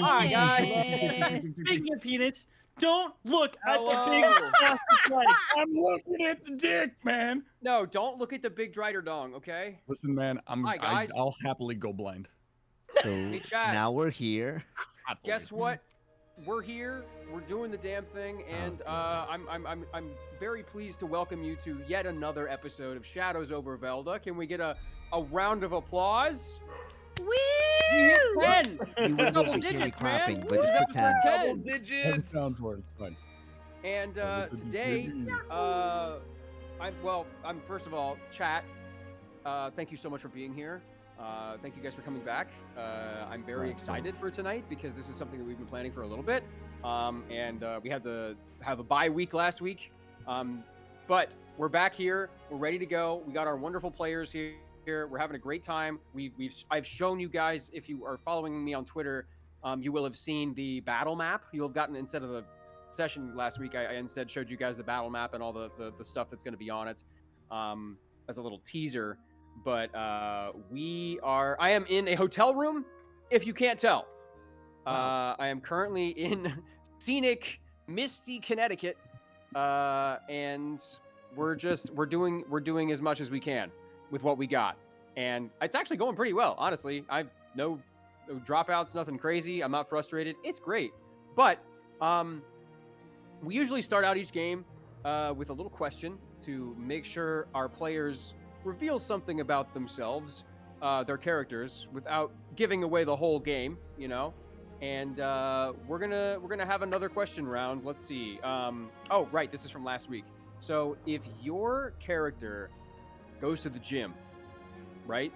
Hi, guys. Speaking of penis, don't look at the big Hello. plastic leg. I'm looking at the dick, man. No, don't look at the big Drider dong, okay? Listen, man, Hi, guys. I'll happily go blind. So Hey, chat. now we're here. Happily. Guess what? We're here. We're doing the damn thing, and I'm very pleased to welcome you to yet another episode of Shadows over Welde. Can we get a round of applause? Woo! 10. You wouldn't Double be hear me digits, clapping, man. but just pretend. Double 10. digits. That sounds worse. Fine. And today, I'm first of all, chat. Thank you so much for being here. Thank you guys for coming back. I'm very excited for tonight because this is something that we've been planning for a little bit. We had to have a bye week last week. But we're back here. We're ready to go. We got our wonderful players here. We're having a great time. I've shown you guys, if you are following me on Twitter, you will have seen the battle map. You'll have gotten, instead of the session last week, I instead showed you guys the battle map and all the stuff that's going to be on it as a little teaser. But I am in a hotel room, if you can't tell. I am currently in scenic, misty Connecticut, and we're doing as much as we can with what we got, and it's actually going pretty well, honestly. I've no dropouts, nothing crazy. I'm not frustrated. It's great, but we usually start out each game with a little question to make sure our players reveal something about themselves, their characters, without giving away the whole game, you know. And we're gonna have another question round. Let's see. Oh, right, this is from last week. So if your character goes to the gym, right?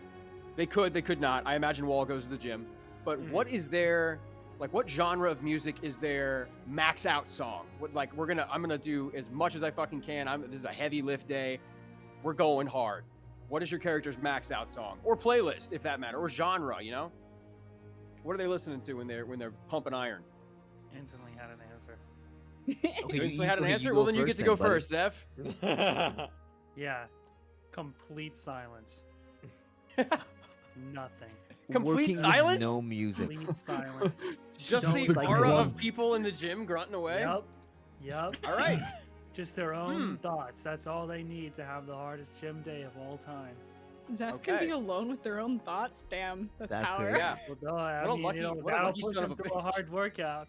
They could not. I imagine Wall goes to the gym. But what is their, like, what genre of music is their max out song? I'm gonna do as much as I fucking can. This is a heavy lift day. We're going hard. What is your character's max out song or playlist, if that matter, or genre? You know, what are they listening to when they're pumping iron? Instantly had an answer. Okay, You instantly had an answer. go Well, then you get to go buddy. first, Zeph. Yeah. Complete silence. Nothing. Complete Working with silence? no music. Complete silence. Just Don't the like aura grunt. of people in the gym grunting away. Yep. All right. Just their own thoughts. That's all they need to have the hardest gym day of all time. Zeph can Okay. be alone with their own thoughts. Damn, that's power. great. Yeah. Well, no, I What a mean, lucky- what a that'll lucky push son of them a through a bitch. hard workout.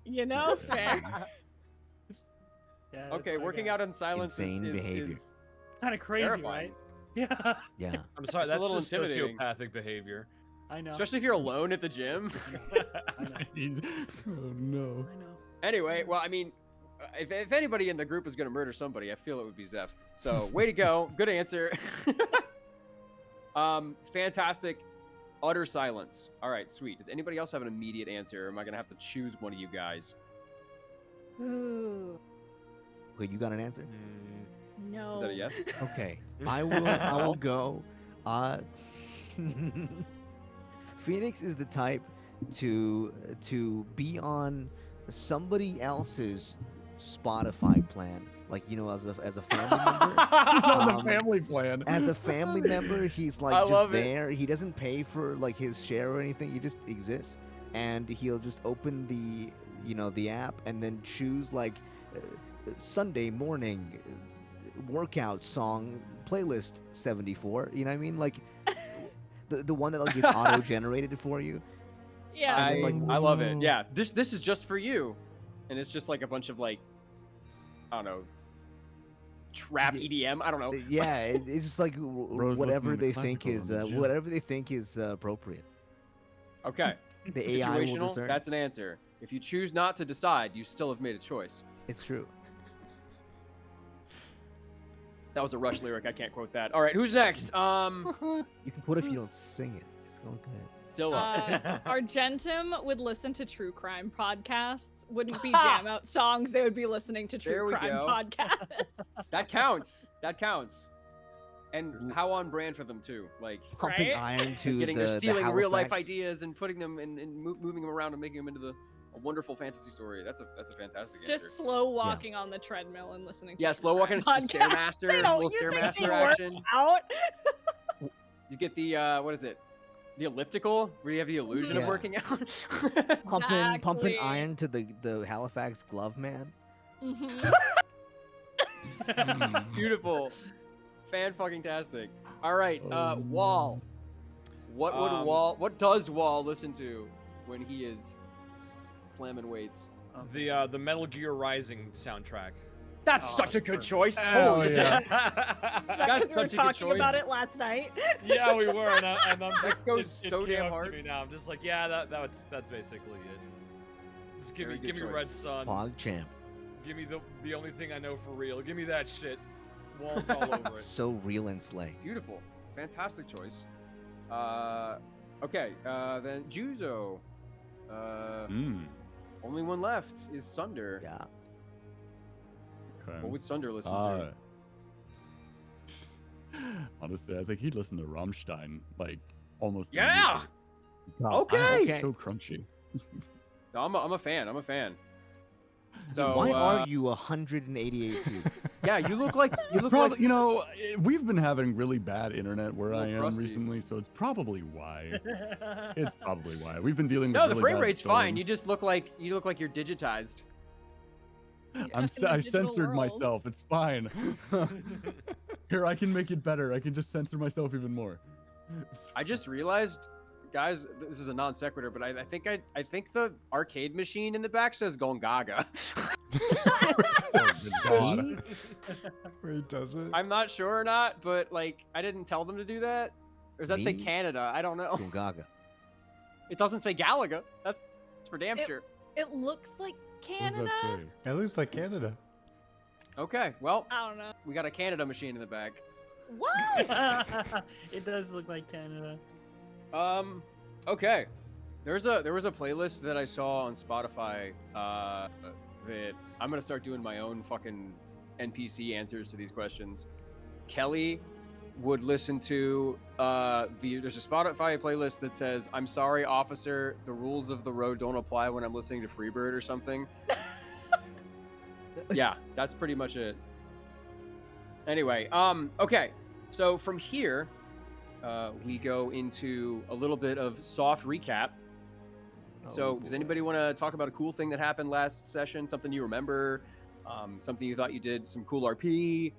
You know, fair. Yeah, that's Okay, what I working got. out in silence Insane is behavior. Kind of crazy, terrifying. right? Yeah, Yeah. I'm sorry, It's a that's little just intimidating. sociopathic behavior. I know. especially if you're alone at the gym. I know. Oh no. I know. Anyway, well, I mean, if anybody in the group is going to murder somebody, I feel it would be Zeph. So, way to go. Good answer. Fantastic. Utter silence. All right, sweet. Does anybody else have an immediate answer, or am I going to have to choose one of you guys? Ooh, Okay, you got an answer? no. Is that a yes? Okay, I will go. Phoenix is the type to be on somebody else's Spotify plan, like, you know, as a family member. He's on the Um, family plan. As a family member, he's I like just love it. there. He doesn't pay for like his share or anything. He just exists, and he'll just open the app and then choose like Sunday morning workout song playlist 74. You know what I mean? Like the one that like gets auto generated for you. Yeah. And then, like, I love it. Yeah, this is just for you, and it's just like a bunch of like, I don't know, trap EDM. I don't know. Yeah, it's just like Rose whatever listening to they classical think is in the gym. whatever they think is appropriate. Okay, The AI will situational. discern. That's an answer. If you choose not to decide, you still have made a choice. It's true. That was a Rush lyric. I can't quote that. All right, who's next? You can put it if you don't sing it. It's all good. Zilla. Argentum would listen to true crime podcasts. Wouldn't be jam out songs. They would be listening to There true we crime go. podcasts. That counts. That counts. And how on brand for them too. Like Pumping Right? iron to getting the they're stealing real life Halifax. ideas and putting them and moving them around and making them into a wonderful fantasy story. That's a fantastic answer. Just slow walking on the treadmill and listening to Yeah, true slow walking, crime just podcasts. Stairmaster, They don't- little you think Stairmaster they work action. out? You get the what is it? The elliptical, where you have the illusion of Yeah. working out. Pumping Exactly. iron to the Halifax glove man. Mhm. Beautiful. Fan-fucking-tastic. All right, Wall. What does Wall listen to when he is slamming weights? The Metal Gear Rising soundtrack. That's Oh, such a that's good perfect. choice. Hell Holy yeah. shit. Is that That's because we were such a good talking about choice. it last night? Yeah, we were, and I'm just That goes it so came damn up hard. to me now. I'm just like, yeah, that's basically it. Just give Very me good Red choice. Sun. PogChamp. Give me the only thing I know for real. Give me that shit. Walls all over it. So real and slay. Beautiful. Fantastic choice. Okay, then Juzo. Only one left is Sunder. Yeah. Okay. What would Sunder listen to? Honestly, I think he'd listen to Rammstein, like almost. Yeah! immediately. God, Okay! it's so crunchy. No, I'm a fan. I'm a fan. So Why are you 188 feet? yeah, you look like Probably, you know, we've been having really bad internet where A I little am crusty. recently, so it's probably why. It's probably why we've been dealing with. No, the really frame bad rate's fine. storms. You just look like you're digitized. He's I stuck in the digital censored world. myself. It's fine. Here, I can make it better. I can just censor myself even more. I just realized, guys, this is a non sequitur, but I think the arcade machine in the back says Gongaga. God. Wait, does it? I'm not sure or not, but like I didn't tell them to do that. Or does that say Me? Canada? I don't know. Gungaga. It doesn't say Galaga. That's for damn sure. It looks like What does Canada. that say? It looks like Canada. Okay, well, I don't know. we got a Canada machine in the back. What? It does look like Canada. Okay. There was a playlist that I saw on Spotify that I'm gonna start doing my own fucking NPC answers to these questions. Kelly would listen to there's a Spotify playlist that says, "I'm sorry, officer, the rules of the road don't apply when I'm listening to Freebird" or something. Yeah, that's pretty much it. Anyway, okay. So from here, we go into a little bit of soft recap. So, does anybody want to talk about a cool thing that happened last session? Something you remember? Something you thought you did? Some cool RP?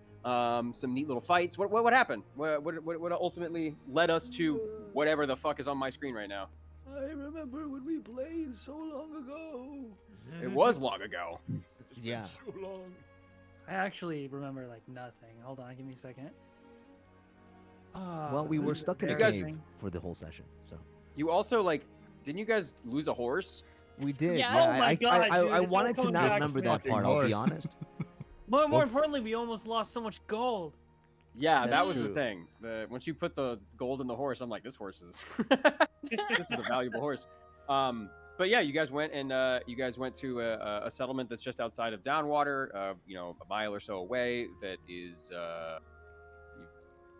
Some neat little fights? What happened? What ultimately led us to whatever the fuck is on my screen right now? I remember when we played so long ago. It was long ago. It's Yeah. been so long. I actually remember like nothing. Hold on, give me a second. Well, we this were is stuck in a guys- cave for the whole session, so You also didn't you guys lose a horse? we did. Yeah. Yeah, Oh my God, I dude, don't wanted to come not back remember to that me. part. I'll be Fucking honest. More Whoops. importantly, we almost lost so much gold. Yeah, that That's was the true. thing. Once you put the gold in the horse, I'm like, this horse is this is a valuable horse. But yeah, you guys went to a settlement that's just outside of Downwater, a mile or so away. That is,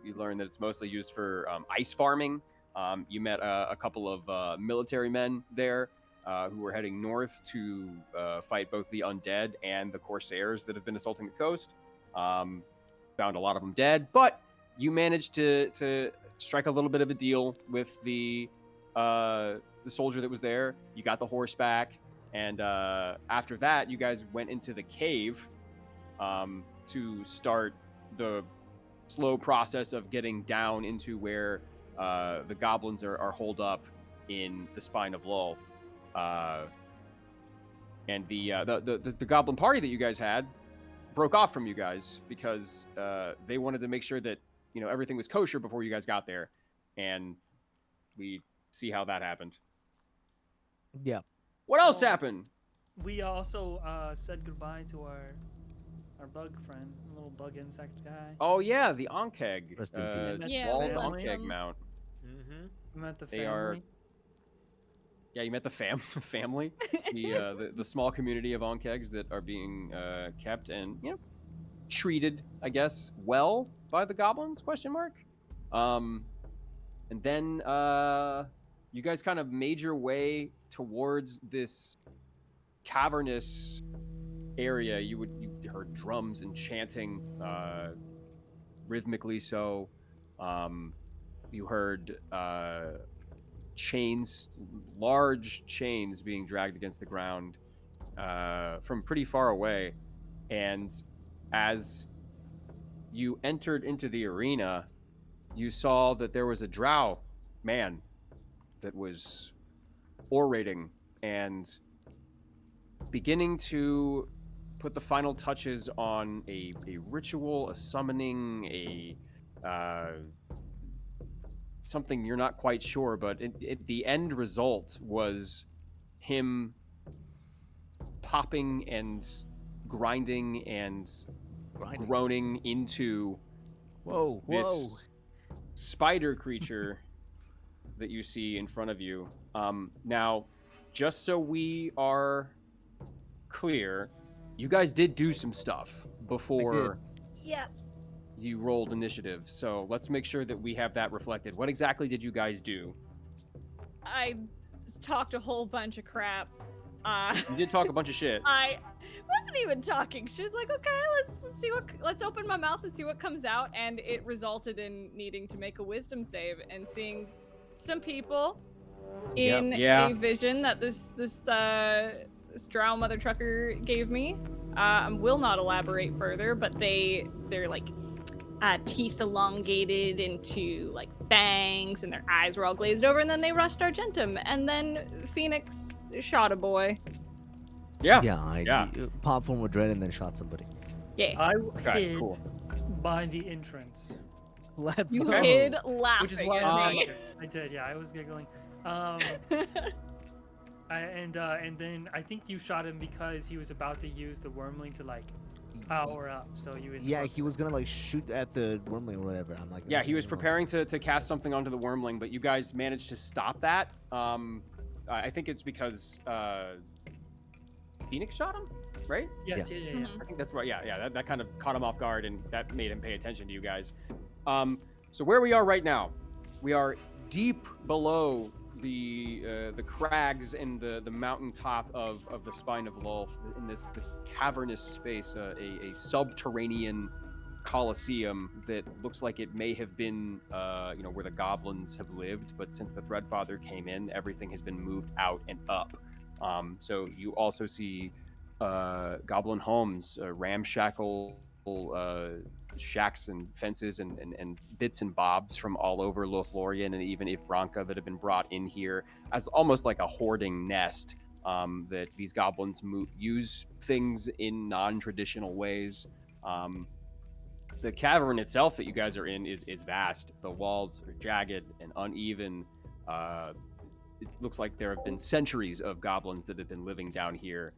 you learn that it's mostly used for ice farming. You met a couple of military men there who were heading north to fight both the undead and the corsairs that have been assaulting the coast. Found a lot of them dead, but you managed to strike a little bit of a deal with the soldier that was there. You got the horse back, and after that, you guys went into the cave to start the slow process of getting down into where the goblins are holed up in the spine of Lolth. And the goblin party that you guys had broke off from you guys because they wanted to make sure that everything was kosher before you guys got there, and we see how that happened. Yeah. What else Oh. happened? We also said goodbye to our bug friend, little bug insect guy. Oh yeah, the Onkeg. Rest in peace. Yeah, Wall's we Onkeg met them. mount. Mm-hmm. We met the They family. are- Yeah, you met the family, the small community of Onkegs that are being kept and treated, I guess, well by the goblins? ? And then you guys kind of made your way towards this cavernous area. You heard drums and chanting, rhythmically so. You heard chains, large chains being dragged against the ground from pretty far away. And as you entered into the arena, you saw that there was a drow man that was orating and beginning to put the final touches on a ritual, a summoning, something you're not quite sure, but the end result was him popping and grinding and groaning into this spider creature that you see in front of you. Now, just so we are clear, you guys did do some stuff before Yep. you rolled initiative, so let's make sure that we have that reflected. What exactly did you guys do? I talked a whole bunch of crap. You did talk a bunch of shit. I wasn't even talking. She was like, "Okay, let's open my mouth and see what comes out," and it resulted in needing to make a wisdom save and seeing some people in a vision that this drow mother trucker gave me. Will not elaborate further, but they're like teeth elongated into like fangs, and their eyes were all glazed over, and then they rushed Argentum, and then Phoenix shot a boy. I popped one with Dread and then shot somebody. Yeah. I Okay, hid cool. by the entrance, Let's You go. hid laughing which is why at me. I did. Yeah, I was giggling. And then I think you shot him because he was about to use the wormling to like power up. So you. Yeah, he was gonna like shoot at the wormling or whatever. I'm like. Yeah, he was preparing to cast something onto the wormling, but you guys managed to stop that. I think it's because Phoenix shot him, right? Yes. Yeah. I think that's right. Yeah. That kind of caught him off guard, and that made him pay attention to you guys. So where we are right now, we are deep below the crags and the mountaintop of the spine of Lolth, in this cavernous space, a subterranean Coliseum that looks like it may have been where the goblins have lived, but since the Threadfather came in, everything has been moved out and up. So you also see goblin homes, ramshackle shacks and fences and bits and bobs from all over Lothlorian and even Ivranka that have been brought in here as almost like a hoarding nest, that these goblins use things in non-traditional ways. The cavern itself that you guys are in is vast. The walls are jagged and uneven. It looks like there have been centuries of goblins that have been living down here.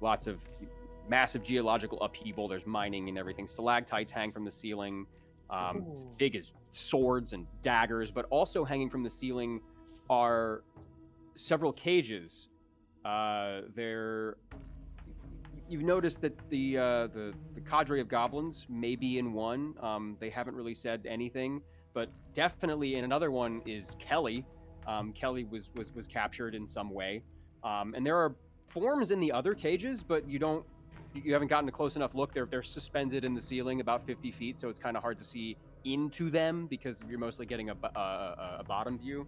Lots of massive geological upheaval. There's mining and everything. Stalactites hang from the ceiling, as big as swords and daggers, but also hanging from the ceiling are several cages. You've noticed that the cadre of goblins may be in one. They haven't really said anything, but definitely in another one is Kelly. Kelly was captured in some way, and there are forms in the other cages, but you haven't gotten a close enough look. They're suspended in the ceiling about 50 feet, so it's kind of hard to see into them because you're mostly getting a bottom view.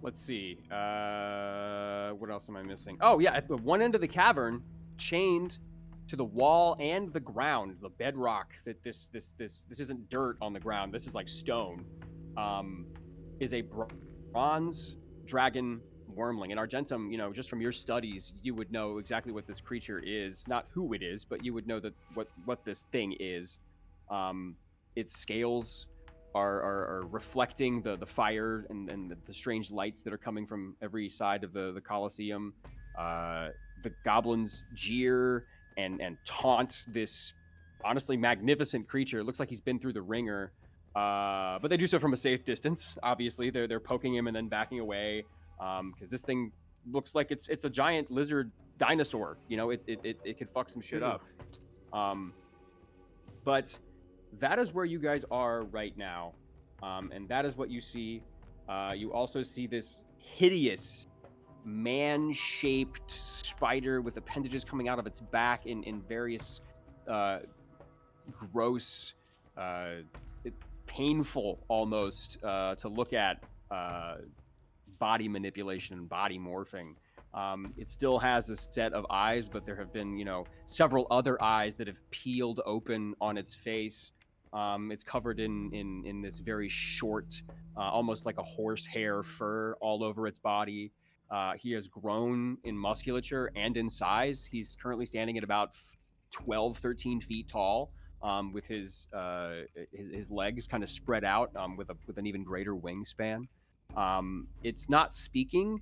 Let's see. What else am I missing? Oh yeah, at the one end of the cavern, chained to the wall and the ground, the bedrock. That this isn't dirt on the ground. This is like stone. Is a bronze dragon wormling. In Argentum, just from your studies, you would know exactly what this creature is. Not who it is, but you would know that what this thing is. Its scales are reflecting the fire and the strange lights that are coming from every side of the Coliseum. The goblins jeer and taunt this honestly magnificent creature. It looks like he's been through the ringer, but they do so from a safe distance. Obviously, they're poking him and then backing away, because this thing looks like it's a giant lizard dinosaur. It could fuck some shit up. But that is where you guys are right now, and that is what you see. You also see this hideous man-shaped spider with appendages coming out of its back in various gross painful almost to look at body manipulation and body morphing. It still has a set of eyes, but there have been, several other eyes that have peeled open on its face. It's covered in this very short, almost like a horsehair fur all over its body. He has grown in musculature and in size. He's currently standing at about 12, 13 feet tall, with his legs kind of spread out, with an even greater wingspan. It's not speaking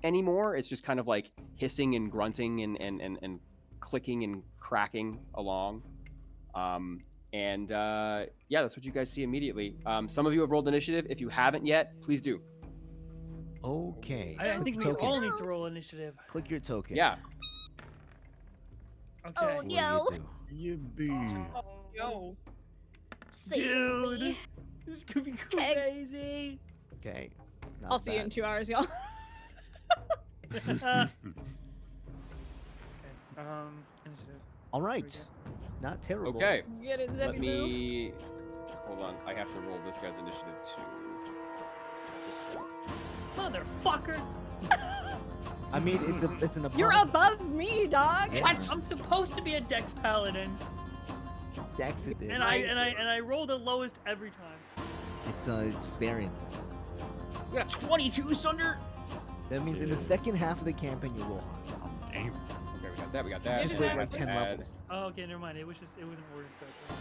anymore. It's just kind of like hissing and grunting and clicking and cracking along. Yeah, that's what you guys see immediately. Some of you have rolled initiative. If you haven't yet, please do. Okay. I think we Token. all need to roll initiative. Click your token. Yeah. Okay. Oh, What do no. you do? Yippee. Yo. Save me. This could be Okay. crazy. Okay. not I'll see you in bad. 2 hours, y'all. Initiative. All Here we right. Not terrible. Okay. Get it, Let Zephrael. me. Hold on. I have to roll this guy's initiative too. Just a second. Motherfucker! I mean, it's an You're above above me, dog. Yeah. What? I'm supposed to be a Dex Paladin, Dex it is. and I roll the lowest every time. It's just variance. We got a 22, Sunder. That means in the second half of the campaign you roll high. Oh, damn. Okay, we got that. We got that. Just Maybe wait that's like what- 10 Add- levels. Oh, okay, never mind. It wasn't worded correctly.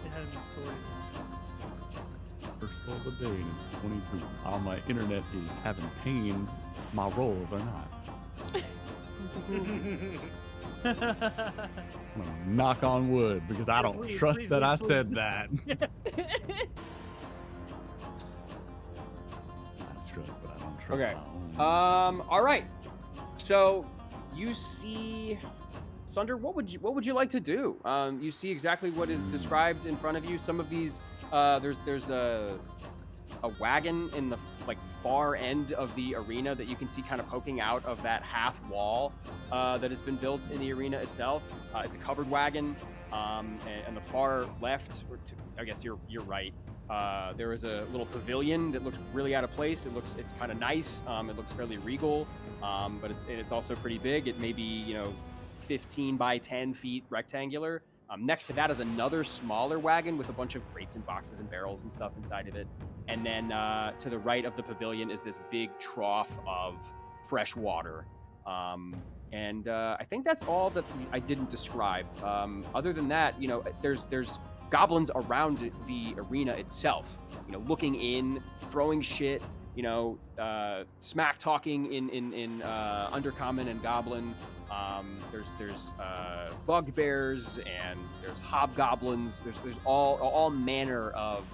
It hadn't been sorted. First roll of the day is 22. While my internet is having pains, my rolls are not. I'm gonna knock on wood because I Yeah, don't please, trust please, that I please, said please. that. I trust, but I don't trust Okay. my own. All right. So you see, Sunder. What would you like to do? You see exactly what is described in front of you. Some of these, there's a wagon in the far end of the arena that you can see kind of poking out of that half wall that has been built in the arena itself. It's a covered wagon. And the far left, I guess you're right. There is a little pavilion that looks really out of place. It's kind of nice. It looks fairly regal, but it's also pretty big. It may be 15 by 10 feet rectangular. Next to that is another smaller wagon with a bunch of crates and boxes and barrels and stuff inside of it. And then to the right of the pavilion is this big trough of fresh water. I think that's all that I didn't describe. Other than that, there's goblins around the arena itself, looking in, throwing shit, smack talking in Undercommon and Goblin. There's bugbears and there's hobgoblins. There's all manner of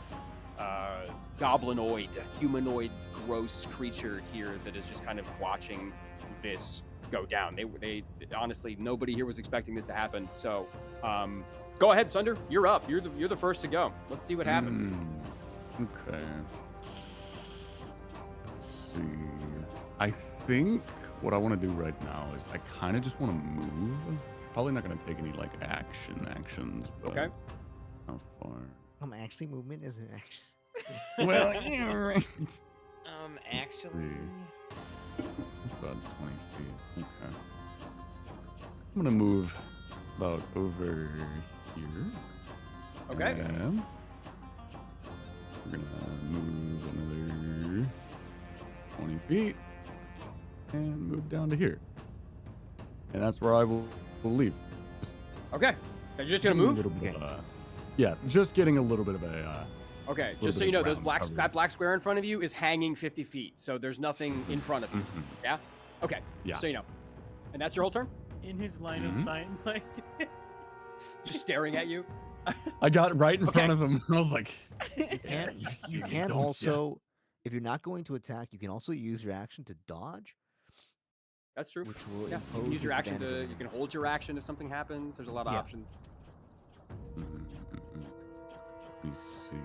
goblinoid, humanoid, gross creature here that is just kind of watching this go down. They honestly, nobody here was expecting this to happen. So, go ahead, Sunder. You're up. You're the first to go. Let's see what happens. Okay. Let's see. I think what I want to do right now is I kind of just want to move. Probably not going to take any actions. But Okay. How far? Actually, movement is an action. Well, yeah, right. Actually. About 20 feet. Okay. I'm gonna move about over here. Okay. And we're gonna move another 20 feet and move down to here. And that's where I will leave. Okay. You're just gonna move? Yeah, just getting a little bit of a. Okay. little Just so bit you of know, ground cover. that black square in front of you is hanging 50 feet, so there's nothing in front of you. Mhm. Yeah. Okay. Yeah. So you know, and that's your whole turn. In his line of Mhm. sight, like. Just staring at you. I got right in Okay. front of him. I was like, You can, you see you me, can don't ya? also, if you're not going to attack, you can also use your action to dodge, That's true. which will Yeah. You impose can use your action disadvantage on to. You can enemies. hold your action if something happens. There's a lot of Yeah. options. Let me see.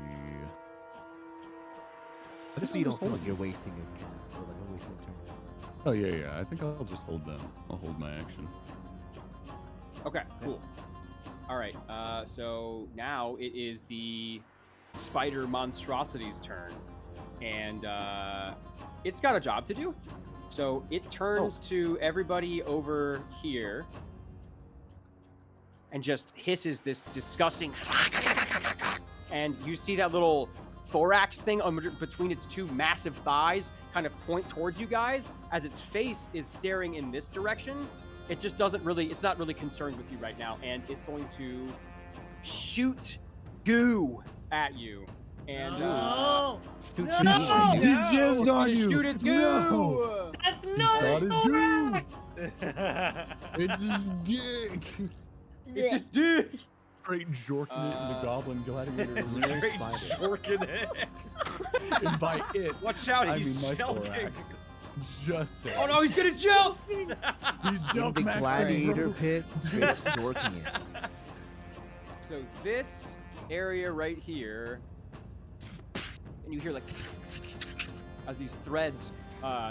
I Just so think you I'll don't feel hold like you're wasting a cast or like a wasting a turn. Oh yeah. I think I'll just hold them. I'll hold my action. Okay. Cool. All right. So now it is the spider monstrosity's turn, and it's got a job to do. So it turns to everybody over here and just hisses this disgusting, and you see that little thorax thing between its two massive thighs kind of point towards you guys as its face is staring in this direction. It just doesn't really, it's not really concerned with you right now, and it's going to shoot goo at you. And No! Shoot, No! shoot, shoot. He jizzed on you. Shoot its goo. No. That's not got his correct! It's his dick. It's just dick. Straight jorking it in the goblin gladiator. Straight jorking it. And by it, Watch out, I he's mean my jumping. thorax. Just saying. Oh no, he's gonna jump. He's In jumping the gladiator pit, straight dorking it. So this area right here, and you hear like as these threads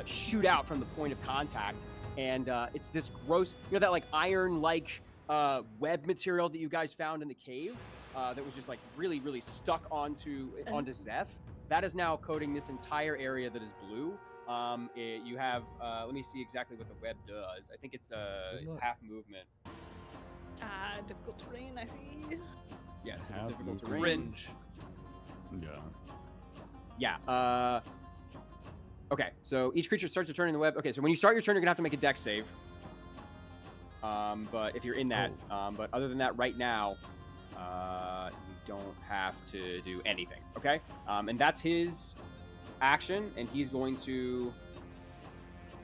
shoot out from the point of contact, and it's this gross, you know, that like iron-like web material that you guys found in the cave that was just like really, really stuck onto Zeph. That is now coating this entire area that is blue. You have, let me see exactly what the web does. I think it's half movement. Difficult terrain, I see. Yes, it's Half difficult movement. terrain. Yeah. Yeah. Okay, so each creature starts a turn in the web. Okay, so when you start your turn, you're gonna have to make a dex save. But if you're in that, but other than that, right now, you don't have to do anything. Okay, and that's his action, and he's going to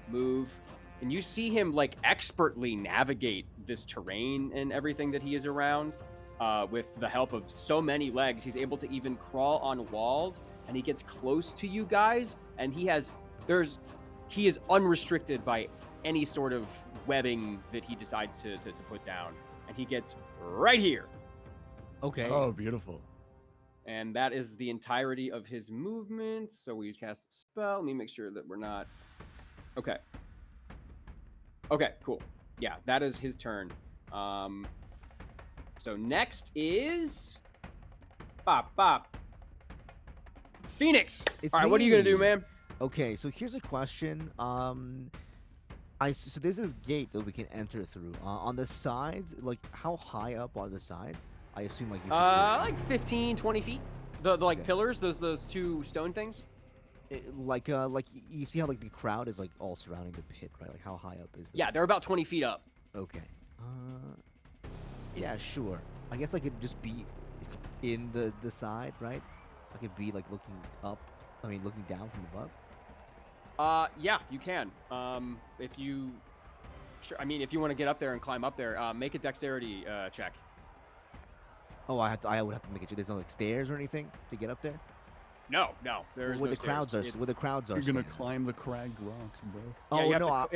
move. And you see him like expertly navigate this terrain and everything that he is around. With the help of so many legs, he's able to even crawl on walls, and he gets close to you guys, and he is unrestricted by any sort of webbing that he decides to put down, and he gets right here. Okay. Oh, beautiful. And that is the entirety of his movement. So we cast a spell. Let me make sure that we're not... Okay. Okay, cool. Yeah, that is his turn. So next is... Bop. Phoenix! It's All right, what are you going to do, me. man? Okay, so here's a question. So there's this gate that we can enter through. On the sides, like how high up are the sides? I assume like you can Like 15, 20 feet. The like Okay. pillars, those two stone things. like you see how like the crowd is like all surrounding the pit, right? Like how high up is the Yeah, they're about 20 feet up. Okay. Yeah, sure. I guess I could just be in the side, right? I could be like looking up. I mean, looking down from above. Yeah, you can. If you, sure, I mean, if you want to get up there and climb up there, make a dexterity check. Oh, I would have to make it. There's no like stairs or anything to get up there. No, there is Where no the crowds stairs. are. It's- Where the crowds are. You're gonna standing. climb the cragged rocks, bro. Yeah, Oh you have no, to,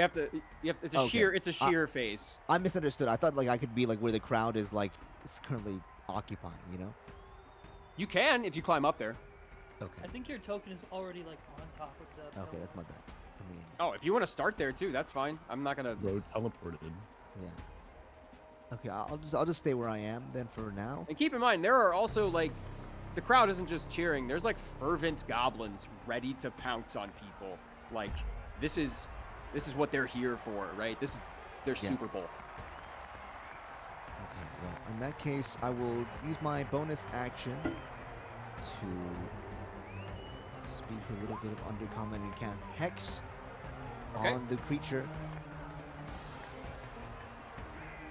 you have it's a Okay. sheer, it's a sheer face. I misunderstood. I thought like I could be like where the crowd is like is currently occupying. You know. You can if you climb up there. Okay. I think your token is already like on top of the. Okay, pillar. that's my bad. I mean, Oh, if you want to start there too, that's fine. I'm not gonna. Bro teleported. yeah. Okay, I'll just stay where I am then for now. And keep in mind, there are also like, the crowd isn't just cheering. There's like fervent goblins ready to pounce on people. Like, this is what they're here for, right? This is their Yeah. Super Bowl. Okay, well, in that case, I will use my bonus action to speak a little bit of Undercommon and cast Hex Okay. on the creature.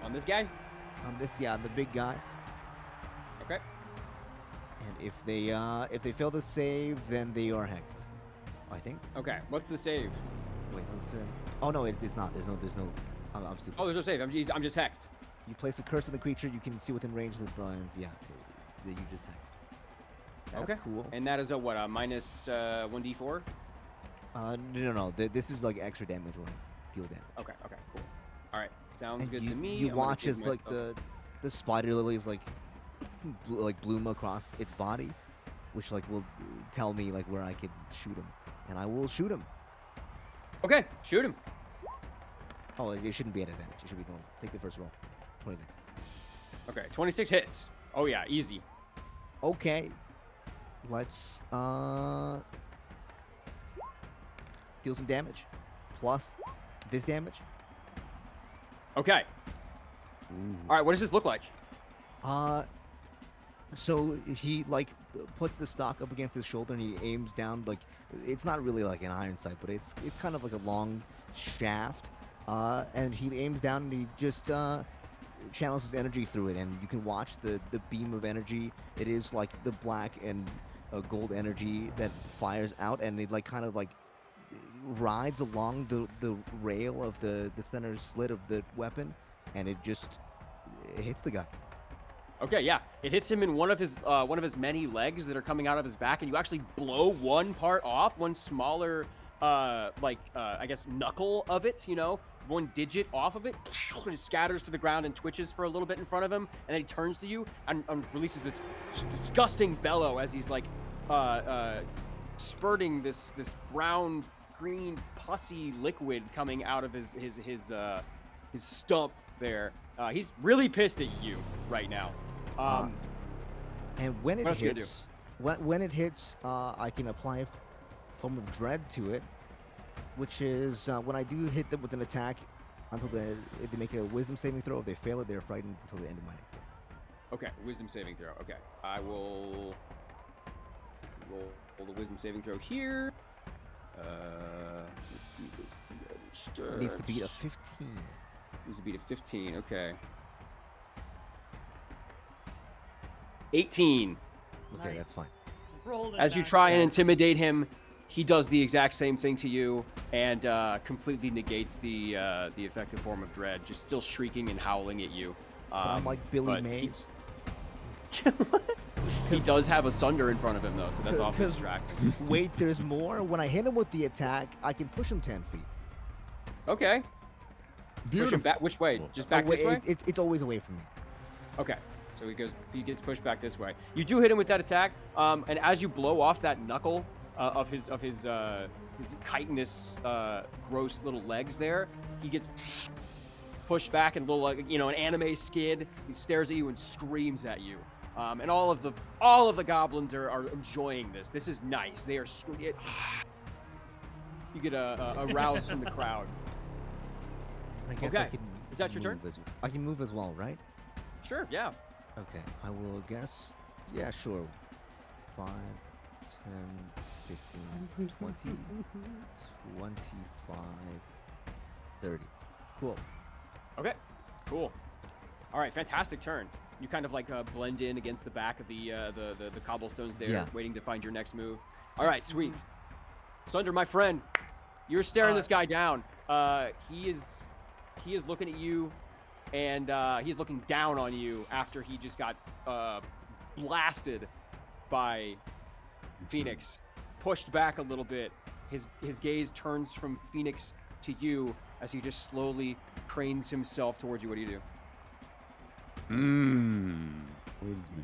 On this guy. On this, yeah, the big guy. Okay. And if they fail to save, then they are hexed. I think. Okay. What's the save? Wait, let's. Oh no, it's not. There's no. I'm stupid. Oh, there's no save. I'm just hexed. You place a curse on the creature. You can see within range of the spell ends. Yeah, you just hexed. That's Okay. cool. And that is a what? A minus 1d4. No. This is like extra damage when I deal damage. Okay. Cool. All right. Sounds And good you, to me. You I'm gonna watch give as like myself- the spider lilies like bloom across its body, which like will tell me like where I could shoot him, and I will shoot him. Okay. Shoot him. Oh, it shouldn't be at advantage. It should be normal. Take the first roll. 26. Okay. 26 hits. Oh yeah, easy. Okay. let's deal some damage, plus this damage. Okay. All right. What does this look like? So he like puts the stock up against his shoulder and he aims down. Like it's not really like an iron sight, but it's kind of like a long shaft. And he aims down and he just channels his energy through it, and you can watch the beam of energy. It is like the black and gold energy that fires out, and it like kind of like rides along the rail of the center slit of the weapon, and it hits the guy. Okay, yeah, it hits him in one of his many legs that are coming out of his back, and you actually blow one part off, one smaller, I guess knuckle of it, one digit off of it, and it scatters to the ground and twitches for a little bit in front of him, and then he turns to you and releases this disgusting bellow as he's like, spurting this brown, green, pussy liquid coming out of his stump there. He's really pissed at you right now. And when it what else you hits, when it hits, I can apply a form of dread to it, which is when I do hit them with an attack, until if they make a wisdom saving throw. If they fail it, they're frightened until the end of my next turn. Okay, wisdom saving throw. Okay, I will roll the wisdom saving throw here. Let's see this. It needs to beat a 15. Needs to beat a 15. Okay. 18. Okay, Nice. that's fine. Roll it As you back. try and intimidate him, he does the exact same thing to you and completely negates the effective form of dread, just still shrieking and howling at you. But I'm like Billy but Mays. He does have a Sunder in front of him, though, so that's awfully 'cause- distracting. Wait, there's more. When I hit him with the attack, I can push him 10 feet. Okay. Push him back. Which way? Just back this way? It's always away from me. Okay. So he gets pushed back this way. You do hit him with that attack, and as you blow off that knuckle of his chitinous, gross little legs there, he gets pushed back and little like an anime skid. He stares at you and screams at you. And all of the goblins are enjoying this. This is nice. They are you get a rouse from the crowd. I guess Okay. I can Is that your turn? I can move as well, right? Sure. Yeah. Okay, I will guess. Yeah, sure. 5, 10, 15, 20, 25, 30. Cool. Okay, cool. All right, fantastic turn. You kind of like blend in against the back of the cobblestones there, Yeah. waiting to find your next move. All right, sweet. Sunder, my friend, you're staring this guy down. He is looking at you, and he's looking down on you after he just got blasted by Phoenix, pushed back a little bit. His gaze turns from Phoenix to you as he just slowly cranes himself towards you. What do you do? What is me?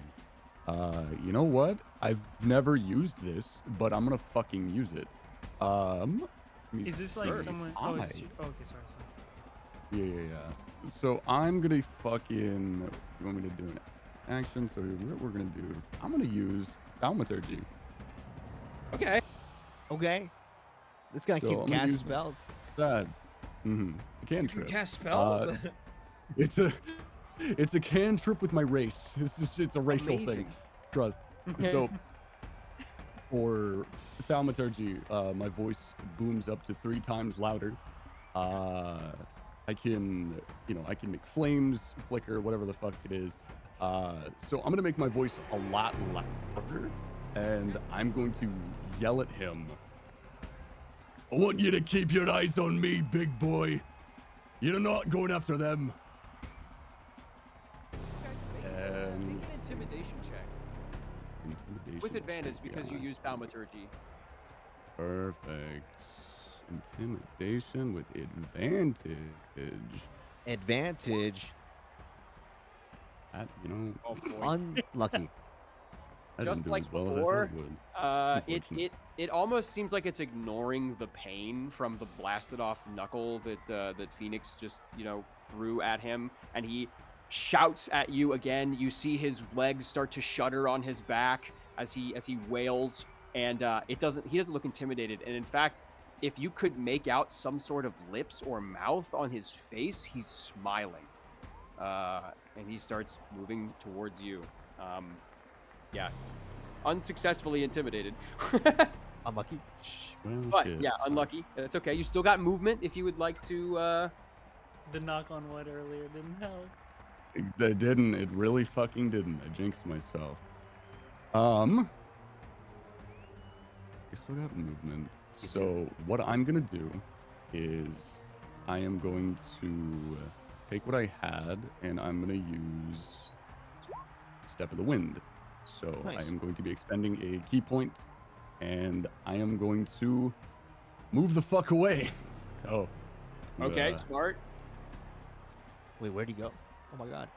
You know what? I've never used this, but I'm gonna fucking use it. Let me Is this like see. someone? Oh, okay, sorry. Yeah. So I'm gonna fucking. You want me to do an action? So what we're gonna do is I'm gonna use thaumaturgy. Okay. Okay. This guy So can I'm gonna cast use spells. That. It's a You can cantrip. cast spells. It's a cantrip with my race. It's a racial Amazing. thing. Trust. So for thaumaturgy, my voice booms up to 3 times louder. I can make flames flicker, whatever the fuck it is. So I'm gonna make my voice a lot louder, and I'm going to yell at him. I want you to keep your eyes on me, big boy. You're not going after them. Make an intimidation check Intimidation. with advantage because you Yeah. use thaumaturgy. Perfect. Intimidation with advantage. Advantage. That, Oh boy. Unlucky. that Just didn't do like as well before, as I thought it would. It almost seems like it's ignoring the pain from the blasted off knuckle that Phoenix just threw at him, and he shouts at you again. You see his legs start to shudder on his back as he wails, and he doesn't look intimidated. And in fact, if you could make out some sort of lips or mouth on his face, he's smiling, and he starts moving towards you. Yeah, unsuccessfully intimidated. Unlucky. Well, But shit. yeah, unlucky. That's okay. You still got movement if you would like to. The knock on wood earlier didn't help. It didn't. It really fucking didn't. I jinxed myself. I still got movement. So what I'm gonna do is I am going to take what I had and I'm gonna use Step of the Wind. So I Nice. am going to be expending a key point and I am going to move the fuck away. So Okay, smart. Wait, where'd he go? Oh my god.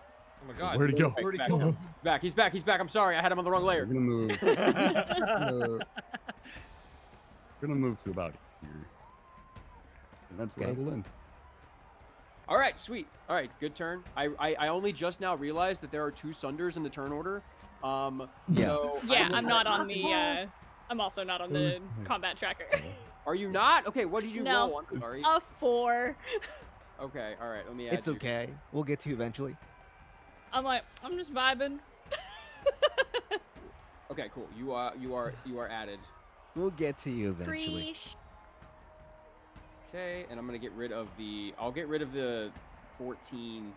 Oh my god. where'd he go? Where'd he Back. go? He's back. He's back. I'm sorry. I had him on the wrong We're layer. gonna move. We're gonna move to about here. And that's where I Okay. will end. All right, sweet. All right, good turn. I only just now realized that there are 2 Sunders in the turn order. Yeah. So Yeah, I'm not on the. I'm also not on the Who's- combat tracker. Are you not? Okay, what did you No. roll? I'm sorry. A 4. Okay, all right. Let me add It's you. okay. We'll get to you eventually. I'm like, I'm just vibing. Okay, cool. You are added. We'll get to you eventually. Preesh. Okay, and I'm gonna get rid of the. I'll get rid of the 14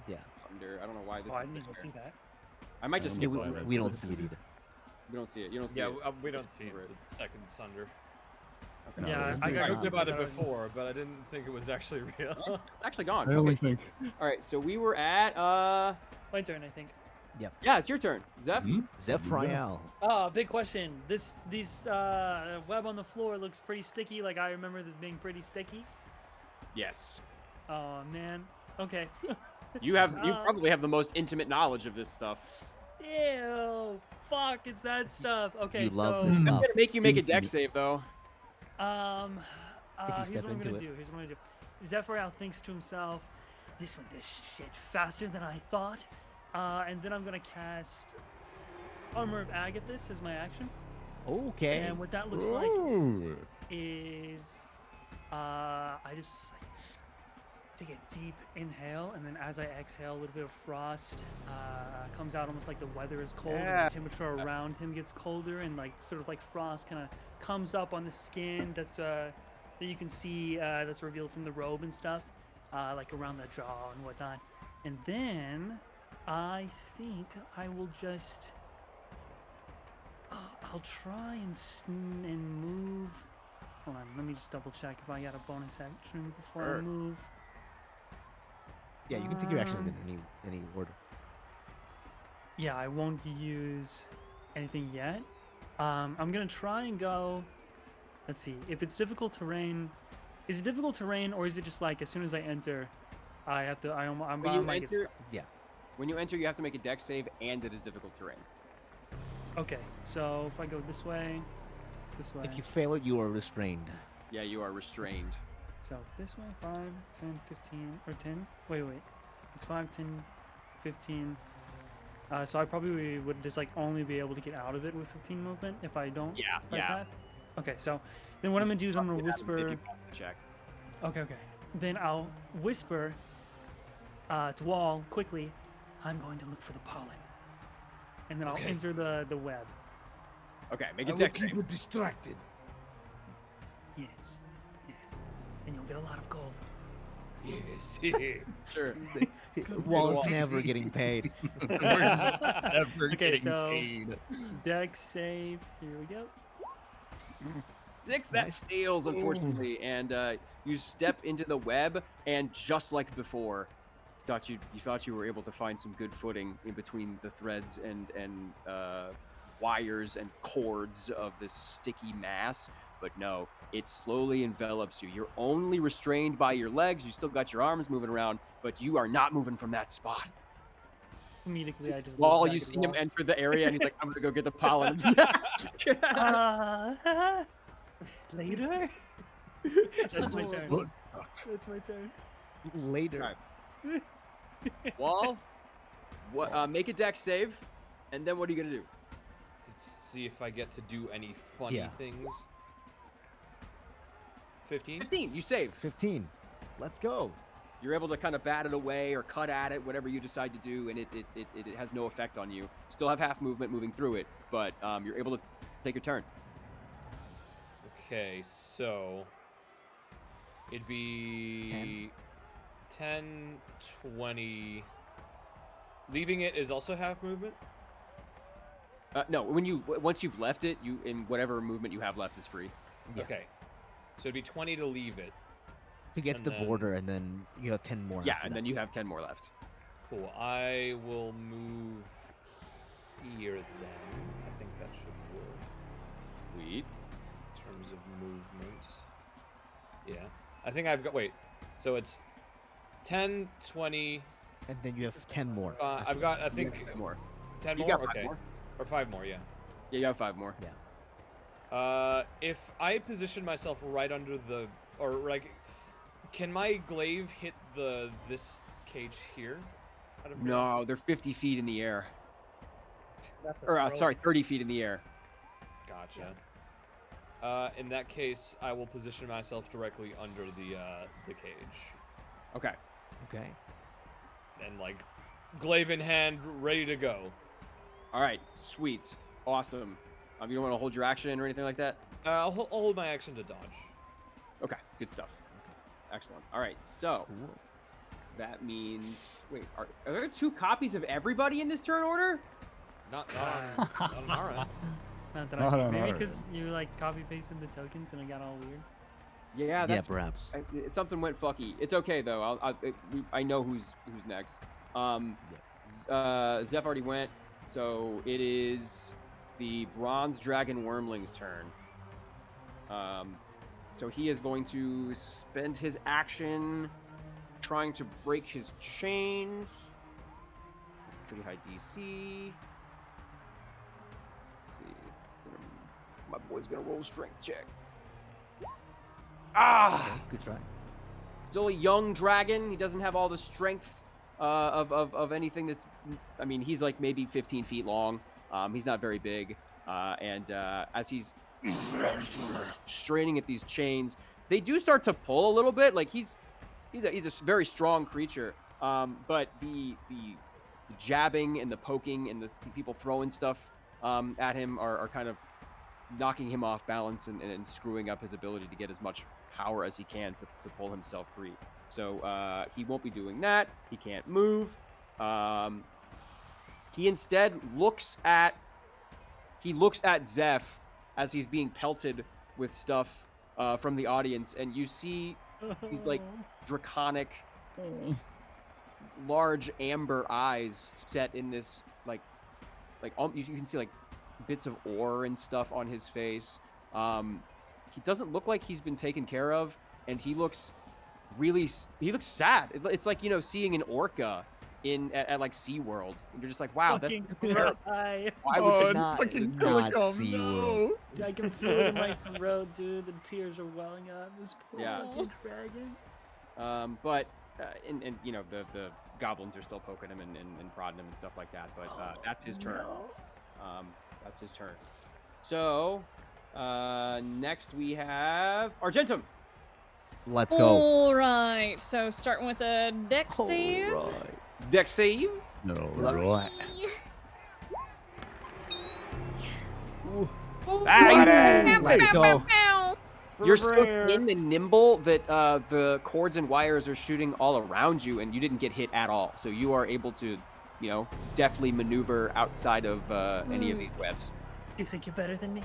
Yeah. Sunder. I don't know why this Oh, I is didn't even there. see that. I might just I skip don't we, over know it. why we don't see it either. You don't see it. You don't see Yeah, it. we don't Just see over it. the second Sunder. Okay. Yeah, this I is got I heard about it I- before, but I didn't think it was actually real. It's actually gone. I only Okay. think. All right, so we were at My turn, I think. Yeah, it's your turn, Zeph. Hmm? Zephrael. Oh, big question. This web on the floor looks pretty sticky. Like I remember this being pretty sticky. Yes. Oh man. Okay. You Uh, probably have the most intimate knowledge of this stuff. Ew. Fuck. It's that stuff. Okay. You love so this I'm stuff. gonna make you make a deck Intimate. save though. Um, If you here's step what I'm into gonna it. do. Here's what I'm gonna do. Zephrael thinks to himself, "This went to shit faster than I thought." And then I'm gonna cast Armor of Agathis as my action. Okay. And what that looks like Ooh. is, I just like, take a deep inhale, and then as I exhale, a little bit of frost comes out, almost like the weather is cold, Yeah. and the temperature around him gets colder, and like sort of like frost kind of comes up on the skin that you can see that's revealed from the robe and stuff, like around the jaw and whatnot. And then I think I will just I'll try and move. Hold on, let me just double check if I got a bonus action before I Sure. move. Yeah, you can take your actions in any order. Yeah, I won't use anything yet. I'm gonna try and go. Let's see. If it's difficult terrain, is it difficult terrain, or is it just like as soon as I enter, I have to? I'm When you might get enter, stuck. Yeah. when you enter, you have to make a deck save, and it is difficult terrain. Okay, so if I go this way, If you fail it, you are restrained. Yeah, you are restrained. So this way, 5, 10, 15, or 10? Wait. It's 5, 10, 15. So I probably would just like only be able to get out of it with 15 movement if I don't. Yeah, if I yeah. pass. Okay, so then what I'm gonna do is I'm gonna If whisper. you pass the check. Okay. Then I'll whisper to Wall quickly. I'm going to look for the pollen, and then I'll Okay. enter the web. Okay, make I a will deck keep save. it distracted. Yes. And you'll get a lot of gold. Yes. Sure. Wall's never getting paid. Never Okay, getting so- paid. Deck save. Here we go. 6 that Nice. fails, unfortunately, and you step into the web, and just like before, you thought you were able to find some good footing in between the threads and wires and cords of this sticky mass, but no, it slowly envelops you. You're only restrained by your legs. You still got your arms moving around, but you are not moving from that spot. Immediately, I just. look While back you at see him Wall. enter the area, and he's like, "I'm gonna go get the pollen." Later. That's my turn. What? That's my turn. Later. Alright. Wall, what? Make a deck save, and then what are you gonna do? see if I get to do any funny Yeah. things. 15? 15. You saved. 15. Let's go. You're able to kind of bat it away or cut at it, whatever you decide to do, and it has no effect on you. Still have half movement moving through it, but you're able to take your turn. Okay, so it'd be 10, 20. Leaving it is also half movement? No, once you've left it, you in whatever movement you have left is free. Yeah. Okay. So it'd be 20 to leave it. He gets And the then- border, and then you have 10 more. Yeah, after and that. then you have 10 more left. Cool. I will move here then. I think that should work. Sweet. In terms of movement. Yeah. I think I've got. Wait. So it's 10, 20. And then you have 10 more. I've got. I You think have 10 more. 10 You more. got 5 Okay. more. Or 5 more. Yeah. Yeah, you have 5 more. If I position myself right under the, or like, can my glaive hit this cage here? Out of range? No, they're 50 feet in the air. That's a Or, throw. sorry, 30 feet in the air. Gotcha. In that case, I will position myself directly under the cage, Okay. Okay. and like, glaive in hand, ready to go. All right. Sweet. Awesome. You don't want to hold your action or anything like that? I'll hold my action to dodge. Okay. Good stuff. Excellent. All right. So Cool. that means, wait, are there 2 copies of everybody in this turn order? Not on our end. Not that Not I see. on Maybe our because you like copy pasted the tokens and it got all weird. Yeah, Yeah, that's perhaps. something went fucky. It's okay though. I know who's next. Zeph already went, so it is the Bronze Dragon Wormling's turn. So he is going to spend his action trying to break his chains. Pretty high DC. Let's see. My boy's gonna roll a strength check. Ah! Okay, good try. Still a young dragon. He doesn't have all the strength of anything that's. I mean, he's like maybe 15 feet long. He's not very big. And as he's straining at these chains, they do start to pull a little bit. Like he's a very strong creature. But the jabbing and the poking and the people throwing stuff at him are kind of knocking him off balance and screwing up his ability to get as much power as he can to pull himself free. So he won't be doing that. He can't move. He instead looks at Zeph as he's being pelted with stuff from the audience, and you see these like draconic, large amber eyes set in this you can see like bits of ore and stuff on his face. He doesn't look like he's been taken care of, and he looks sad. It's like, seeing an orca at like SeaWorld. And you're just like, wow, that's Fucking terrible. cry. Why would you not- fucking not telecom, SeaWorld. no. I can feel it in my throat, dude. The tears are welling up. This poor Yeah. fucking dragon. But the goblins are still poking him and prodding him and stuff like that. But that's his turn. No. That's his turn. So next we have Argentum. Let's go. All right. So starting with a dex save. Dex save. No, Right. Let's go. You're so thin and nimble that the cords and wires are shooting all around you, and you didn't get hit at all. So you are able to, deftly maneuver outside of any of these webs. You think you're better than me?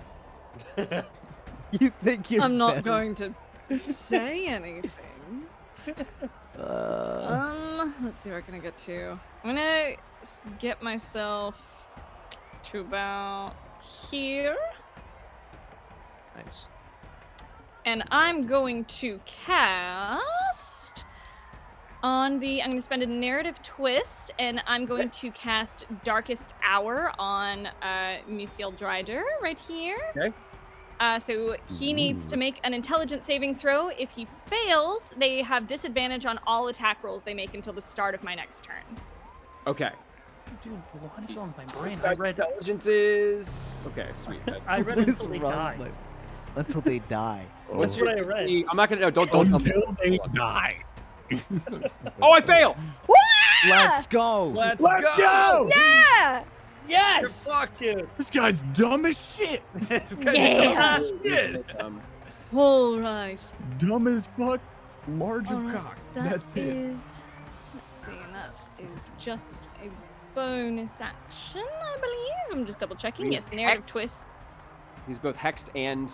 You think you're I'm not better? going to say anything. Let's see where can I get to. I'm gonna get myself to about here, Nice. and I'm going to cast I'm going to spend a narrative twist, and I'm going to cast Darkest Hour on Misiel Drider right here. Okay. So he needs to make an intelligence saving throw. If he fails, they have disadvantage on all attack rolls they make until the start of my next turn. Okay. Dude, what is wrong with my This brain? I guy's read. intelligence is okay. Sweet. That's, I read What is until they wrong die. with- Until they die. what's That's your? what I read. I'm not gonna. No, don't tell me. Until they die. Oh, I fail. Let's go. Let's Let's go! go! Yeah! Yes, You're fucked. dude. This guy's dumb as shit. This guy's Yeah. dumb as shit. All right. Dumb as fuck. Large All of right, cock. that That's it. is. Let's see, that is just a bonus action, I believe. I'm just double checking. He's Yes, narrative hexed. twists. He's both hexed and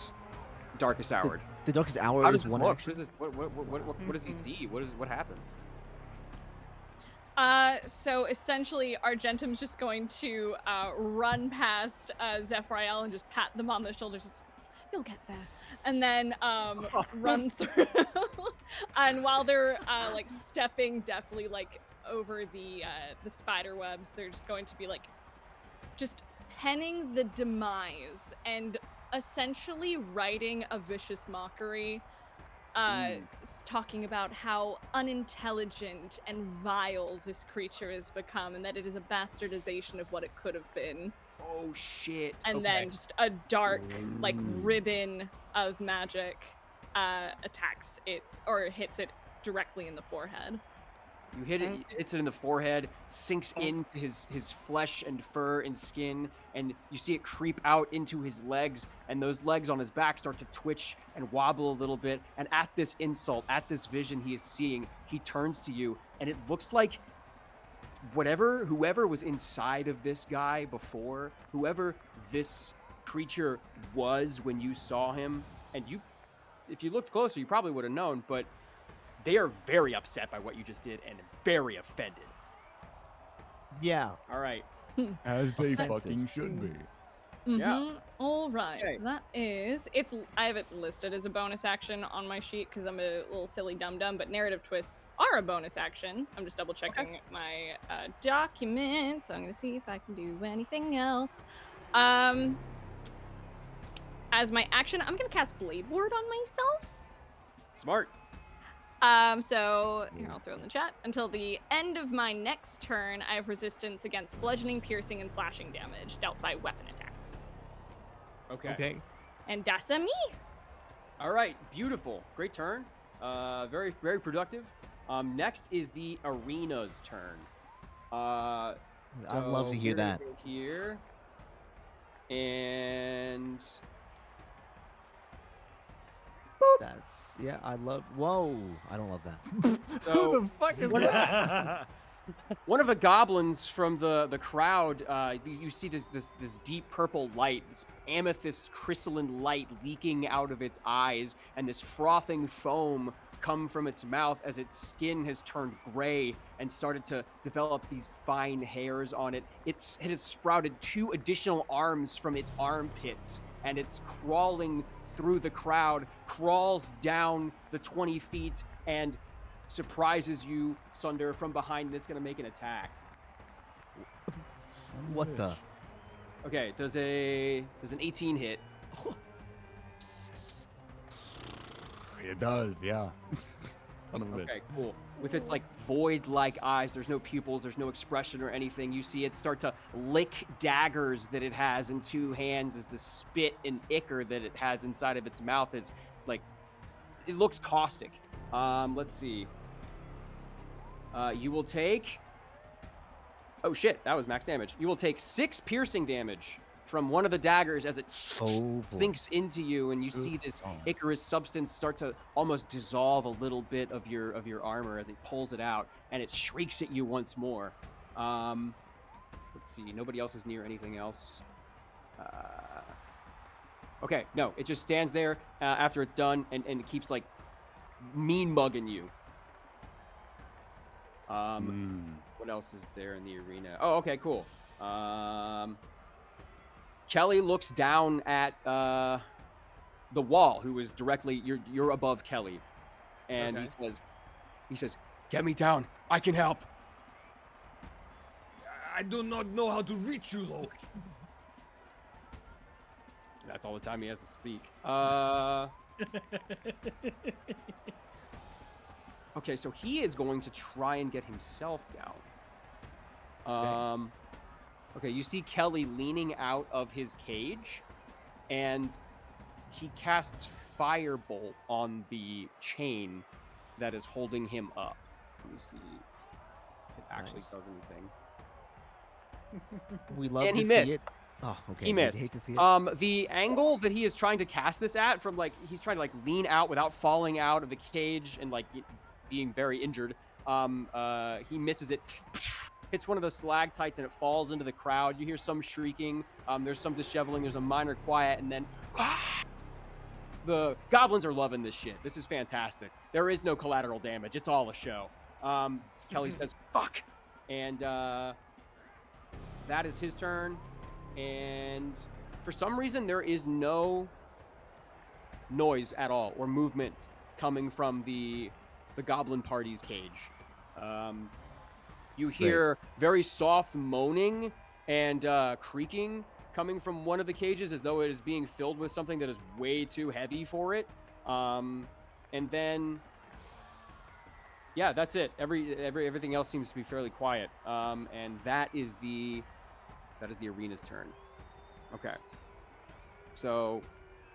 darkest houred. The darkest hour How does is this one look? action. What is this? What does he see? What happens? So essentially, Argentum's just going to run past Zephrael and just pat them on the shoulders. Just, you'll get there. And then run through. And while they're like stepping deftly like over the spider webs, they're just going to be like just penning the demise and essentially writing a vicious mockery. Talking about how unintelligent and vile this creature has become, and that it is a bastardization of what it could have been. Oh shit. And then just a dark, like, ribbon of magic attacks it or hits it directly in the forehead. You hit it, hits it in the forehead, sinks into his flesh and fur and skin, and you see it creep out into his legs, and those legs on his back start to twitch and wobble a little bit. And at this insult, at this vision he is seeing, he turns to you, and it looks like whoever was inside of this guy before, whoever this creature was when you saw him, and you, if you looked closer, you probably would have known, but they are very upset by what you just did and very offended. Yeah. All right. As they Offenses fucking should be. Yeah. All right. Okay. So that is I have it listed as a bonus action on my sheet because I'm a little silly dum dum. But narrative twists are a bonus action. I'm just double checking my document, so I'm gonna see if I can do anything else. As my action, I'm gonna cast Blade Ward on myself. Smart. So here, I'll throw in the chat. Until the end of my next turn, I have resistance against bludgeoning, piercing, and slashing damage dealt by weapon attacks. Okay. And that's a me. All right. Beautiful. Great turn. Very, very productive. Next is the arena's turn. I'd love to hear we're gonna that. go here. And That's I love. Whoa, I don't love that. so the fuck is one of the goblins from the crowd, you see this deep purple light, this amethyst crystalline light leaking out of its eyes, and this frothing foam come from its mouth as its skin has turned gray and started to develop these fine hairs on it. It has sprouted 2 additional arms from its armpits, and it's crawling through the crowd, crawls down the 20 feet, and surprises you, Sunder, from behind, and it's going to make an attack. What the? Okay, does an 18 hit? It does, yeah. Son of a bitch. Okay, cool. With its like void-like eyes, there's no pupils, there's no expression or anything. You see it start to lick daggers that it has in 2 hands as the spit and ichor that it has inside of its mouth is like, it looks caustic. Let's see. You will take, oh shit, that was max damage. You will take 6 piercing damage from one of the daggers as it Oh, boy. sinks into you, and you see this ichorous substance start to almost dissolve a little bit of your armor as it pulls it out, and it shrieks at you once more. Let's see, nobody else is near anything else. Okay, no, it just stands there after it's done, and it keeps like mean mugging you. What else is there in the arena? Oh, okay, cool. Kelly looks down at the wall, who is directly you're above Kelly, and he says, "Get me down. I can help." I do not know how to reach you, though. That's all the time he has to speak. Okay, so he is going to try and get himself down. Okay, you see Kelly leaning out of his cage, and he casts Firebolt on the chain that is holding him up. Let me see if it actually Nice. does anything. We love And to he see missed. it. Oh, okay. He we'd missed. hate to see it. The angle that he is trying to cast this at, from like he's trying to like lean out without falling out of the cage and like being very injured. He misses it. Hits one of the stalactites and it falls into the crowd. You hear some shrieking. There's some disheveling. There's a minor quiet, and then the goblins are loving this shit. This is fantastic. There is no collateral damage. It's all a show. Kelly says, "Fuck," and that is his turn. And for some reason, there is no noise at all or movement coming from the goblin party's cage. You hear very soft moaning and creaking coming from one of the cages as though it is being filled with something that is way too heavy for it. And then, yeah, that's it. Everything else seems to be fairly quiet. And that is the arena's turn. Okay. So,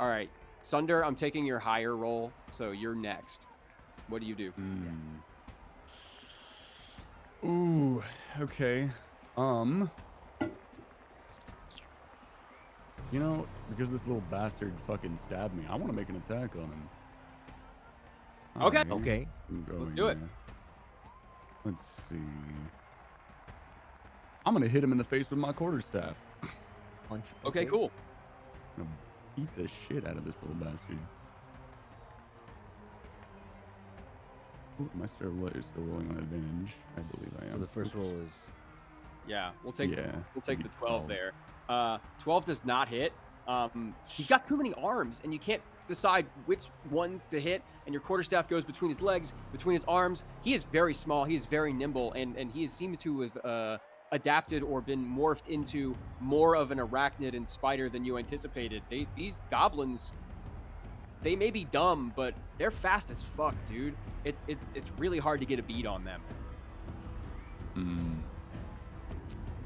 all right, Sunder, I'm taking your higher roll, so you're next. What do you do? Ooh, okay. You know, because this little bastard fucking stabbed me, I want to make an attack on him. Okay. Alright, Okay. I'm Let's going do it. there. Let's see. I'm gonna hit him in the face with my quarterstaff. Punch. Okay, cool. I'm gonna beat the shit out of this little bastard. Ooh, my still rolling on advantage. I believe I am. So the first roll is. Yeah, we'll take Yeah, the 12 12. there. 12 does not hit. He's got too many arms, and you can't decide which one to hit. And your quarterstaff goes between his legs, between his arms. He is very small. He is very nimble, and he seems to have adapted or been morphed into more of an arachnid and spider than you anticipated. These goblins, they may be dumb, but they're fast as fuck, dude. It's really hard to get a beat on them. You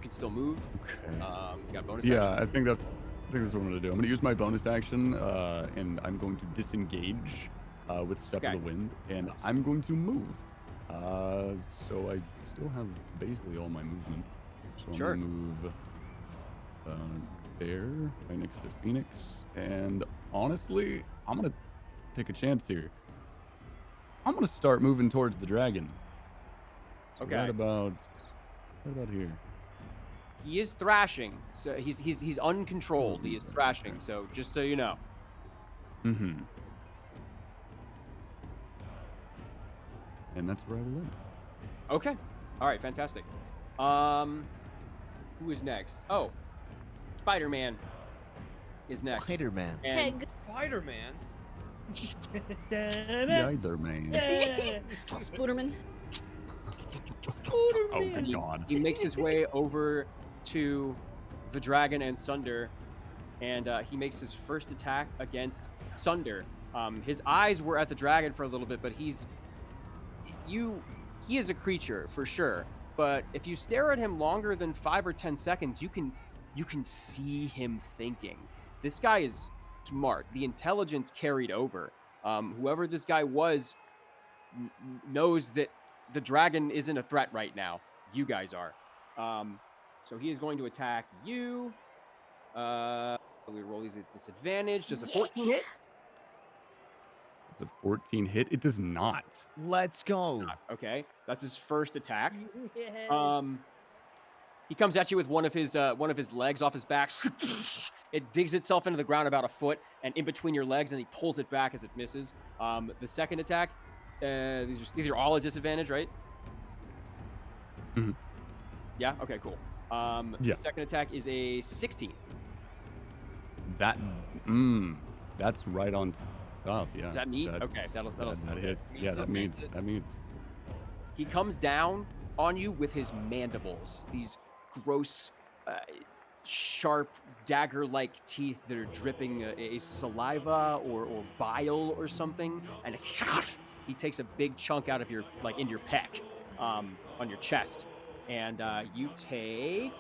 can still move. Okay. You got bonus Yeah, action. I think that's what I'm gonna do. I'm gonna use my bonus action, and I'm going to disengage with Step Okay. of the Wind, and I'm going to move. So I still have basically all my movement. So Sure. I'm gonna move there, right next to Phoenix, and honestly, I'm gonna take a chance here. I'm gonna start moving towards the dragon. So Okay. Right about here. He is thrashing, so he's uncontrolled. He is thrashing, so just so you know. Mm-hmm. And that's where I will end. Okay. All right. Fantastic. Who is next? Oh, Spider-Man is next. Spider-Man. And Peg. Spider-Man. Drider-man. Spooderman. Oh, good God. he makes his way over to the dragon and Sunder, and he makes his first attack against Sunder. His eyes were at the dragon for a little bit, but he is a creature for sure. But if you stare at him longer than 5 or 10 seconds, you can see him thinking. This guy is smart. The intelligence carried over. Whoever this guy was knows that the dragon isn't a threat right now. You guys are. So he is going to attack you. We roll these at disadvantage. Does a 14 hit? It's a 14 hit. It does not. Let's go. Okay, that's his first attack. Yeah. He comes at you with one of his legs off his back. It digs itself into the ground about a foot and in between your legs, and he pulls it back as it misses. The second attack, these are all at disadvantage, right? Mhm. Yeah. Okay. Cool. Yeah. The second attack is a 16. That's right on top. Yeah. Does that meet? That's- Okay, that'll that hit. hits. Meets Yeah, it, that meets means it. that means. He comes down on you with his mandibles, these gross, sharp, dagger-like teeth that are dripping a saliva or bile or something, and he takes a big chunk out of your, like, into your pec, on your chest, and you take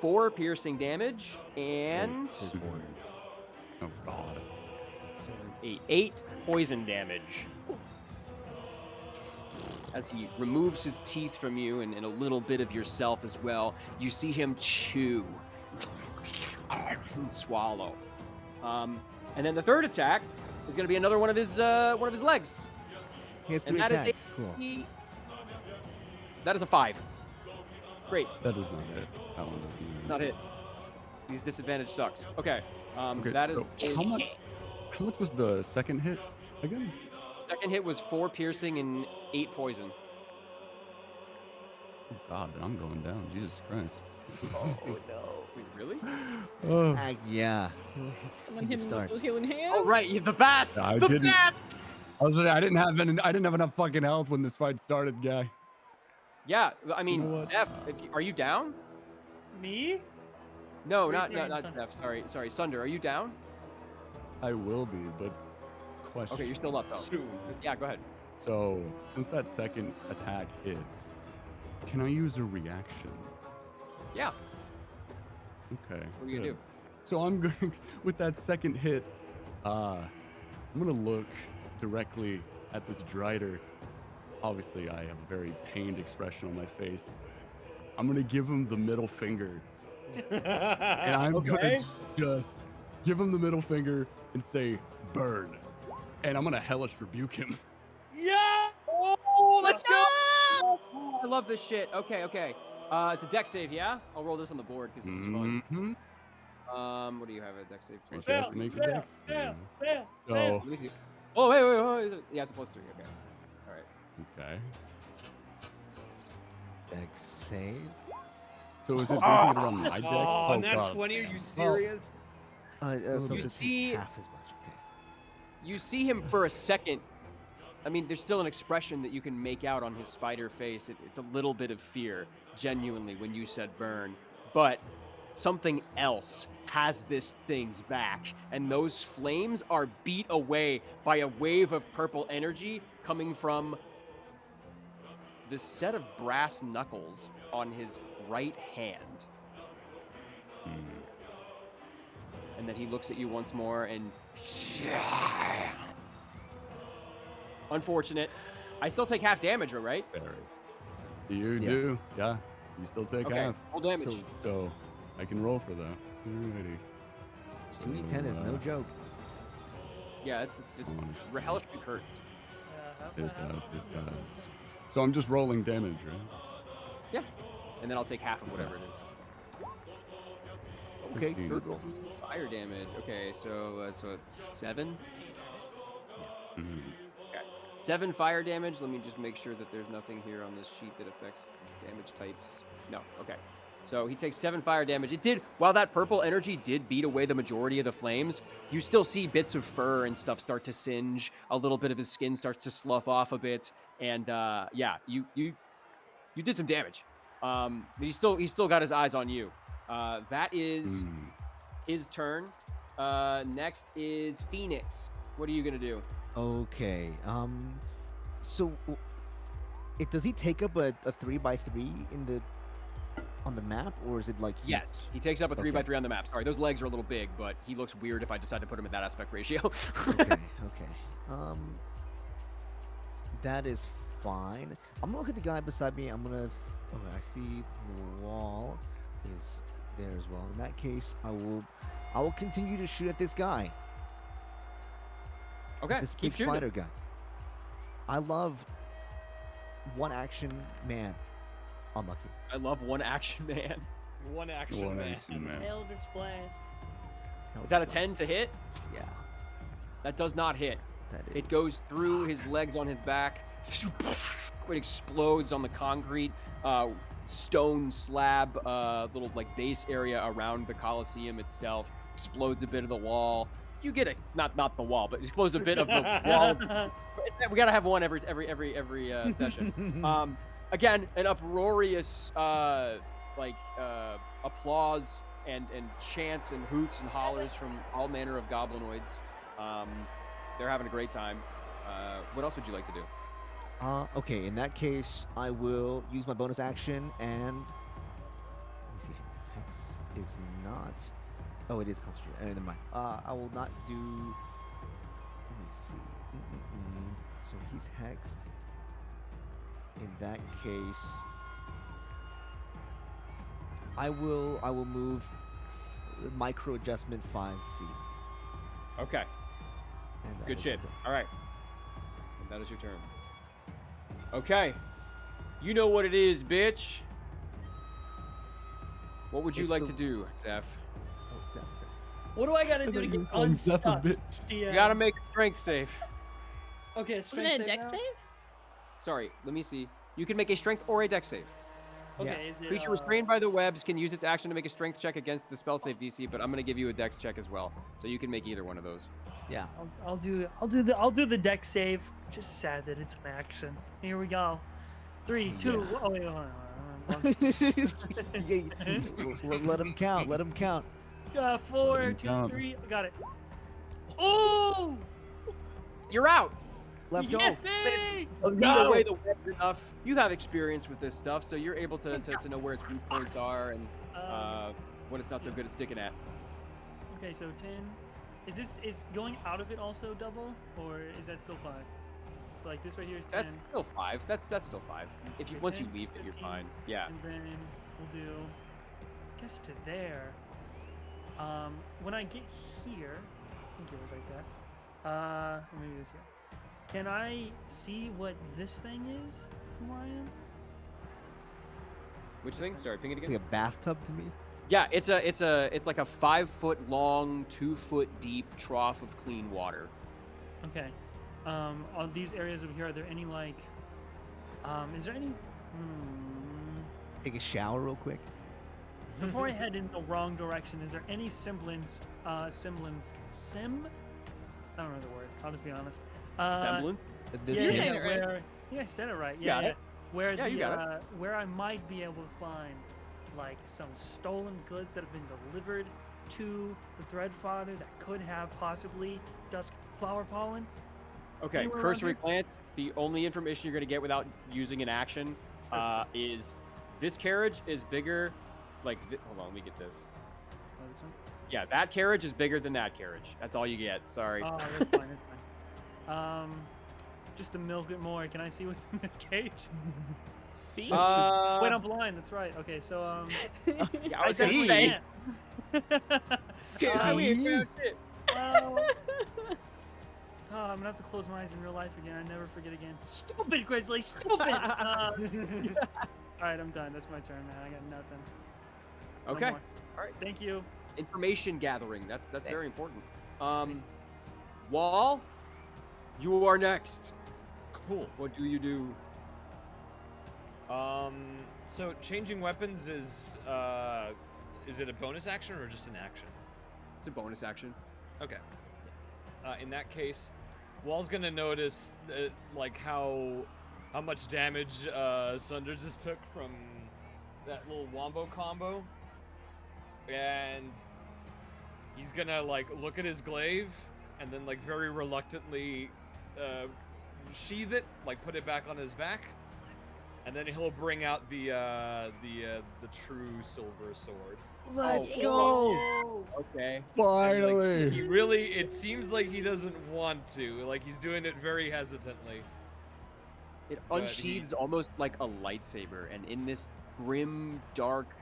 4 piercing damage and Oh god. 8 poison damage. As he removes his teeth from you and a little bit of yourself as well, you see him chew and swallow. And then the third attack is going to be another one of his legs. He has And 3 that is attacks. Cool. That is a 5. Great. That does not hit. That one doesn't hit. It's not hit. These disadvantage sucks. Okay. Okay, That is so how much was the second hit again? second hit was 4 piercing and 8 poison. Oh god, then I'm going down. Jesus Christ. Oh no. Wait, really? Oh. Yeah. Someone hit him with those healing hands. Oh right, the bats. Yeah, I the didn't- bats. I didn't have enough fucking health when this fight started, guy. Yeah, I mean, You know what? Zeph, are you down? Me? No, Wait, not sorry, not Sunder. Zeph. Sorry, Sunder. Are you down? I will be, but question. Okay, you're still up though. Soon. Yeah, go ahead. So, since that second attack hits, can I use a reaction? Yeah. Okay. What are you gonna good. do? So I'm going with that second hit. I'm gonna look directly at this Drider. Obviously, I have a very pained expression on my face. I'm gonna give him the middle finger, and I'm Okay. gonna just give him the middle finger and say "burn," and I'm gonna hellish rebuke him. Yeah! Oh, let's go! I love this shit. Okay, okay. It's a dex save, yeah? I'll roll this on the board because this is fun. Mm-hmm. What do you have a dex save? Well, Plus she has Fail, to make a fail, dex. fail, save. fail, So, fail. Let me see. Oh, wait. Yeah, it's a +3. Okay. All right. okay. Dex save. So is it basing it on my deck? Oh, and that's God. 20. Are you serious? Phil, You just see- half as much. Okay. You see him for a second. I mean, there's still an expression that you can make out on his spider face. It's a little bit of fear, genuinely, when you said burn. But something else has this thing's back, and those flames are beat away by a wave of purple energy coming from the set of brass knuckles on his right hand. And then he looks at you once more and... Unfortunate. I still take half damage, all right? Very. You Yeah. do, yeah. You still take Okay, half. full damage. So- So I can roll for that. Alrighty. 2d10 is no So, joke. Yeah, it's hellish rebuke hurts. Yeah, It does, it does. So I'm just rolling damage, right? Yeah. And then I'll take half of whatever it is. Okay, 15. third roll. Fire damage. Okay, so it's 7. Mhm. 7 fire damage. Let me just make sure that there's nothing here on this sheet that affects damage types. No. Okay. So he takes 7 fire damage. It did, while that purple energy did beat away the majority of the flames, you still see bits of fur and stuff start to singe. A little bit of his skin starts to slough off a bit, and yeah, you did some damage. But he's still got his eyes on you. That is Mm. his turn. Next is Phoenix. What are you gonna do? Okay. So, does he take up a 3x3 on the map, or is it like he's... Yes, he takes up a 3x3 Okay. on the map. Sorry, those legs are a little big, but he looks weird if I decide to put him at that aspect ratio. Okay. That is fine. I'm gonna look at the guy beside me. I'm gonna. Okay, I see the wall is there as well. In that case, I will continue to shoot at this guy. Okay, This keep big shooting. spider guy. I love one action man. Unlucky. I love one action man. One action One man. action man. Eldritch Blast. Is that a 10 to hit? Yeah. That does not hit. That is. It goes through his legs on his back. It explodes on the concrete stone slab, little like base area around the Coliseum itself. Explodes a bit of the wall. You get not the wall, but explodes a bit of the wall. We gotta have one every session. Again, an uproarious applause and chants and hoots and hollers from all manner of goblinoids. They're having a great time. What else would you like to do? Okay, in that case, I will use my bonus action and let me see, this hex. is not. Oh, it is concentrated. Never mind. I will not do. Let me see. So he's hexed. In that case, I will move micro adjustment 5 feet. Okay. And that Good will shit. be done. All right. That is your turn. Okay. You know what it is, bitch. What would you It's like the- to do, Zeph? Oh, it's after. What do I gotta I do to thought you get were calling Zeph a unstuck? bitch. You DM? gotta make a strength save. Okay, Wasn't strength it a save deck now? save? Sorry, let me see. You can make a strength or a dex save. Okay, is it, Creature restrained by the webs can use its action to make a strength check against the spell save DC, but I'm gonna give you a dex check as well, so you can make either one of those. Yeah. I'll do the deck save. Just sad that it's an action. Here we go. 3, 2. Yeah. Oh wait, hold on. Let him count. Let him count. 4, Let me 2, count. 3. Got it. Oh! You're out. Let's go. Yippee! Beat away the webs enough. You have experience with this stuff, so you're able to know where its weak points are and when it's not so good at sticking at. Okay, so 10. Is going out of it also double, or is that still 5? So like this right here is 10. That's still 5. That's still 5. If you Okay, once you 10, leave it, you're 15, fine. Yeah. And then we'll do, I guess to there. When I get here, I think it was right there. Maybe it was here. Can I see what this thing is? Who I am? Which thing? Sorry, ping it It's again. like a bathtub to me. Yeah, it's like a 5-foot long, 2-foot deep trough of clean water. Okay. On these areas over here, are there any like, is there any? Take a shower real quick. Before I head in the wrong direction, is there any semblance? I don't know the word. I'll just be honest. Semblance? This Yeah, You're yeah, saying it right. where, I think I said it right. You Yeah, got yeah. it. Where Yeah, the you got where I might be able to find like some stolen goods that have been delivered to the Threadfather that could have possibly dusk flower pollen. Okay, Anywhere around cursory here? glance. The only information you're going to get without using an action is this carriage is bigger. Like, hold on, let me get this. Oh, this one? Yeah, that carriage is bigger than that carriage. That's all you get. Sorry. Oh, that's fine. That's fine. Just to milk it more, can I see what's in this cage? See? Wait, I'm blind. That's right. Okay, so yeah, I was definitely gonna say. can't. I mean, shit. Well, I'm gonna have to close my eyes in real life again. I never forget again. Stupid Grizzly, stupid. All right, I'm done. That's my turn, man. I got nothing. No Okay. more. All right. Thank you. Information gathering. That's very important. Wall, you are next. Cool. What do you do? So changing weapons is it a bonus action or just an action? It's a bonus action. Okay. In that case, Wall's gonna notice like how much damage Sunder just took from that little wombo combo, and he's gonna like look at his glaive and then like very reluctantly sheath it, like put it back on his back, and then he'll bring out the true silver sword. Let's Oh, go. Okay. And, Finally. like, he really, it seems like he doesn't want to. Like he's doing it very hesitantly. It But unsheathes almost like a lightsaber, and in this grim, dark,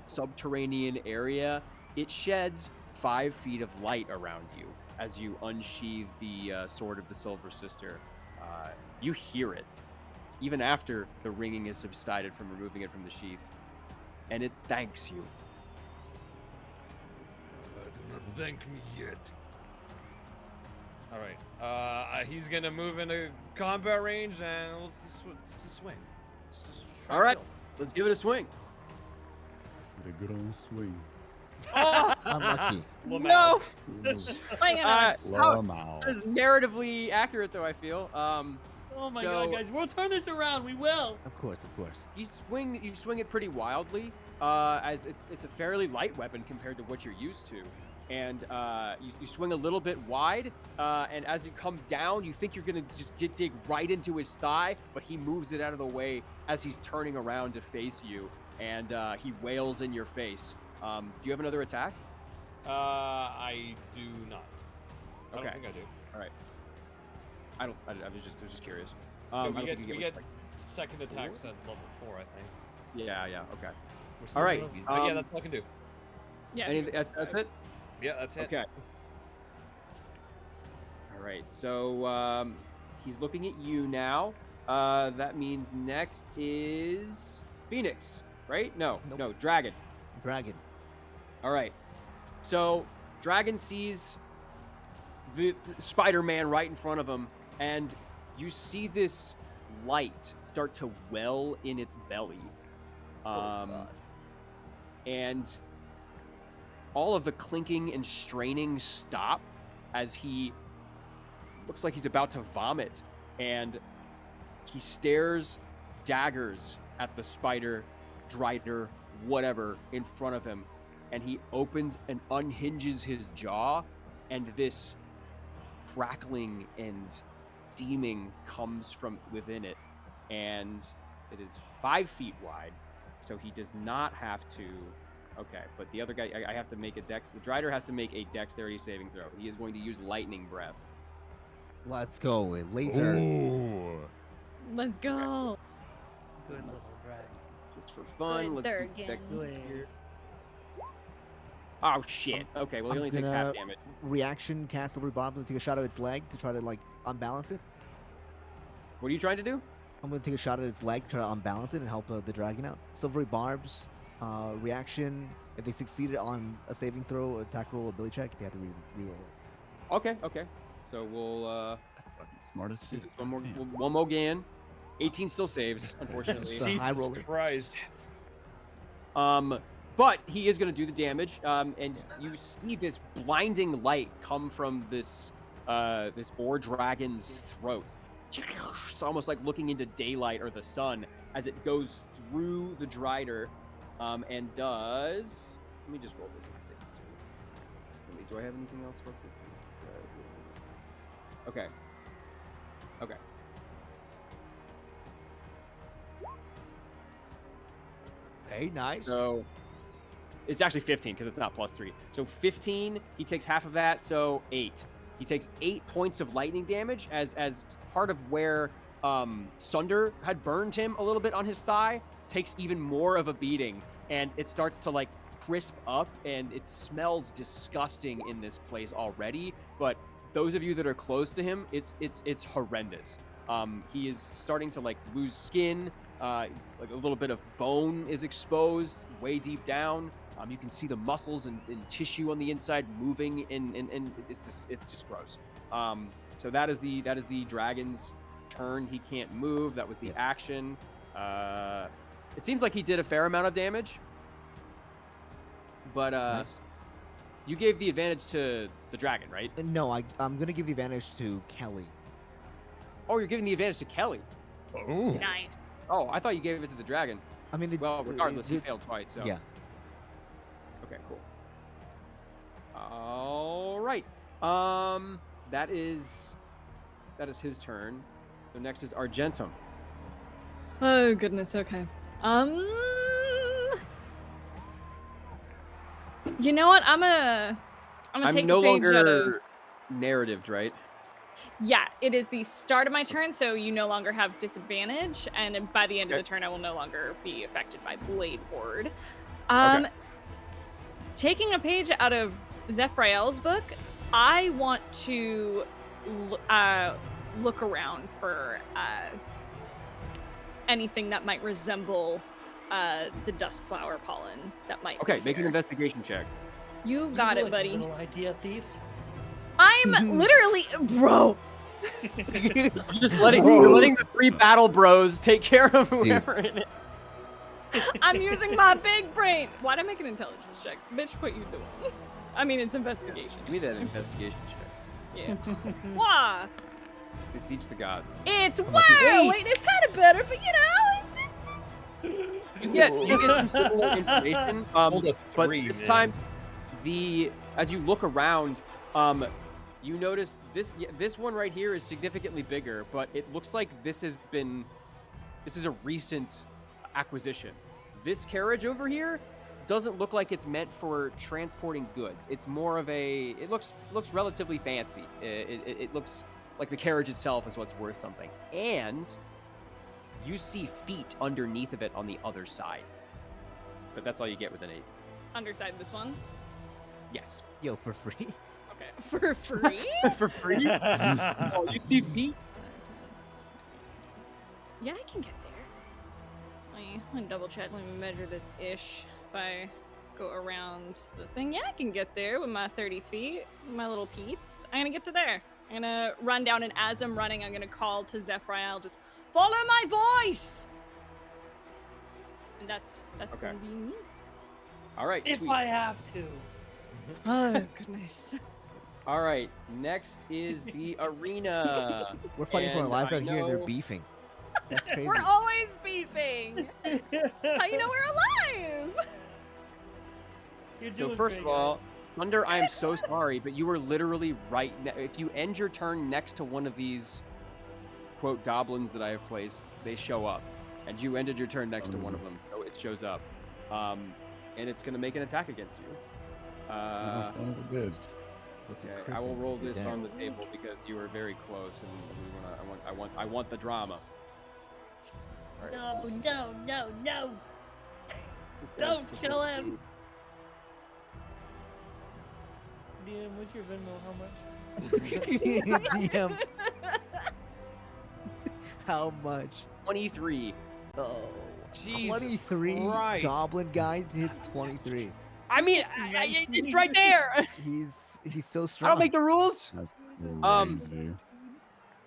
subterranean area, it sheds 5 feet of light around you as you unsheathe the sword of the Silver Sister. You hear it, even after the ringing has subsided from removing it from the sheath, and it thanks you. Do not thank me yet. All right. He's gonna move into combat range and let's just swing. Let's just try All right, to kill. let's give it a swing. Get a good old swing. Unlucky. No! Playing another Lamau. That is narratively accurate, though, I feel. Oh my So- god, guys, we'll turn this around. We will. Of course, of course. You swing it pretty wildly, as it's a fairly light weapon compared to what you're used to, and you swing a little bit wide, and as you come down, you think you're gonna just dig right into his thigh, but he moves it out of the way as he's turning around to face you, and he wails in your face. Do you have another attack? I do not. I Okay. don't think I do. All right. I was just curious. No, I we don't get, think you we get get second attacks at level 4, I think. Yeah. Okay. We're still All right. babies, but yeah, that's all I can do. Yeah. That's it. Yeah, that's it. Okay. All right. So he's looking at you now. That means next is Phoenix, right? No, Nope. no, Dragon. Dragon. All right. So Dragon sees the Spider-Man right in front of him, and you see this light start to well in its belly. And all of the clinking and straining stop as he looks like he's about to vomit, and he stares daggers at the spider, Drider, whatever, in front of him, and he opens and unhinges his jaw, and this crackling and steaming comes from within it, and it is 5 feet wide, so he does not have to. Okay, but the other guy, I have to make a dex. The Drider has to make a dexterity saving throw. He is going to use lightning breath. Let's go. Laser. Ooh. Let's go. Good little dragon. Just for fun, Good let's third do again. Good. Oh shit. Okay, well he I'm only takes half gonna- damage. Reaction, cast Silvery Barb, and take a shot at its leg to try to like unbalance it. What are you trying to do? I'm gonna take a shot at its leg, try to unbalance it, and help the dragon out. Silvery Barbs, reaction. If they succeeded on a saving throw, attack roll, ability check, they have to re-roll it. Okay. So we'll That's fucking smart as do shit. this one Damn. more again. 18 still saves, unfortunately. It's a high Jesus roller. Christ. But he is going to do the damage, and you see this blinding light come from this this ore dragon's throat. It's almost like looking into daylight or the sun as it goes through the Drider, and does. Let me just roll this. Do I have anything else? What's this? Okay. Hey, nice. So it's actually 15 because it's not +3. So 15, he takes half of that, so 8. He takes 8 points of lightning damage as part of where Sunder had burned him a little bit on his thigh, takes even more of a beating, and it starts to like crisp up, and it smells disgusting in this place already. But those of you that are close to him, it's horrendous. He is starting to like lose skin. Like a little bit of bone is exposed way deep down. You can see the muscles and tissue on the inside moving, and it's just gross. So that is the dragon's turn. He can't move. That was the action. It seems like he did a fair amount of damage, but Nice. you gave the advantage to the dragon, right? No, I'm gonna give the advantage to Kelly. Oh, you're giving the advantage to Kelly. Oh. Nice. Oh, I thought you gave it to the dragon. I mean, Well, regardless, he failed twice. So Yeah. Okay, cool. All right. That is his turn. So next is Argentum. Oh goodness. Okay. You know what? I'm gonna take I'm no a page out of. longer narratived, right? Yeah, it is the start of my turn, so you no longer have disadvantage, and by the end of Okay. the turn, I will no longer be affected by Blade Ward. Okay. Taking a page out of Zephrael's book, I want to look around for anything that might resemble the duskflower pollen that might. Okay, be make an here. investigation check. You got it, Good buddy. Little idea thief. I'm literally, bro. You're letting the 3 battle bros take care of whoever in it. I'm using my big brain. Why'd I make an intelligence check? Bitch, what you doing? I mean, it's investigation. Give me that investigation check. Yeah. Why? Beseech the gods. It's much is wow. 8? It's kind of better, but you know, You get some similar information, Hold a but 3, this man. time, as you look around, you notice this one right here is significantly bigger, but it looks like this is a recent acquisition. This carriage over here doesn't look like it's meant for transporting goods. It's more of a. It looks relatively fancy. It looks like the carriage itself is what's worth something. And you see feet underneath of it on the other side. But that's all you get with an 8. Underside this one. Yes. Yo, for free? Okay. For free? For free? Oh, you see feet? Yeah, I can get there. Let me double check. Let me measure this ish. If I go around the thing, yeah, I can get there with my 30 feet, my little Pete's. I'm gonna get to there. I'm gonna run down, and as I'm running, I'm gonna call to Zephrael, just follow my voice. And that's Okay. gonna be me. All right. If sweet. I have to. Oh goodness. All right. Next is the arena. We're fighting for our And lives I out here and they're know- beefing. That's crazy. We're always beefing. How you know we're alive? You're So doing first great, of all, guys. Thunder, I am so sorry, but you were literally right. If you end your turn next to one of these, quote, goblins that I have placed, they show up. And you ended your turn next to one of them, so it shows up. And it's going to make an attack against you. Oh, son of a bitch. What's Okay, a I will roll this dead? on the table because you were very close, and I want the drama. All right, No. that's Don't just kill a- him. DM, what's your Venmo? How much? DM. How much? 23. Oh, Jesus 23 Christ. goblin guy hits 23. I mean, it's right there. He's so I strong. don't make the rules. That's Um, crazy.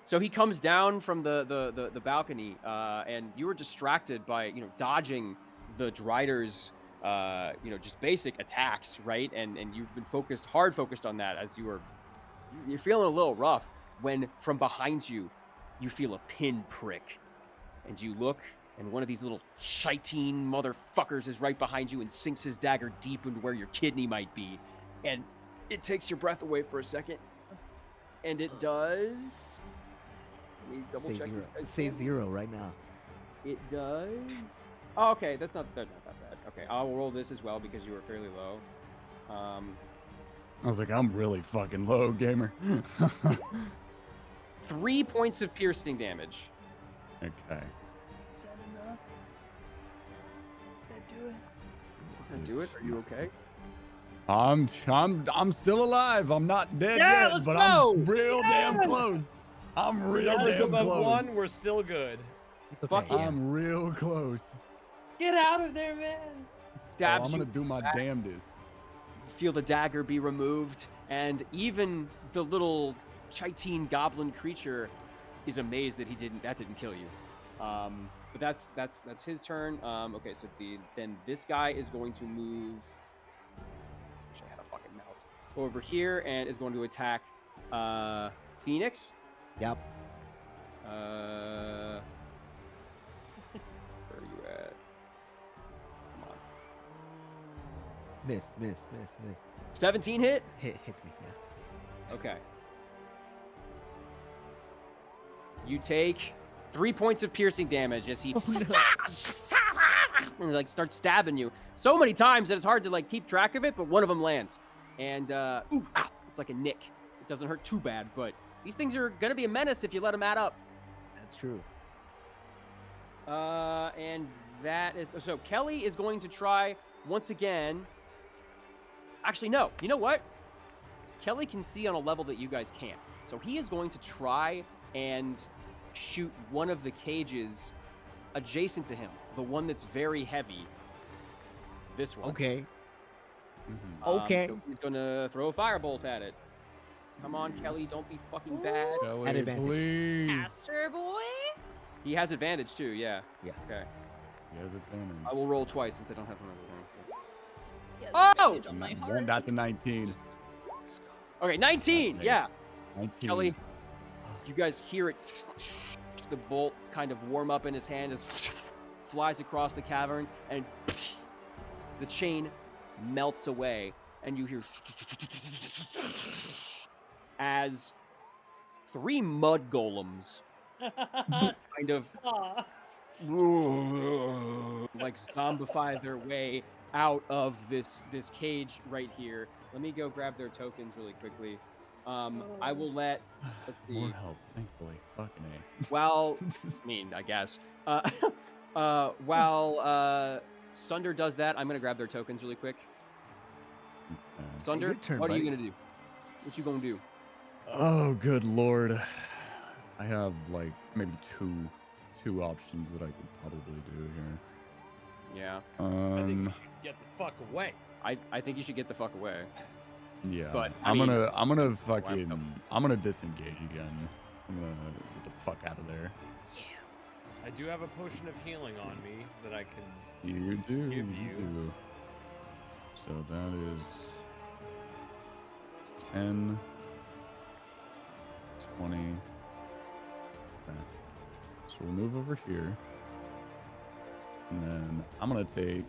So he comes down from the balcony, and you were distracted by dodging the Drider's just basic attacks, right? And you've been hard focused on that as you're feeling a little rough when from behind you feel a pin prick, and you look, and one of these little chitine motherfuckers is right behind you and sinks his dagger deep into where your kidney might be, and it takes your breath away for a second, and it does. Let me double Say check zero. this guy's Say damage. 0 right now. It does. Oh, okay, that's not that bad. Okay, I'll roll this as well because you were fairly low. I was like, I'm really fucking low, gamer. 3 points of piercing damage. Okay. Is that enough? Does that do it? Does that do it? Are you okay? I'm still alive. I'm not dead Yeah, yet, let's but go. I'm real damn close. I'm real Numbers damn above close. 1, we're still good. It's okay. Fuck yeah. I'm real close. Get out of there, man. Stabs I'm you. gonna do my back. damnedest. Feel the dagger be removed, and even the little chitine goblin creature is amazed that that didn't kill you. But that's his turn. Okay, so then this guy is going to move. Wish I had a fucking mouse over here, and is going to attack Phoenix. Yep. Where are you at? Come on. Miss. 17 hit. Hits me. Yeah. Okay. You take 3 points of piercing damage as he and like starts stabbing you so many times that it's hard to like keep track of it, but one of them lands. And ooh, ow, it's like a nick. It doesn't hurt too bad, but these things are gonna be a menace if you let them add up. That's true. And that is so Kelly is going to try once again. Actually, no. You know what? Kelly can see on a level that you guys can't. So he is going to try and shoot one of the cages adjacent to him, the one that's very heavy. This one. Okay. Mm-hmm. Okay. So he's gonna throw a firebolt at it. Come on, Kelly, don't be fucking bad. Kelly, advantage. please. Pastor boy? He has advantage too, yeah. Yeah. Okay. He has advantage. I will roll twice since I don't have another one. Yes, Oh! advantage on my One, heart. that's a 19. Okay, 19. That's Yeah. 19. Kelly, you guys hear it. The bolt kind of warm up in his hand as flies across the cavern, and the chain melts away, and you hear as 3 mud golems kind of Aw. like zombify their way out of this cage right here. Let me go grab their tokens really quickly. I will let. Let's see. More help, thankfully. Fucking A. While I mean, I guess. While Sunder does that, I'm gonna grab their tokens really quick. Sunder, your turn, what are you buddy. gonna do? What you gonna do? Oh, good lord. I have like maybe two options that I could probably do here. Yeah, I think you should get the fuck away. I think you should get the fuck away. Yeah, But, I'm gonna up. I'm gonna disengage again. I'm gonna get the fuck out of there. I do have a potion of healing on me that I can. You do. Give You you. do. So that is 10, 20. Okay. So we'll move over here. And then I'm going to take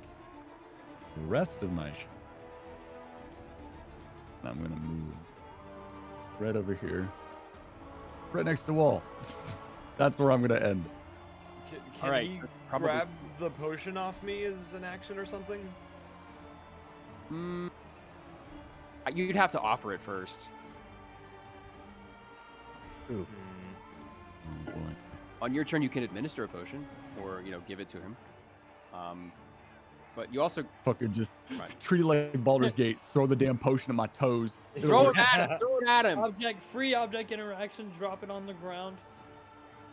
the rest of my and I'm going to move right over here. Right next to wall. That's where I'm going to end. Can All right, he probably grab the potion off me as an action or something? You'd have to offer it first. Ooh. Hmm. Oh boy. On your turn, you can administer a potion, or give it to him. But you also Fucking just Right. treat it like Baldur's Gate. Throw the damn potion at my toes. It'll throw work. it at him. Throw it at him. Free object interaction, drop it on the ground.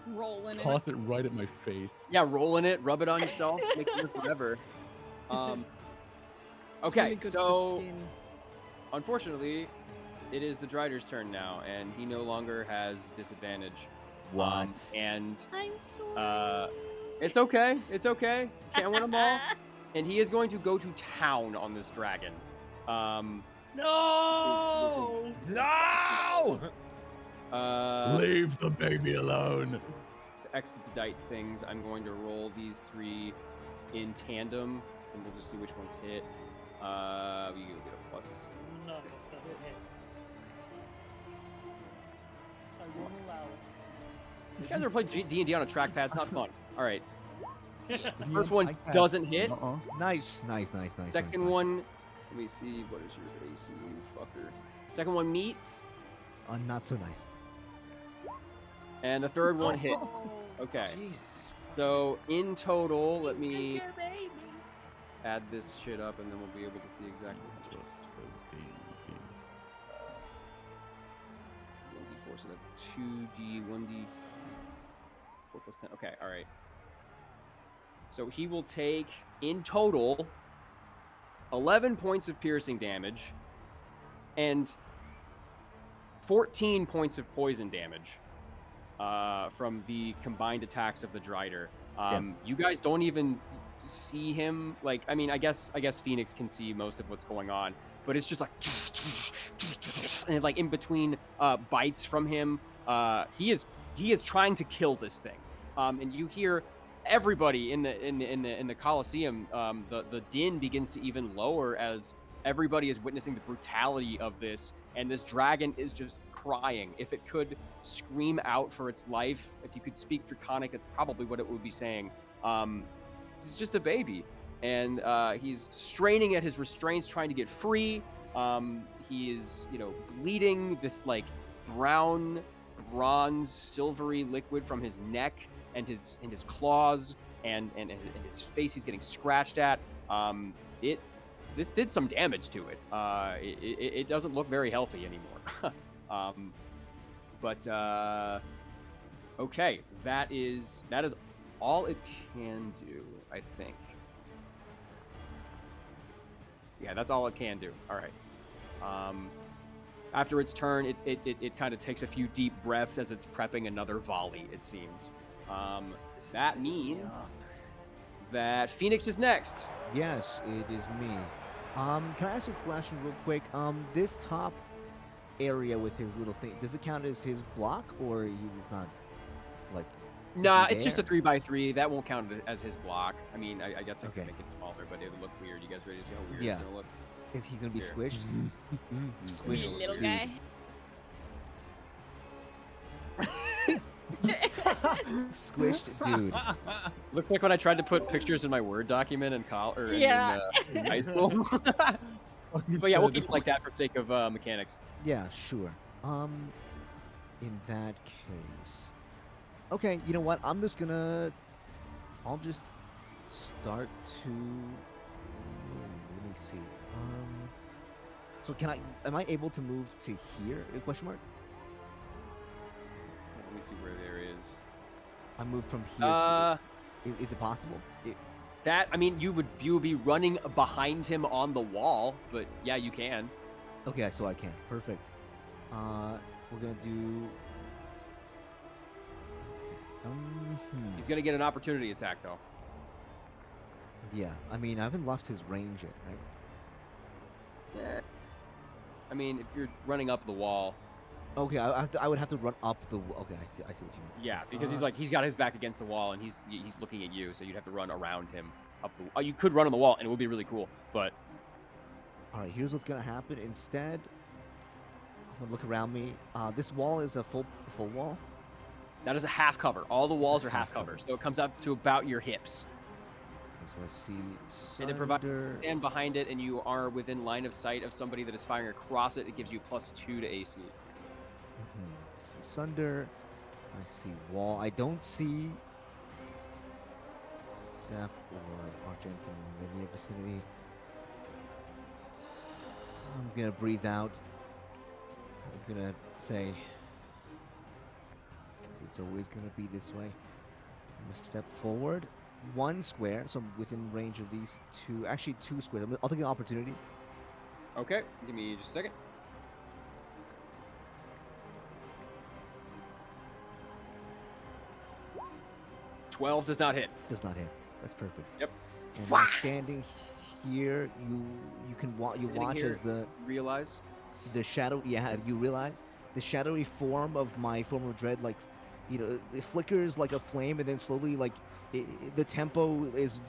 Rolling it. Toss it right at my face. Yeah, roll in it, rub it on yourself, make it live forever. Really Okay, good for the so skin. unfortunately, it is the Drider's turn now, and he no longer has disadvantage. What? And I'm sorry. it's okay. It's okay. Can't win them all. And he is going to go to town on this dragon. No! No! Leave the baby alone. To expedite things, I'm going to roll these three in tandem, and we'll just see which ones hit. You get a plus. No, it's a hit. I won't allow it. You guys ever played D&D on a trackpad? It's not fun. All right. So First DM, one I cast- doesn't hit. Uh-uh. Nice. Second one, let me see. What is your AC, you fucker? Second one meets, Not so nice. and the third one hits. Okay. Jesus. So in total, let me Your baby. add this shit up, and then we'll be able to see exactly. So 1d4, so that's 2d, 1d4 plus 10. Okay, all right. So he will take, in total, 11 points of piercing damage and 14 points of poison damage from the combined attacks of the Drider. You guys don't even see him. Like, I mean, I guess Phoenix can see most of what's going on, but it's just like, and like in between bites from him, he is trying to kill this thing, and you hear everybody in the Coliseum. The din begins to even lower as everybody is witnessing the brutality of this, and this dragon is just crying. If it could scream out for its life, if you could speak Draconic, that's probably what it would be saying. It's just a baby, and he's straining at his restraints, trying to get free. He is, bleeding this like brown, bronze, silvery liquid from his neck and his claws and his face. He's getting scratched at. This did some damage to it. It doesn't look very healthy anymore. Okay, that is all it can do, I think. Yeah, that's all it can do. All right. After its turn, it kind of takes a few deep breaths as it's prepping another volley, it seems. That means that Phoenix is next. Yes, it is me. Can I ask a question real quick? This top area with his little thing, does it count as his block, or he's not, like... Nah, he it's just a there? 3x3. That won't count as his block. I mean, I guess I Okay. could make it smaller, but it would look weird. You guys ready to see how weird Yeah. it's gonna look? If he's gonna be Here. squished? Squished. Little dude. guy. Squished, dude. Looks like when I tried to put pictures in my Word document in Yeah. in high school. But yeah, we'll keep it like that for sake of mechanics. Yeah, sure. In that case, okay. You know what? I'll just start to. Let me see. So am I able to move to here? Question mark. Let me see where there is. I move from here to. Is it possible? I mean, you would be running behind him on the wall, but yeah, you can. Okay, so I can. Perfect. We're gonna do. Okay. He's gonna get an opportunity attack though. Yeah, I mean, I haven't left his range yet, right? Yeah. I mean, if you're running up the wall. Okay, I would have to run up the. Okay, I see what you mean. Yeah, because he's got his back against the wall and he's looking at you, so you'd have to run around him up the. You could run on the wall and it would be really cool, but. All right, here's what's gonna happen. Instead, I'm gonna look around me. This wall is a full wall. That is a half cover. All the walls are half cover, so it comes up to about your hips. Okay, so I see. And it provides Sunder. stand behind it, and you are within line of sight of somebody that is firing across it. It gives you +2 to AC. I see Sunder. I see wall. I don't see Zeph or Argentum in the near vicinity. I'm gonna breathe out. I'm gonna say, 'cause it's always gonna be this way. I'm gonna step forward 1 square, so I'm within range of these two. Actually, 2 squares. I'll take the opportunity. Okay, give me just a second. $12 does not hit. Does not hit. That's perfect. Yep. And I'm standing here. You can watch here, as the realize. shadow. Yeah, you realize the shadowy form of my form of dread, like, it flickers like a flame, and then slowly, like, the tempo is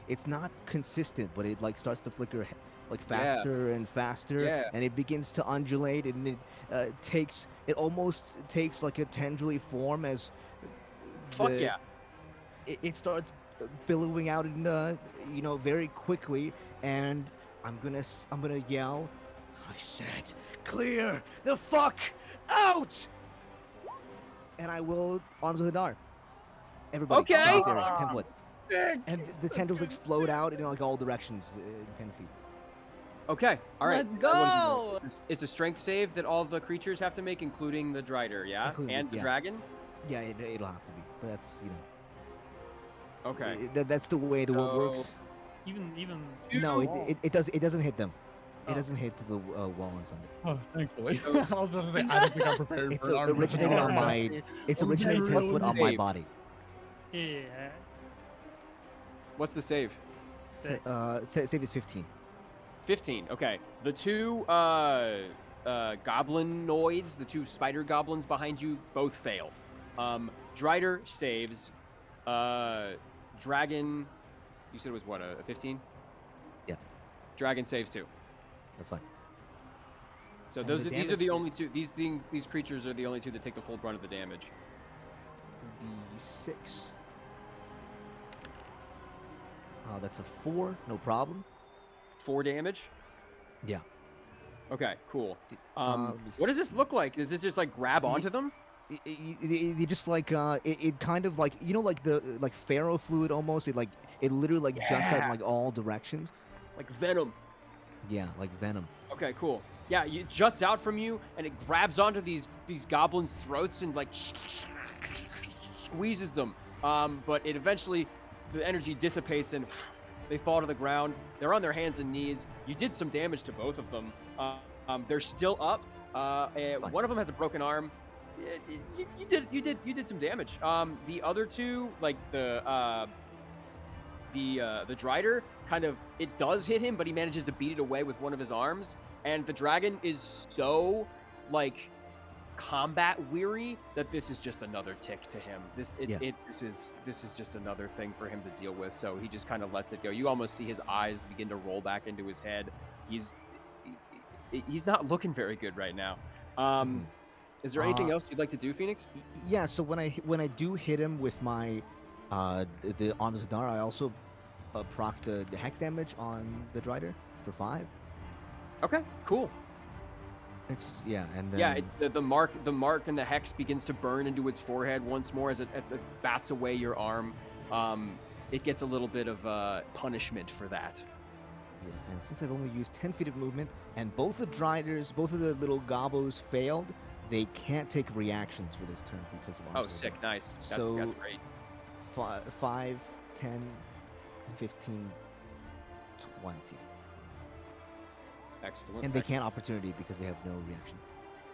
it's not consistent, but it like starts to flicker like faster and faster, and it begins to undulate, and it almost takes like a tendrily form as it starts billowing out in very quickly, and I'm gonna yell, I said, clear the fuck out! And I will arms with a dart. Everybody, Okay. in this area, template. And the tendrils explode out in like all directions, 10 feet. Okay, all right. Let's go. It's a strength save that all the creatures have to make, including the Drider, yeah? And the dragon? Yeah, it'll have to be, but that's, Okay. That's the way the world works. Even. No, it doesn't hit them. It doesn't hit to the wall on Sunday. Oh, thankfully. I was about to say, I don't think I'm prepared It's for an arm originated on my. It's originated 10 foot on my Save. body. Yeah. What's the save? Stay. Save is 15. 15. Okay. The two goblinoids, the two spider goblins behind you, both fail. Drider saves. Dragon, you said it was what, a 15? Yeah. Dragon saves too. That's fine. So And these are the only two. These creatures are the only two that take the full brunt of the damage. D6. That's a 4. No problem. 4 damage. Yeah. Okay. Cool. let me What does this look like? Does this just like grab onto them? It just like it kind of like like the like pharaoh fluid almost. It literally like juts out in like all directions. Like venom. Yeah, like venom. Okay, cool. Yeah, it juts out from you and it grabs onto these goblins' throats and like squeezes them. But it eventually, the energy dissipates and they fall to the ground. They're on their hands and knees. You did some damage to both of them. They're still up. And one of them has a broken arm. You did some damage. The other two, like the Drider, kind of, it does hit him, but he manages to beat it away with one of his arms. And the dragon is so like combat weary that this is just another tick to him. This is just another thing for him to deal with. So he just kind of lets it go. You almost see his eyes begin to roll back into his head. He's not looking very good right now. Is there anything Uh, else you'd like to do, Phoenix? Yeah. So when I do hit him with my the on the Zadar, I also proc the hex damage on the Drider for 5. Okay, cool. It's and then Yeah, the mark and the hex begins to burn into its forehead once more as it bats away your arm. It gets a little bit of punishment for that. Yeah, and since I've only used 10 feet of movement, and both the Driders, both of the little gobos failed, they can't take reactions for this turn because of Oh, Argentum. sick, nice. That's So- great. 5, 10, 15, 20. Excellent. And they excellent. can't opportunity because they have no reaction.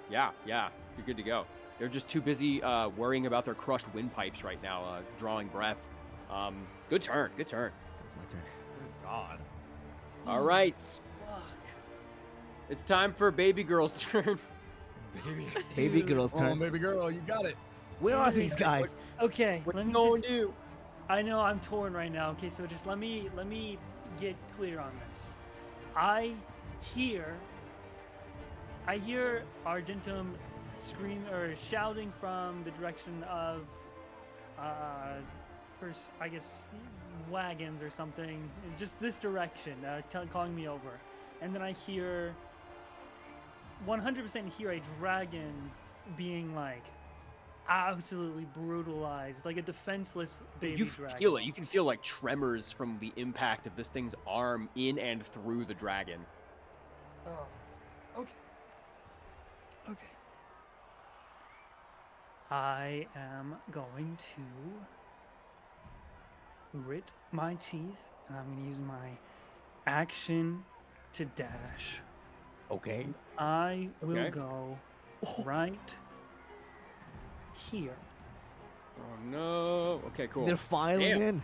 Yeah, you're good to go. They're just too busy worrying about their crushed windpipes right now, drawing breath. Good turn. That's my turn. God. All right, Fuck. it's time for baby girl's turn. Baby. Baby Dude. girl's Come on, turn. baby girl, you got it. Where are Dude. these guys? Okay, What let you me gonna just. do? I know I'm torn right now. Okay, so just let me get clear on this. I hear Argentum scream or shouting from the direction of I guess wagons or something, just this direction, calling me over. And then I hear 100% hear a dragon being like absolutely brutalized, like a defenseless baby You dragon. feel it. You can feel like tremors from the impact of this thing's arm in and through the dragon. Oh, okay. Okay. I am going to grit my teeth, and I'm going to use my action to dash. Okay. I will Okay. go right here. Oh no. Okay, cool. They're filing Damn. in.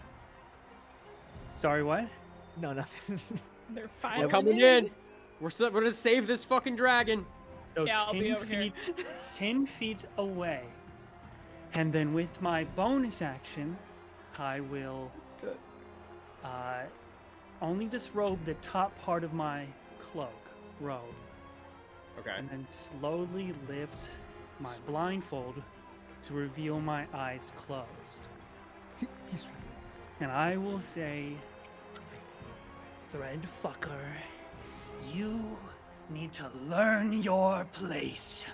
Sorry, what? No, nothing. They're We're filing coming in. We're gonna save this fucking dragon. So Yeah, I'll 10 be over here. feet, 10 feet away. And then with my bonus action, I will only disrobe the top part of my robe, Okay. and then slowly lift my blindfold to reveal my eyes closed. He's And I will say, Thread fucker, you need to learn your place.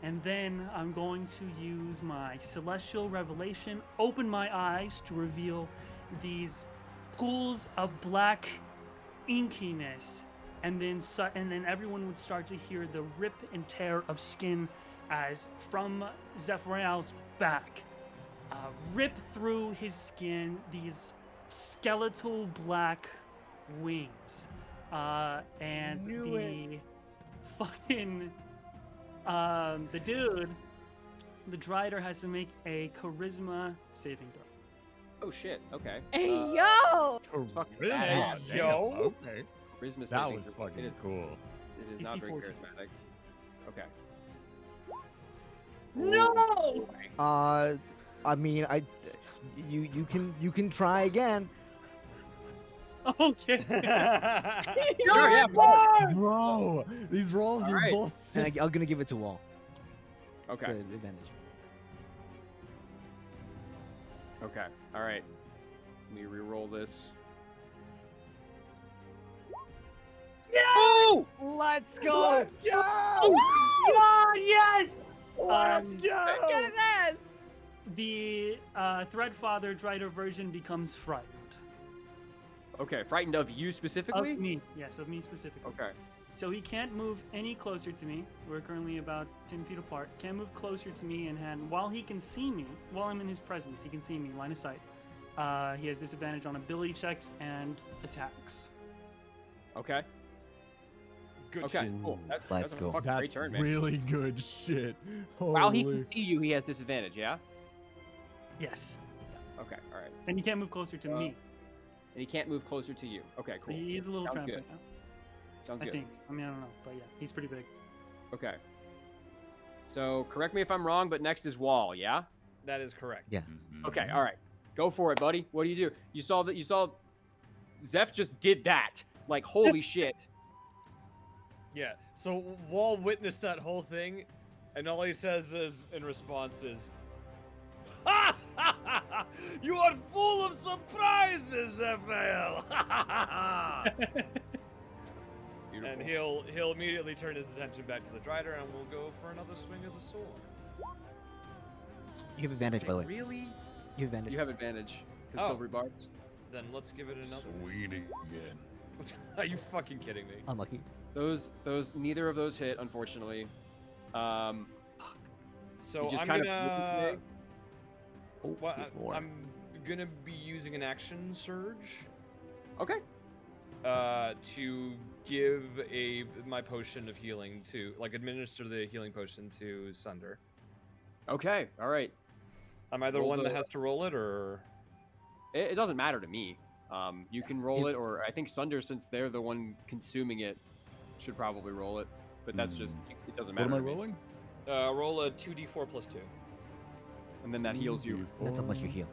And then I'm going to use my celestial revelation, open my eyes to reveal these pools of black inkiness, and then everyone would start to hear the rip and tear of skin as from Zephrael's back, rip through his skin these skeletal black wings, and the fucking the dude, the Drider, has to make a charisma saving throw. Oh shit. Okay. Hey, yo! It's fucking Charisma, bad. damn, yo. Okay. Charisma That saving was throw. fucking It is, cool. it is DC not very 14. charismatic. Okay. No! I mean, you can try again, Okay. Sure, yeah, Bro, these rolls are Alright. both. and I'm gonna give it to Wall. Okay. The advantage. Okay. All right. Let me re-roll this. Oh! Let's go. God, yes! Let's go! Get his ass! The Threadfather Drider version becomes frightened. Okay. Frightened of you specifically? Of me, yes, of me specifically. Okay. So he can't move any closer to me. We're currently about 10 feet apart. Can't move closer to me, and while he can see me, while I'm in his presence, he can see me, line of sight. He has disadvantage on ability checks and attacks. Okay. Good Okay. shit. Cool. That's Let's a go. fucking That's great turn, man. really good shit. While he Holy- can see you, he has disadvantage. Yeah. Yes. Okay. All right. And he can't move closer to me. And he can't move closer to you. Okay. Cool. He is a little Sounds trapped good. right now. Sounds I good. think. I mean, I don't know, but yeah, he's pretty big. Okay. So correct me if I'm wrong, but next is Wall. Yeah. That is correct. Yeah. Mhm. Okay. All right. Go for it, buddy. What do you do? You saw that. You saw. Zeph just did that. Like holy shit. Yeah. So Wall witnessed that whole thing, And all he says is, in response is, "Ha ha ha ha! You are full of surprises, Zephrael!" Beautiful. And he'll immediately turn his attention back to the Drider, and we'll go for another swing of the sword. You have advantage, by the way. Really? You have advantage. You have advantage because Oh. silvery barbs. Then let's give it another. Sweetie again. Are you fucking kidding me? Unlucky. Neither of those hit, unfortunately. So You just I'm kind of gonna. Oh, Well, there's more. I'm gonna be using an action surge Okay. to give my potion of healing to, like, administer the healing potion to Sunder. Okay. All right. I'm either Roll one that the- has to roll it, or It doesn't matter to me. You can roll it, or I think Sunder, since they're the one consuming it, should probably roll it. But that's just, it doesn't What matter. am I to me. rolling? roll a 2d4 plus 2. And then that heals you. That's how much you heal.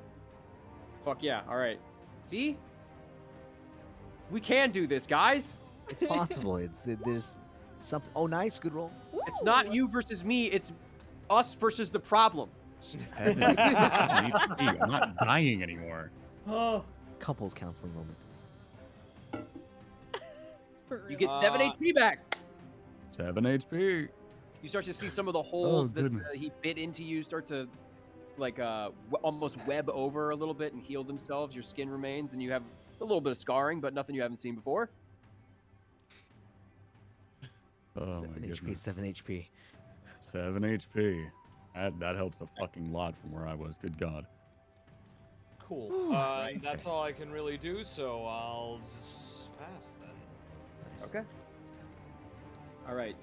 Fuck yeah. All right. See? We can do this, guys. It's possible. There's something. Oh, nice. Good roll. It's not you versus me. It's us versus the problem. 7 HP. I'm not dying anymore. Oh. Couples counseling moment. You get 7 HP back. 7 HP. You start to see some of the holes that goodness. he bit into you start to, like, almost web over a little bit and heal themselves. Your skin remains, and you have it's a little bit of scarring, but nothing you haven't seen before. Oh 7 my HP. goodness. 7 HP. 7 HP. That helps a fucking lot from where I was. Good God. Cool. And that's all I can really do, so I'll just pass then. Nice. Okay. All right.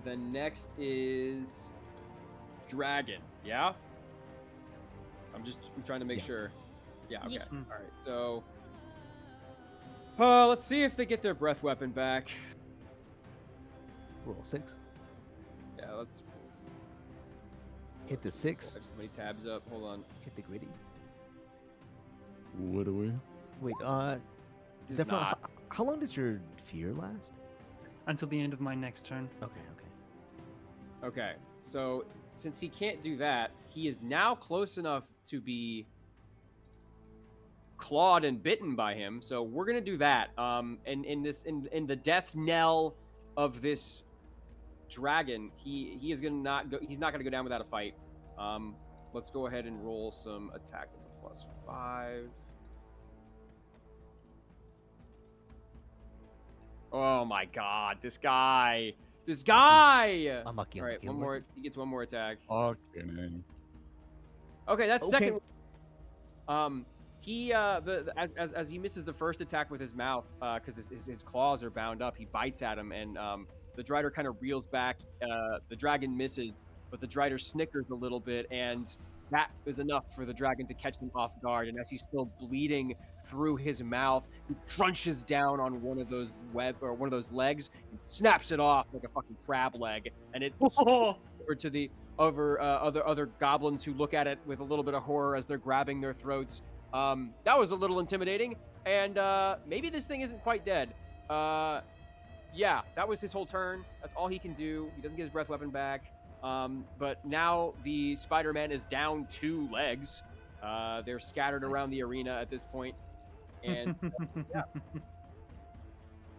The next is Dragon. Yeah. I'm trying to make Yeah. sure. Yeah. Okay. Yeah. All right. So, let's see if they get their breath weapon back. Roll 6. Yeah. Let's Hit the 6. have so many tabs up. Hold on. Hit the gritty. What do we? Wait, Does Zephrael, not. how long does your fear last? Until the end of my next turn. Okay. Okay. So since he can't do that, he is now close enough to be clawed and bitten by him. So we're gonna do that. And in the death knell of this dragon, he is gonna not go. He's not gonna go down without a fight. Let's go ahead and roll some attacks. It's a +5. Oh my God! This guy! Unlucky. All right, Unlucky. one more. He gets one more attack. Fucking Okay, that's Okay. second. He as he misses the first attack with his mouth, because his claws are bound up, he bites at him, and the Drider kind of reels back. The dragon misses, but the Drider snickers a little bit, and that is enough for the dragon to catch him off guard. And as he's still bleeding through his mouth, he crunches down on one of those one of those legs and snaps it off like a fucking crab leg, and it over to the other goblins who look at it with a little bit of horror as they're grabbing their throats. That was a little intimidating, and maybe this thing isn't quite dead. Yeah, that was his whole turn. That's all he can do. He doesn't get his breath weapon back. But now the Spider-Man is down 2 legs. They're scattered around the arena at this point, and yeah,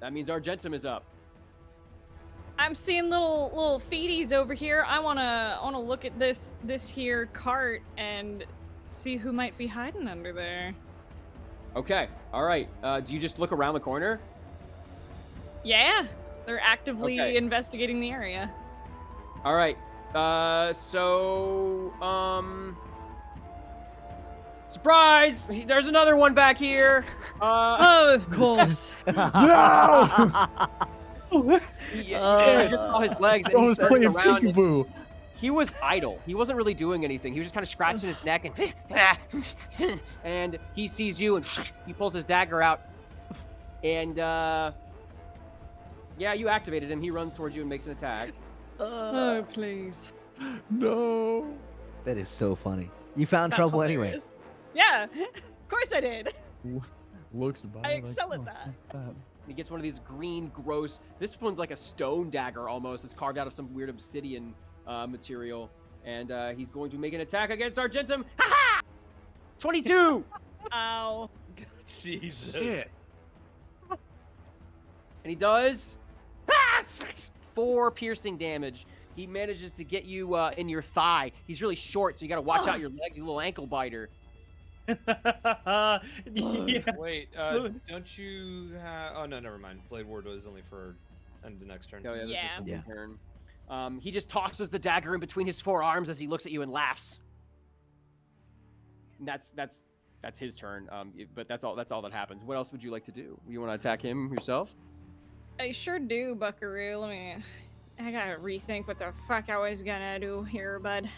that means Argentum is up. I'm seeing little feeties over here. I wanna look at this here cart and see who might be hiding under there. Okay, all right. Do you just look around the corner? Yeah, they're actively Okay. investigating the area. All right. Surprise! There's another one back here. Oh, of course. He just saw his legs and I he was started playing around. peekaboo. He was idle. He wasn't really doing anything. He was just kind of scratching his neck and he sees you and he pulls his dagger out. And yeah, you activated him. He runs towards you and makes an attack. Oh, please. No. That is so funny. You found That's trouble anyway. hilarious. Yeah, of course I did. Looks bad. I excel at that. He gets one of these green, gross. This one's like a stone dagger almost. It's carved out of some weird obsidian material, and he's going to make an attack against Argentum. Ha-ha! 22. Ow. Jesus. Shit. And he does 4 piercing damage. He manages to get you in your thigh. He's really short, so you got to watch out your legs, you little ankle biter. Yeah. Wait, don't you have... Oh, no, never mind. Blade Ward was only for the next turn. Oh, yeah, that's just Yeah. one turn. He just tosses the dagger in between his forearms as he looks at you and laughs. And that's his turn. But that's all that happens. What else would you like to do? You want to attack him yourself? I sure do, Buckaroo. I gotta rethink what the fuck I was gonna do here, bud.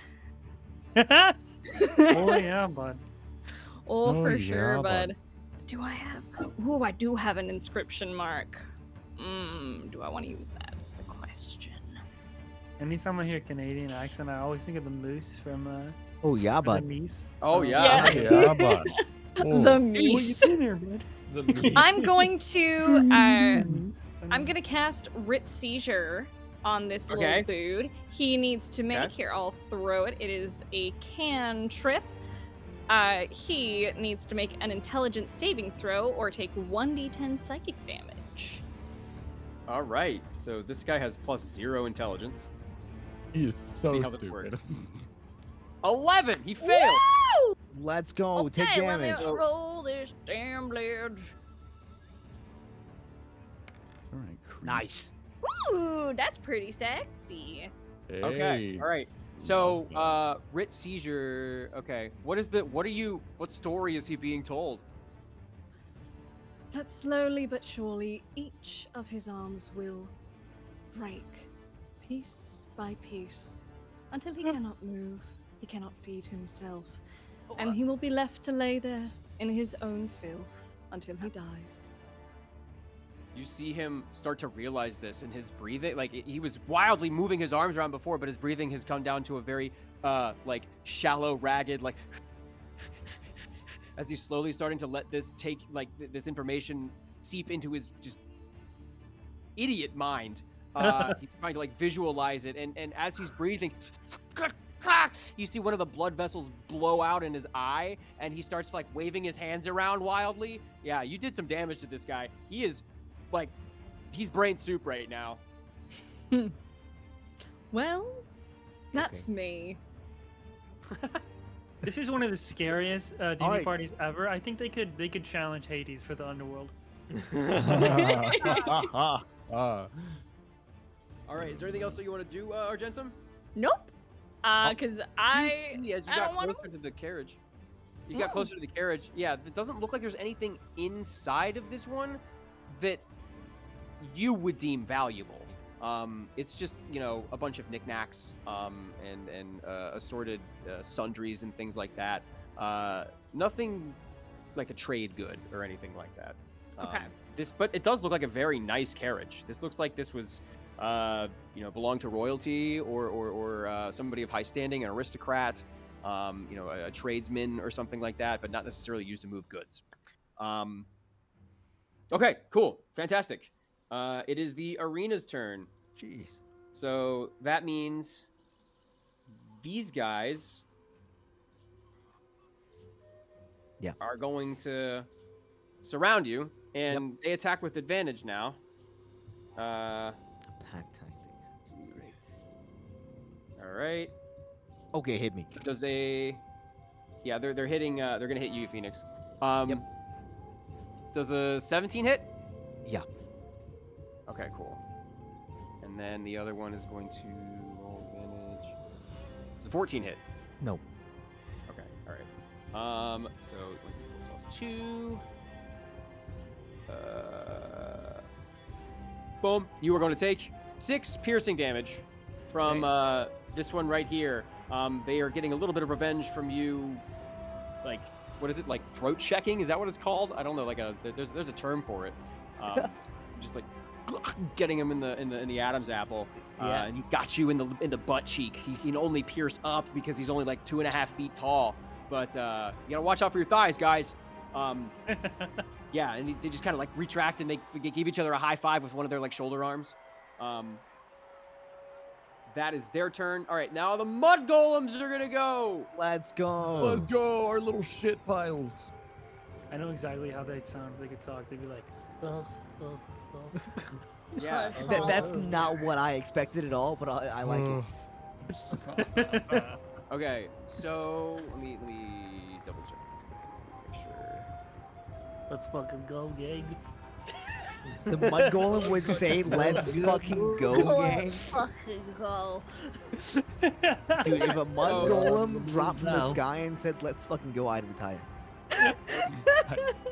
Oh yeah, bud. Oh, Oh, for yeah, sure, bud. bud. Do I have... Ooh, I do have an inscription mark. Do I want to use that? That's the question. Anytime I hear Canadian accent, I always think of the moose from Oh yeah, the bud. Meese. Oh, yeah. Yeah, bud. Oh. The Hey, what you Meese. doing there, bud? The meat. I'm going to... Meese. I'm gonna cast Writ Seizure on this Okay. little dude. He needs to make... Okay. Here, I'll throw it. It is a cantrip. He needs to make an intelligence saving throw or take 1d10 psychic damage. All right. So this guy has +0 intelligence. He is so See how this stupid. works. 11. He failed. Woo! Let's go. Take Okay, let damage. me roll this damage. All right. creep. Nice. Ooh, that's pretty sexy. Okay. Hey, All right. So, Writ Seizure. Okay. What story is he being told? That slowly but surely each of his arms will break, piece by piece, until he cannot move, he cannot feed himself, and he will be left to lay there in his own filth until he dies. You see him start to realize this in his breathing. Like, he was wildly moving his arms around before, but his breathing has come down to a very, like, shallow, ragged, like, as he's slowly starting to let this this information seep into his just idiot mind. He's trying to, like, visualize it, and as he's breathing, you see one of the blood vessels blow out in his eye, and he starts, like, waving his hands around wildly. Yeah, you did some damage to this guy. He is... like, he's brain soup right now. Well, that's me. This is one of the scariest D&D Alright. parties ever. I think they could challenge Hades for the underworld. All right, is there anything else that you want to do, Argentum? Nope. Because As I you don't got wanna closer to the carriage. You got closer to the carriage. Yeah, it doesn't look like there's anything inside of this one that you would deem valuable. It's just, a bunch of knickknacks and assorted sundries and things like that. Nothing like a trade good or anything like that. Okay. But it does look like a very nice carriage. This looks like this was, belonged to royalty or somebody of high standing, an aristocrat, a tradesman or something like that, but not necessarily used to move goods. Okay, cool, fantastic. It is the arena's turn. Jeez. So that means these guys are going to surround you, and they attack with advantage now. Pack tactics. Great. All right. Okay, hit me. So does they're hitting. They're gonna hit you, Phoenix. Does a 17 hit? Yeah. Okay, cool. And then the other one is going to roll advantage. Does a 14 hit? No. Okay, all right. So 24 plus 2. Boom. You are going to take 6 piercing damage from this one right here. They are getting a little bit of revenge from you. Like, what is it? Like throat checking? Is that what it's called? I don't know. Like there's a term for it. Just like getting him in the Adam's apple. And he got you in the butt cheek. He can only pierce up because he's only like 2.5 feet tall. But you gotta watch out for your thighs, guys. Yeah, and they just kind of like retract and they give each other a high five with one of their like shoulder arms. that is their turn. All right, now the mud golems are gonna go. Let's go. Let's go, our little shit piles. I know exactly how they'd sound if they could talk. They'd be like, ugh, ugh, ugh. Yeah. That's not what I expected at all, but I like it. Okay, so let me double check this thing. Make sure. Let's fucking go, gang. The mud golem would say, "Let's fucking go, gang." Fucking go. Dude, if a mud Oh, golem dropped from the no. sky and said, "Let's fucking go," I'd retire.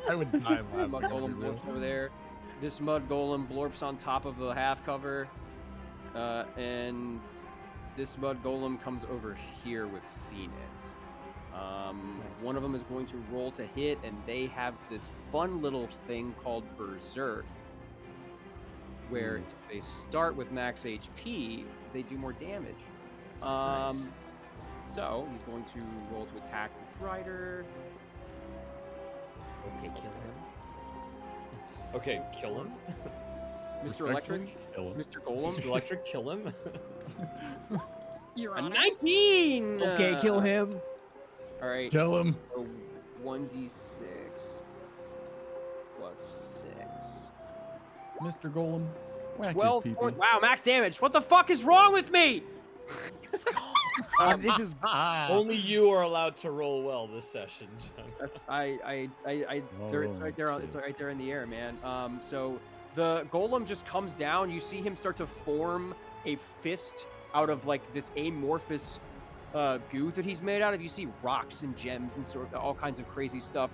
I would die The laughing. mud golem blorps over there. This mud golem blorps on top of the half cover, and this mud golem comes over here with Phoenix. Nice. One of them is going to roll to hit, and they have this fun little thing called Berserk, where if they start with max HP, they do more damage. Nice. So he's going to roll to attack the Drider. Okay, kill him. Okay, kill him. Mr. Electric, Kill him. Mr. Golem. Mr. Electric, kill him. Your A Honor. 19! Okay, kill him. All right. Kill him. So 1d6 plus 6. Mr. Golem. Whack his 12 people. point. Wow, max damage. What the fuck is wrong with me? This is Only you are allowed to roll well this session, John. That's it's right there. It's shit. right there in the air, man. So the golem just comes down. You see him start to form a fist out of like this amorphous goo that he's made out of. You see rocks and gems and sort of all kinds of crazy stuff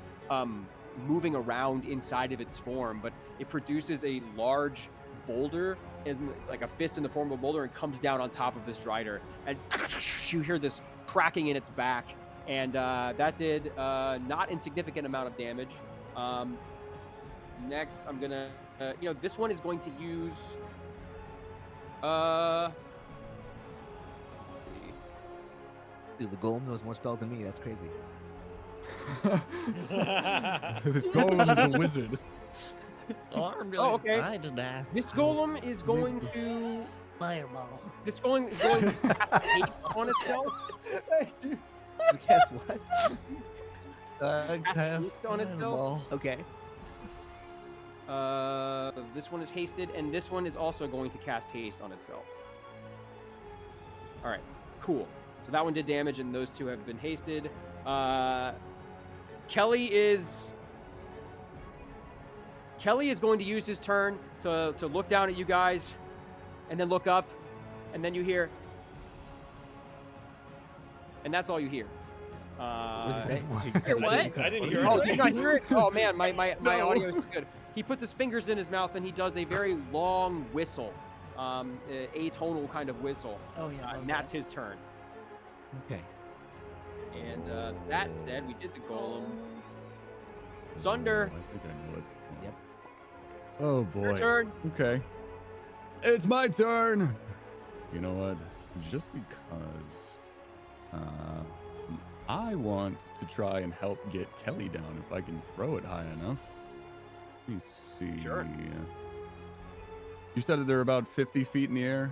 moving around inside of its form, but it produces a large boulder, in like a fist in the form of a boulder, and comes down on top of this Drider, and you hear this cracking in its back, and that did not insignificant amount of damage. Next, I'm gonna, this one is going to use, let's see. Dude, the golem knows more spells than me. That's crazy. This golem is a wizard. Oh, okay. This golem is going to. Fireball. This golem is going to cast hate on itself. Guess what? Cast haste on itself. Okay. This one is hasted, and this one is also going to cast haste on itself. All right, cool. So that one did damage, and those two have been hasted. Kelly is going to use his turn to look down at you guys, and then look up, and then you hear, and that's all you hear. What does he say? Your what? I didn't hear Oh, it. did you not hear it? Oh man, my audio is good. He puts his fingers in his mouth and he does a very long whistle, atonal kind of whistle, Oh, yeah. and that's his turn. Okay. And that said, we did the golems. Sunder, I think I know it. Yep. Oh boy. your turn. Okay. It's my turn. You know what? Just because I want to try and help get Kelly down if I can throw it high enough. Let me see. Sure. You said that they're about 50 feet in the air?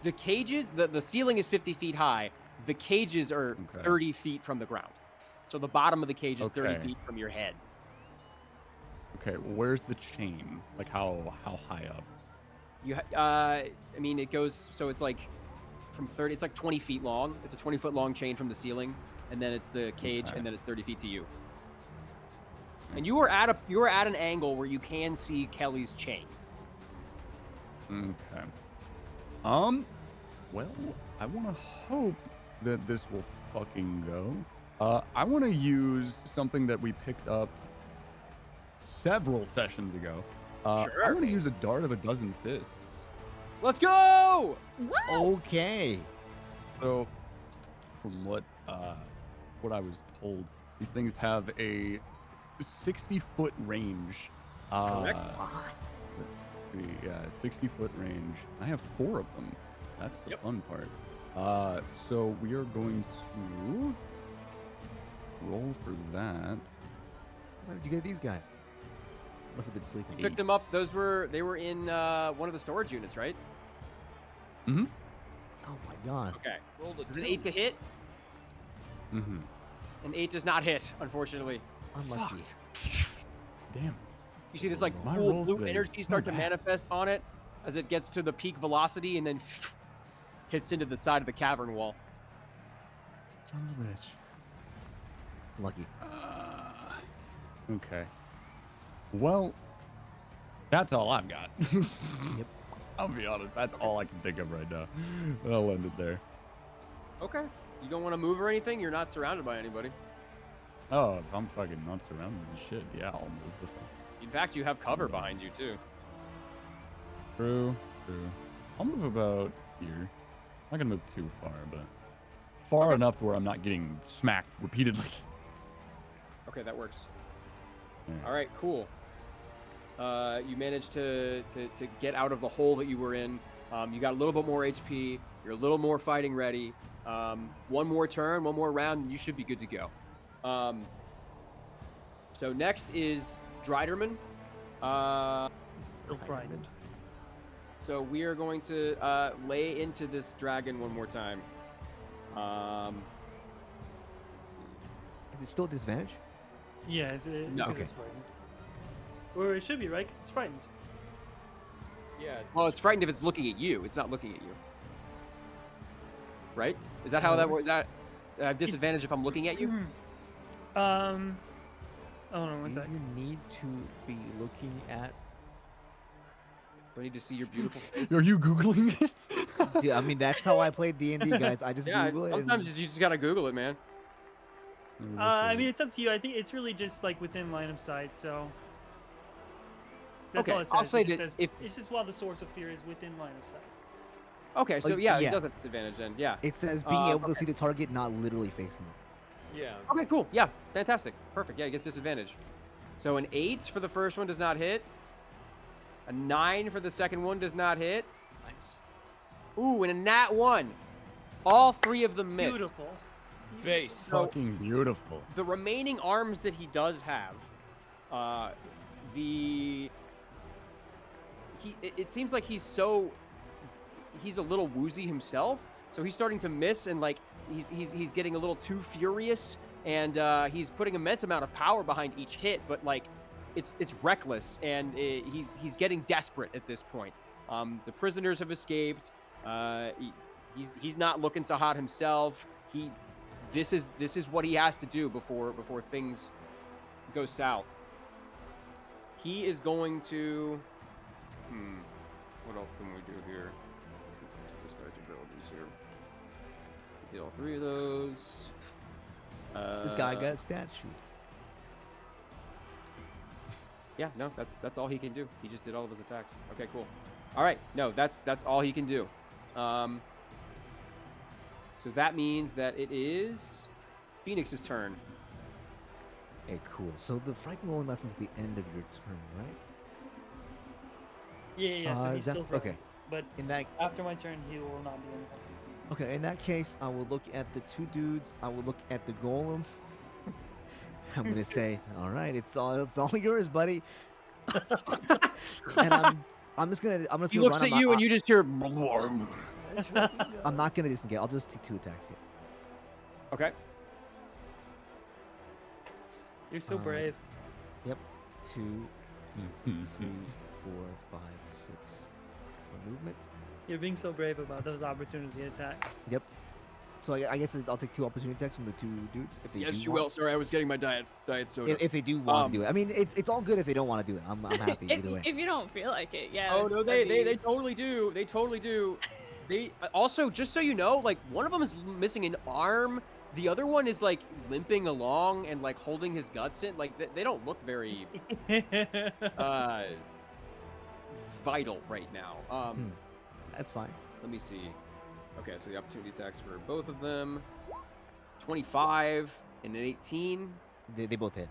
The cages, the ceiling is 50 feet high. The cages are Okay. 30 feet from the ground. So the bottom of the cage is 30 Okay. feet from your head. Okay, where's the chain? Like how high up? I mean, it goes, so it's like from 30, it's like 20 feet long. It's a 20-foot long chain from the ceiling, and then it's the cage, Okay. and then it's 30 feet to you. And you are at an angle where you can see Kelly's chain. Okay. Well, I want to hope that this will fucking go. I want to use something that we picked up several sessions ago. Sure. I want to use a dart of a dozen fists. Let's go! What? Okay. So, from what I was told, these things have a 60-foot range. Correct. Let's see, yeah, 60-foot range. I have 4 of them. That's the fun part. So we are going to roll for that. Why did you get these guys? Must have been sleeping. You picked them up. They were in one of the storage units, right? Mm-hmm. Oh my god. Okay. Rolled a Is it 2. 8 to hit? Mm-hmm. An 8 does not hit, unfortunately. Unlucky. Damn. You see this like My cool rolls blue today energy are start to bad. manifest on it as it gets to the peak velocity and then hits into the side of the cavern wall. Son of a bitch. Lucky. Okay. Well, that's all I've got. Yep. I'll be honest. That's all I can think of right now. I'll end it there. Okay. You don't want to move or anything? You're not surrounded by anybody. Oh, if I'm fucking not surrounded with shit, yeah, I'll move the fuck. In fact, you have cover behind you too. True. I'll move about here. I'm not gonna move too far, but far enough to where I'm not getting smacked repeatedly. Okay, that works. Yeah. All right, cool. You managed to get out of the hole that you were in. You got a little bit more HP. You're a little more fighting ready. One more turn, one more round, and you should be good to go. So next is Driderman. Still frightened. So we are going to lay into this dragon one more time. Let's see. Is it still disadvantage? Yeah, is it? No. Because Okay. it's frightened. Or it should be, right? Because it's frightened. Yeah. Well, it's frightened if it's looking at you. It's not looking at you. Right? Is that how that works? That I have disadvantage if I'm looking at you? Oh no, one Do sec. you need to be looking at? Do I need to see your beautiful face? Are you googling it? Dude, I mean, that's how I played D&D, guys. I just Yeah, Google it. sometimes and- you just gotta Google it, man. I mean, it's up to you. I think it's really just like within line of sight. So that's Okay, all it says. I'll say It just that says, if- it's just while the source of fear is within line of sight. Okay, so Like, yeah, yeah. it does have disadvantage then. Yeah. It says being able to okay. see the target, not literally facing them. Yeah. Okay, cool. Yeah, fantastic. Perfect. Yeah, it gets disadvantage. So an 8 for the first one does not hit. A 9 for the second one does not hit. Nice. Ooh, and a nat 1. All 3 of them miss. Beautiful. Base. So- Fucking beautiful. The remaining arms that he does have, it seems like he's a little woozy himself, so he's starting to miss, and like he's getting a little too furious, and he's putting immense amount of power behind each hit, but like it's reckless, and he's getting desperate at this point. The prisoners have escaped. He's not looking so hot himself. This is what he has to do before things go south. He is going to. What else can we do here? This guy's abilities here. Did all 3 of those. This guy got a stat sheet. Yeah, no, that's all he can do. He just did all of his attacks. Okay, cool. All right, no, that's all he can do. So that means that it is Phoenix's turn. Okay, cool. So the frightened only lasts until the end of your turn, right? Yeah. So he's is that- still frightened. okay. But In that after my turn, he will not be anything. Okay, in that case, I will look at the 2 dudes. I will look at the golem. I'm gonna say, all right, it's all yours, buddy. And I'm just gonna He looks run. at you and you just hear. I'm not gonna disengage. I'll just take 2 attacks here. Okay. You're so Um, brave. 2, 3, 4, 5, 6. For movement. You're being so brave about those opportunity attacks. Yep. So I guess I'll take 2 opportunity attacks from the 2 dudes if they Yes, do you want. will. Sorry, I was getting my diet soda. If they do want to do it. I mean, it's all good if they don't want to do it. I'm happy either way. If you don't feel like it, yeah. Oh no, that'd they be- totally do. They totally do. They also, just so you know, like one of them is missing an arm. The other one is like limping along and like holding his guts in. Like they don't look very vital right now. That's fine. Let me see. Okay, so the opportunity attacks for both of them. 25 and an 18. They both hit.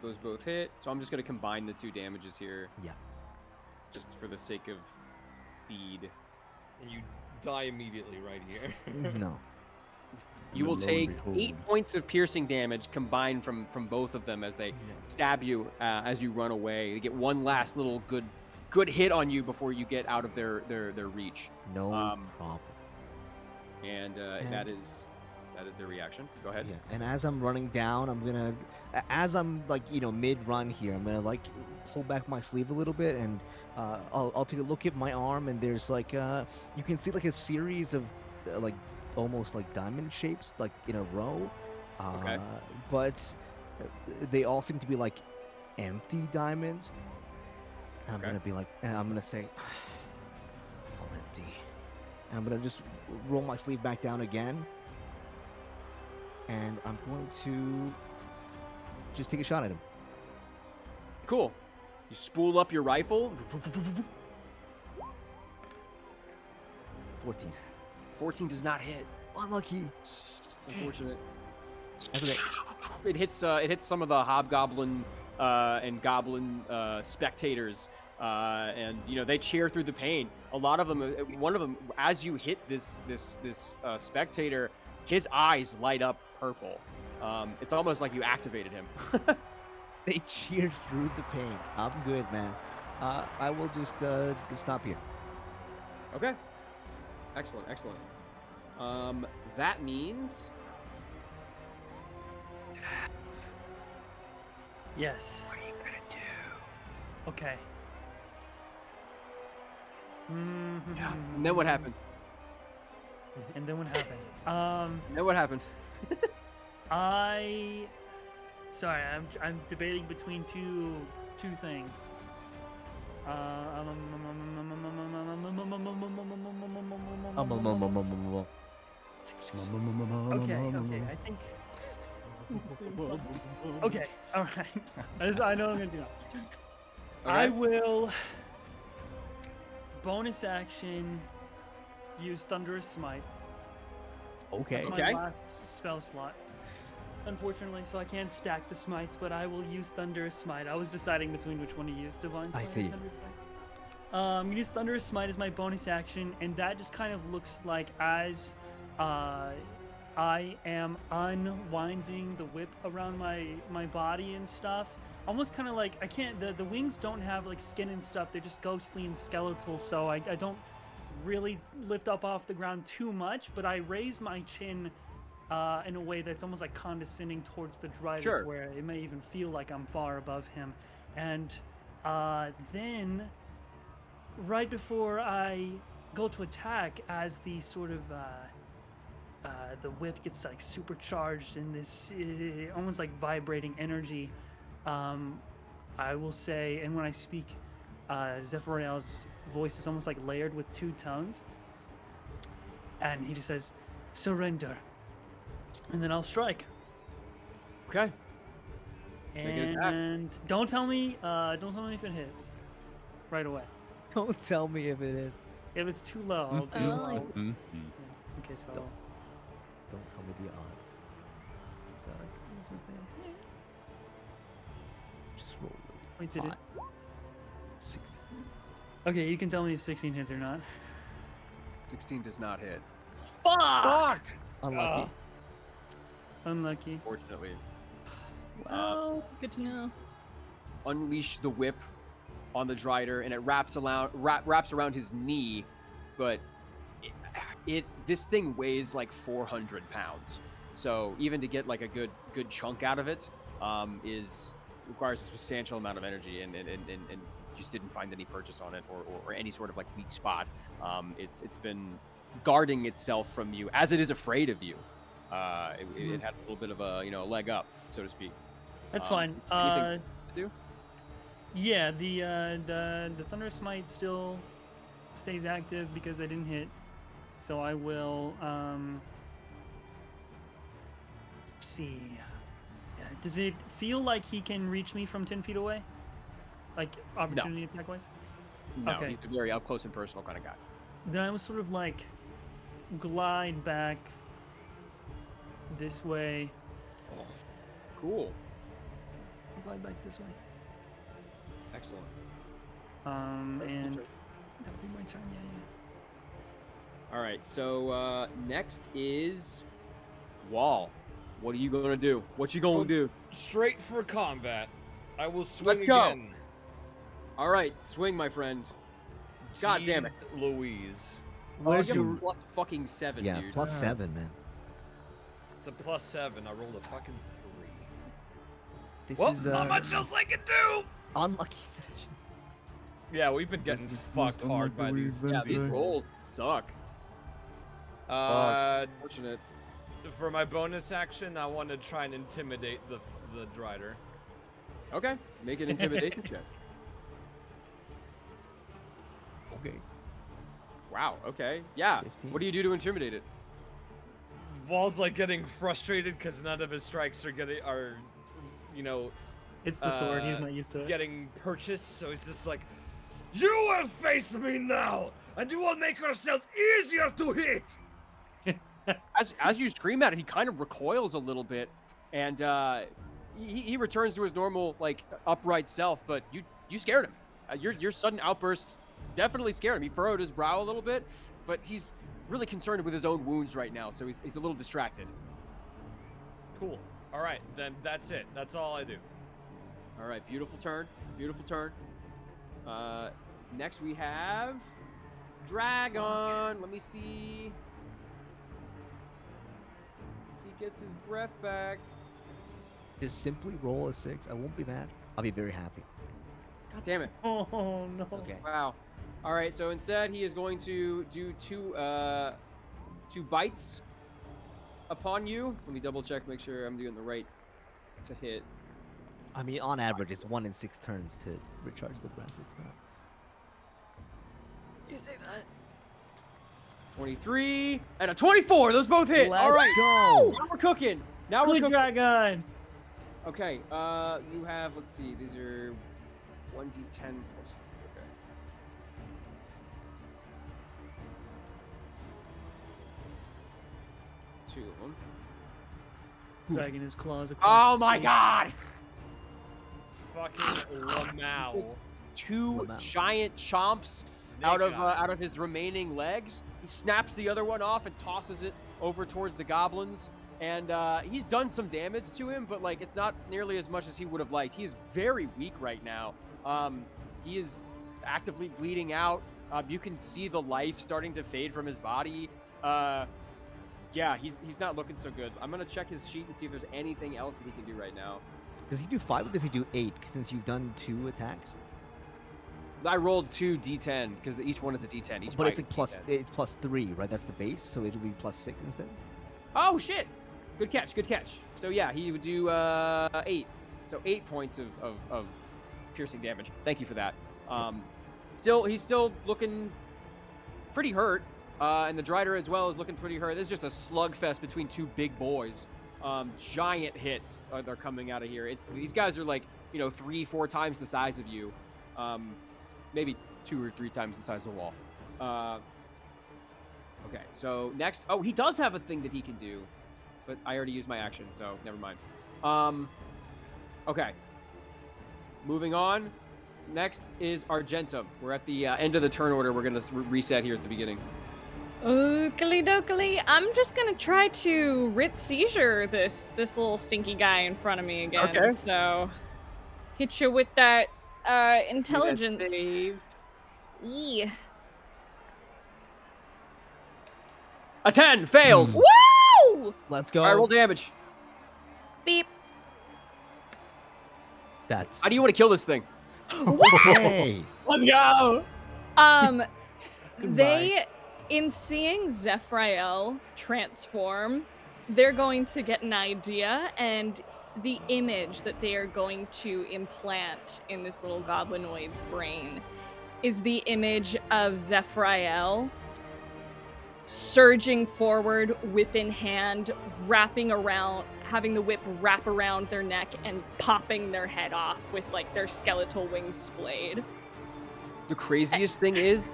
Those both hit. So I'm just gonna combine the 2 damages here. Yeah. Just for the sake of speed. And you die immediately right here. No. You will Lo and take behold. 8 points of piercing damage combined from both of them as they stab you as you run away. They get one last little good hit on you before you get out of their reach. No Um, problem. and that is their reaction. Go ahead. Yeah, and as I'm running down, I'm gonna, as I'm like mid-run here, I'm gonna like pull back my sleeve a little bit, and I'll take a look at my arm, and there's like you can see like a series of like almost like diamond shapes like in a row, Okay. but they all seem to be like empty diamonds. And I'm Okay. gonna be like, and I'm gonna say, all empty. And I'm gonna just roll my sleeve back down again. And I'm going to just take a shot at him. Cool. You spool up your rifle. 14. 14 does not hit. Unlucky. Unfortunate. That's okay. It hits some of the hobgoblin and goblin spectators, and they cheer through the pain. A lot of them, one of them, as you hit this spectator, his eyes light up purple. It's almost like you activated him. They cheer through the pain. I'm good, man. I will just stop here. Okay. Excellent. That means Yes. what are you gonna do? Okay. Yeah. And then what happened? And then what happened? And then what happened? Sorry, I'm debating between two things. Okay, I think. Okay, all right. I know I'm gonna do that. I Okay. will bonus action use Thunderous Smite. Okay. That's Okay. my last spell slot. Unfortunately, so I can't stack the smites, but I will use Thunderous Smite. I was deciding between which one to use, Divine Smite. I see. and Thunderous Smite. Use Thunderous Smite as my bonus action, and that just kind of looks like as I am unwinding the whip around my body and stuff. Almost kind of like I can't. The wings don't have like skin and stuff. They're just ghostly and skeletal. So I don't really lift up off the ground too much, but I raise my chin in a way that's almost like condescending towards the Drider, Sure. where it may even feel like I'm far above him. And then, right before I go to attack, as the sort of the whip gets like supercharged in this almost like vibrating energy, I will say, and when I speak, Zephrael's voice is almost like layered with two tones, and he just says, "Surrender," and then I'll strike. Okay. Make an attack. And don't tell me if it hits right away. Don't tell me if it is. If it's too low, I'll do. Mm-hmm. Okay, so Don't tell me the odds. so this is the hit. Just roll. Wait, did it? 60. Okay, you can tell me if 16 hits or not. 16 does not hit. Fuck! Unlucky. Unlucky. Unfortunately. Wow, good to know. Unleash the whip on the Drider, and it wraps around his knee, but this thing weighs like 400 pounds. So even to get like a good chunk out of it requires a substantial amount of energy, and just didn't find any purchase on it or any sort of like weak spot. It's been guarding itself from you as it is afraid of you. It had a little bit of a a leg up, so to speak. That's fine. Anything to do? Yeah, the Thunder Smite still stays active because I didn't hit. So I will let's see. Does it feel like he can reach me from 10 feet away? Like opportunity attack wise? No, Okay. he's a very up close and personal kind of guy. Then I will sort of like glide back this way. Cool. Glide back this way. Excellent. And turn. that'll be my turn. Yeah. All right, so next is Wall. What are you gonna do? What you gonna do? Straight for combat. I will swing Let's go. again. All right, swing, my friend. God damn it. Jeez Louise. Where's Give him your? plus fucking 7, Yeah, dude. +7, man. It's a +7. I rolled a fucking 3. This Well, is not much else I can do. unlucky session. Yeah, we've been getting fucked hard by these. Yeah, these rolls suck. Fortunate. For my bonus action, I want to try and intimidate the Drider. Okay, make an intimidation check. Okay. Wow. Okay. Yeah. 15. What do you do to intimidate it? Wall's like getting frustrated because none of his strikes are It's the sword. He's not used to it. getting purchased. So it's just like, you will face me now, and you will make yourself easier to hit. As you scream at it, he kind of recoils a little bit, and he returns to his normal like upright self. But you scared him. Your sudden outburst definitely scared him. He furrowed his brow a little bit, but he's really concerned with his own wounds right now, so he's a little distracted. Cool. All right, then that's it. That's all I do. All right, beautiful turn. Beautiful turn. Next we have Dragon. Let me see if he gets his breath back. Just simply roll a 6. I won't be mad. I'll be very happy. God damn it. Oh no. Okay. Wow. All right, so instead he is going to do two bites upon you. Let me double check, make sure I'm doing the right to hit. I mean, on average, it's 1 in 6 turns to recharge the breath. It's not. You say that. 23 and a 24. Those both hit. All right. go. Now we're cooking. Now we're Good cooking. dragon. Okay. You have. Let's see. These are 1d10 plus. Okay. Two of them. Dragging his claws Oh across. my God! Fucking Lamau. Two Lamau. giant chomps out of his remaining legs. He snaps the other one off and tosses it over towards the goblins. And he's done some damage to him, but like it's not nearly as much as he would have liked. He is very weak right now. He is actively bleeding out. You can see the life starting to fade from his body. Yeah, he's not looking so good. I'm gonna check his sheet and see if there's anything else that he can do right now. Does he do 5 or does he do 8? Since you've done 2 attacks. I rolled 2 d10 because each one is a d10. Each But bite it's is a plus. D10. It's +3, right? That's the base, so it'll be +6 instead. Oh shit! Good catch, good catch. So yeah, he would do 8. So 8 points of piercing damage. Thank you for that. He's still looking pretty hurt, and the Drider as well is looking pretty hurt. This is just a slugfest between two big boys. Giant hits are coming out of here. These guys are like 3-4 times the size of you, maybe 2 or 3 times the size of the wall. Okay, so next, he does have a thing that he can do, but I already used my action, so never mind. Okay, moving on. Next is Argentum. We're at the end of the turn order. We're gonna reset here at the beginning. Oakley dokely. I'm just gonna try to writ seizure this little stinky guy in front of me again. Okay. So hit you with that intelligence. Save. E. A 10 fails. Woo! Let's go. All right, roll damage. Beep. That's. How do you want to kill this thing? Okay. Let's go. They, in seeing Zephrael transform, they're going to get an idea, and the image that they are going to implant in this little goblinoid's brain is the image of Zephrael surging forward, whip in hand, wrapping around, having the whip wrap around their neck and popping their head off with like their skeletal wings splayed. The craziest thing is,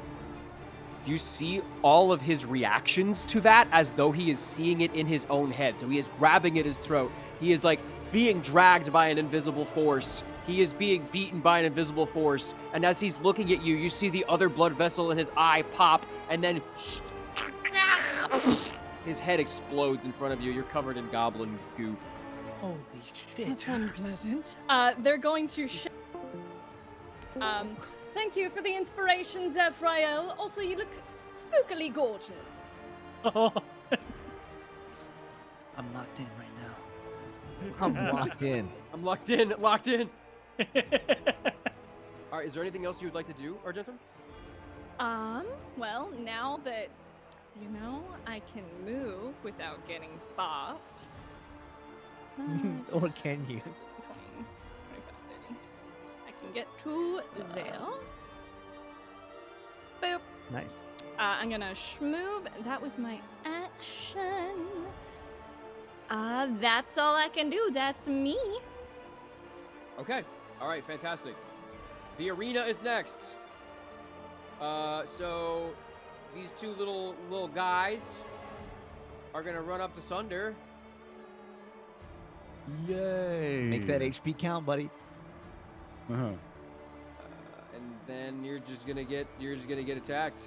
you see all of his reactions to that as though he is seeing it in his own head. So he is grabbing at his throat. He is like being dragged by an invisible force. He is being beaten by an invisible force. And as he's looking at you, you see the other blood vessel in his eye pop, and then his head explodes in front of you. You're covered in goblin goop. Holy shit. That's unpleasant. They're going to thank you for the inspiration, Zephrael. Also, you look spookily gorgeous. I'm locked in right now. I'm locked in. I'm locked in. Locked in. All right. Is there anything else you would like to do, Argentum? Well, now that, I can move without getting bopped. Or can you? 20, 25, 30. I can get to Zale. Boop. Nice. I'm gonna move. That was my action. That's all I can do. That's me. Okay. All right. Fantastic. The arena is next. So these two little guys are gonna run up to Sunder. Yay! Make that HP count, buddy. Uh-huh. And then you're just gonna get attacked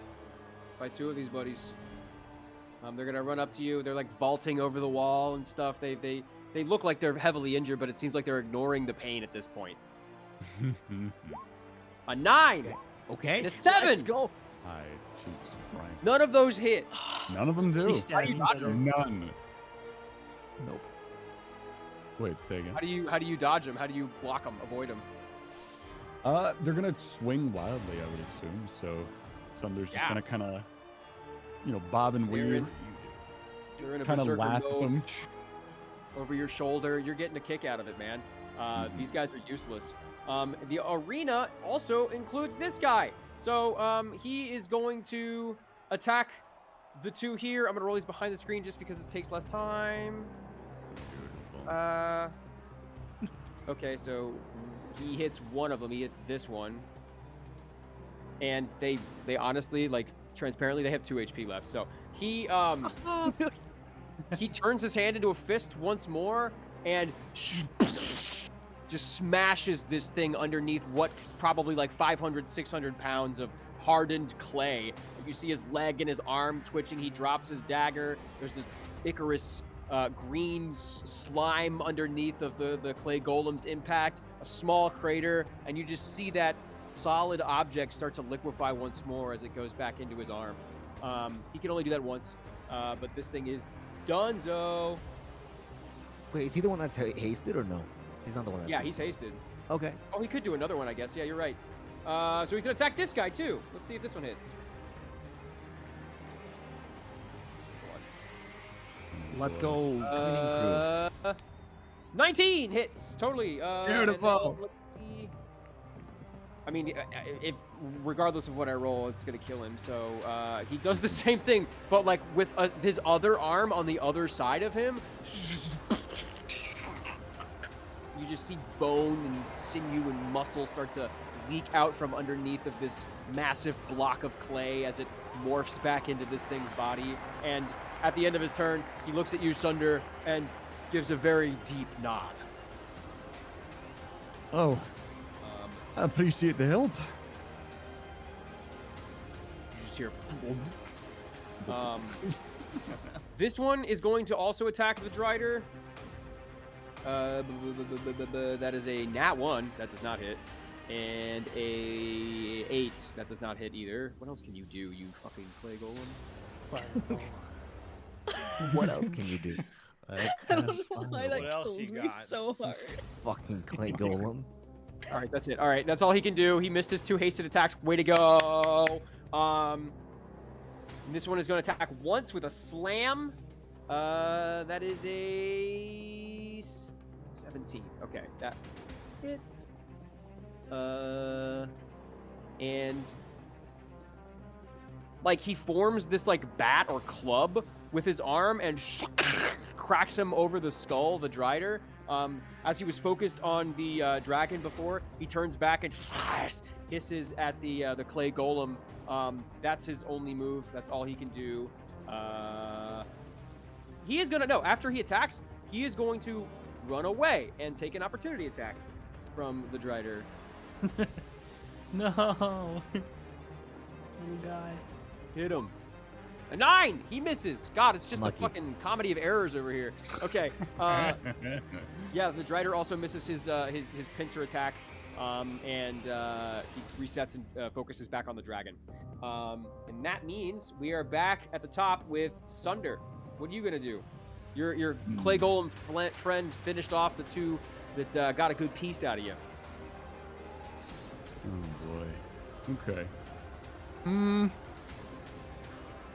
by two of these buddies. They're gonna run up to you. They're like vaulting over the wall and stuff. They look like they're heavily injured, but it seems like they're ignoring the pain at this point. A 9. Okay. A 7. Let's go. Hi, Jesus Christ. None of those hit. None of them do. We stab each other. None. Nope. Wait, say again. How do you dodge them? How do you block them? Avoid them? They're gonna swing wildly, I would assume. So, Sunder's just gonna kind of, bob and weave. You're in a Kind of berserker laugh at mode. them. Over your shoulder. You're getting a kick out of it, man. These guys are useless. The arena also includes this guy. So he is going to attack the two here. I'm going to roll these behind the screen just because it takes less time. Beautiful. Okay, so he hits one of them. He hits this one. And they honestly, like, transparently, they have 2 HP left. So he he turns his hand into a fist once more and just smashes this thing underneath what's probably like 500, 600 pounds of hardened clay. You see his leg and his arm twitching. He drops his dagger. There's this Icarus green slime underneath of the clay golem's impact, a small crater, and you just see that solid object start to liquefy once more as it goes back into his arm. He can only do that once, but this thing is donezo. Wait, is he the one that's hasted or no? He's not the one that's Yeah, he's hasted. Okay. Oh, he could do another one, I guess. Yeah, you're right. So he's gonna attack this guy too. Let's see if this one hits. Let's go. 19 hits totally. Beautiful. And then let's see. I mean, if regardless of what I roll, it's gonna kill him. So he does the same thing, but like with his other arm on the other side of him. You just see bone and sinew and muscle start to leak out from underneath of this massive block of clay as it morphs back into this thing's body. And at the end of his turn, he looks at you, Sunder, and gives a very deep nod. Oh, I appreciate the help. You just hear. This one is going to also attack the Drider. That is a nat 1. That does not hit. And a 8. That does not hit either. What else can you do, you fucking clay golem? What else can you do? I don't know why that What else kills you me got? so hard. Fucking clay golem. All right, that's it. All right, that's all he can do. He missed his 2 hasted attacks. Way to go. This one is going to attack once with a slam. That is a 17. Okay, that hits. And like he forms this like bat or club with his arm and cracks him over the skull, the Drider. As he was focused on the dragon before, he turns back and hisses at the clay golem. That's his only move. That's all he can do. He is gonna after he attacks, he is going to run away and take an opportunity attack from the Drider. No. Little guy. Hit him. A 9! He misses. God, it's just Lucky. a fucking comedy of errors over here. Okay. Yeah, the Drider also misses his pincer attack. and he resets and focuses back on the dragon. And that means we are back at the top with Sunder. What are you gonna do? Your clay golem friend finished off the two that got a good piece out of you. Oh boy. Okay.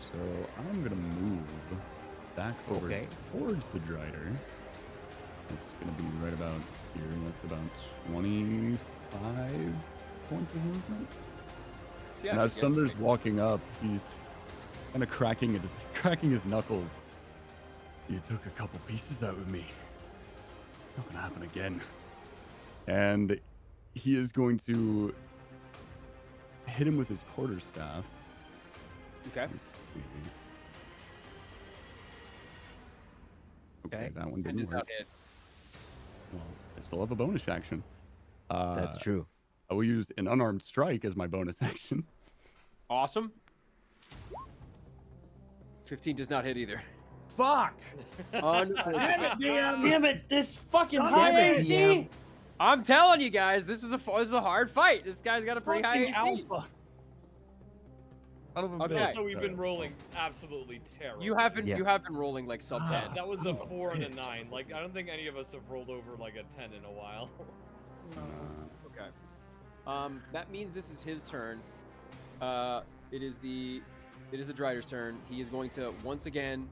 So I'm gonna move back over Okay. towards the Drider. It's gonna be right about here. That's about 25 points of movement. Yeah, And as good. Sunder's walking up, he's kind of cracking his knuckles. You took a couple pieces out of me. It's not gonna happen again. And he is going to hit him with his quarterstaff. Okay. Let's see. Okay, Okay. that one And didn't does work. not hit. Well, I still have a bonus action. That's true. I will use an unarmed strike as my bonus action. Awesome. 15 does not hit either. Fuck! Unfortunate. Damn it! This fucking Damn high it, AC. DM. I'm telling you guys, this is a hard fight. This guy's got a pretty high AC. Alpha. Out of a Okay. bit. Also, we've been rolling absolutely terrible. You have been Yeah. you have been rolling like sub 10. That was a 4 and a 9. Like, I don't think any of us have rolled over like a 10 in a while. Okay. That means this is his turn. It is the Drider's turn. He is going to once again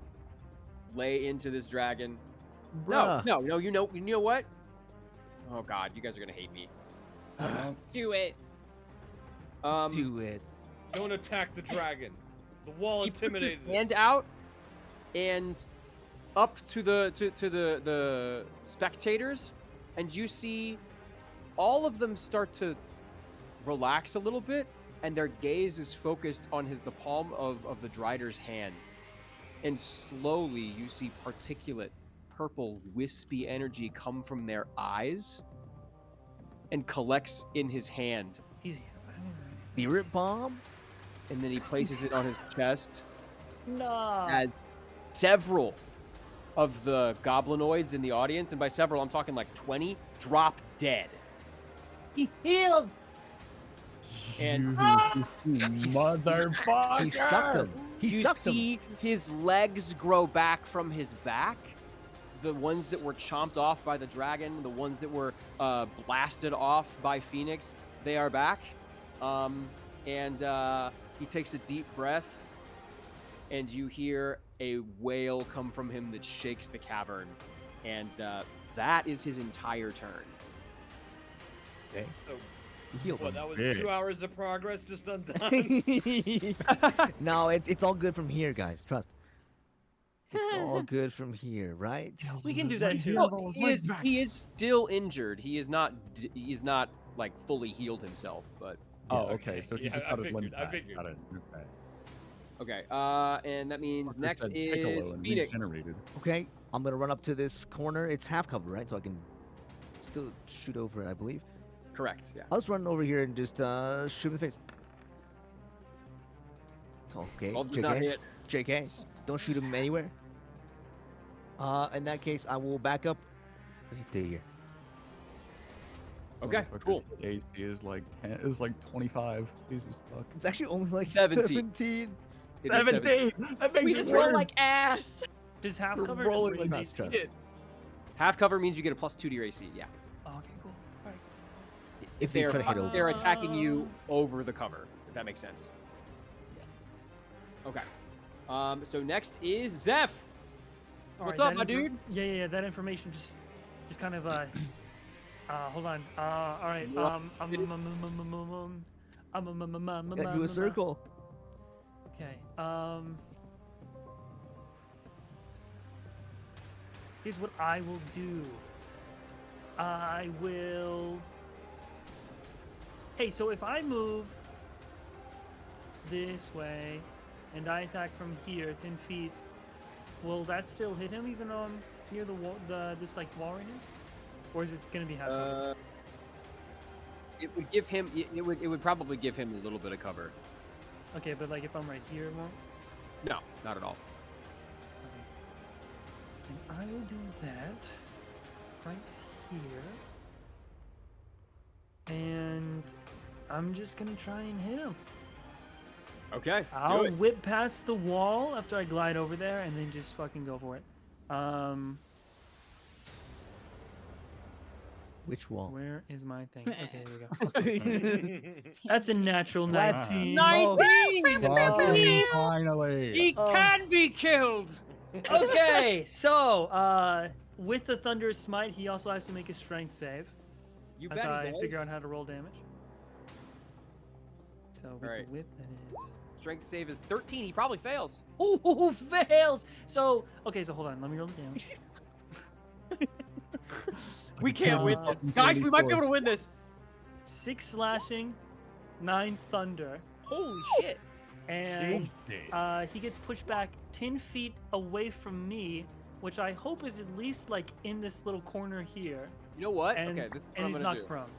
lay into this dragon. Bruh. No. You know what? Oh God, you guys are gonna hate me. Do it. Do it. Don't attack the dragon. The wall He puts intimidated. his hand out and up to the spectators, and you see all of them start to relax a little bit, and their gaze is focused on the palm of the Drider's hand. And slowly you see particulate, purple, wispy energy come from their eyes and collects in his hand. Easy. Spirit bomb? And then he places it on his chest No. as several of the goblinoids in the audience, and by several I'm talking like 20, drop dead. He healed. And Motherfucker! He sucked him. He you sucked him. see his legs grow back from his back. The ones that were chomped off by the dragon, the ones that were blasted off by Phoenix, they are back. And he takes a deep breath, and you hear a wail come from him that shakes the cavern. And that is his entire turn. Okay. So, He healed what, him. that was Big. 2 hours of progress just undone? No, it's all good from here, guys. Trust. It's all good from here, right? We can do that too. No, he is still injured. He is not like fully healed himself, but Oh, Yeah, okay. So he yeah, just I got his figured, limbs I back. figured. Got it. Okay. okay. And that means Fucker next said is Piccolo and Phoenix. regenerated. Okay, I'm gonna run up to this corner. It's half cover, right? So I can still shoot over it, I believe. Correct. Yeah. I'll just run over here and just shoot him in the face. It's okay. Well, does not JK. hit. JK, don't shoot him anywhere. In that case, I will back up. Right there. Okay. Motherfucker's Cool. AC is like 10, is like 25. Jesus fuck. It's actually only like 17. 17. It is 17. That makes We it just worse. roll like ass. Does half We're cover rolling just like raise that. AC? Trust. Half cover means you get a +2 to your AC. Yeah. Oh, okay, cool. All right. If they try to hit over. They're attacking you over the cover. If that makes sense. Okay. So next is Zeph. All What's right, up, my that infor- dude? Yeah. That information just kind of hold on. All right. What? Yeah, do a circle. Okay. Here's what I will do. I will. Hey, so if I move this way and I attack from here 10 feet, will that still hit him even though I'm near the wall, this like wall right here? Or is it gonna be half cover? It would give him. It would probably give him a little bit of cover. Okay, but like if I'm right here, it won't. No, not at all. Okay. And I will do that right here. I'm just gonna try and hit him. Okay. I'll Do it. whip past the wall after I glide over there, and then just fucking go for it. Which wall? Where is my thing? Okay, there we go. That's a natural Let's 19. 19! Finally. He can be killed! Okay, so with the Thunderous Smite, he also has to make a strength save You as bet he I does. figure out how to roll damage. So with Alright. the whip, that is. Strength save is 13. He probably fails. Ooh, fails! So, okay, so hold on, let me roll the damage. We can't win this. Uh, Guys, we might be able to win this. 6 slashing, 9 thunder, Holy shit. and he gets pushed back 10 feet away from me, which I hope is at least like in this little corner here. You know what? And, Okay, this is what and I'm he's gonna knocked do. prone.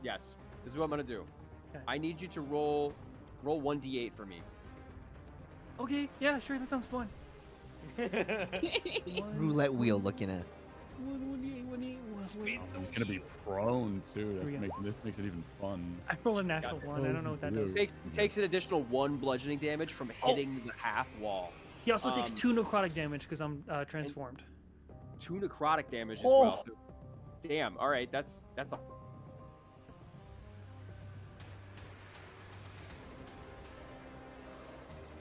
Yes. This is what I'm gonna do. Okay. I need you to roll 1d8 for me. Okay, yeah, sure, that sounds fun. Roulette wheel looking at. He's gonna be prone too. we go. This makes it even fun. I roll a natural Gotcha. 1. I don't know what that does. Takes an additional 1 bludgeoning damage from hitting the half wall. He also takes Um, 2 necrotic damage because I'm transformed. 2 necrotic damage as Oh. well. So, damn. All right, that's a.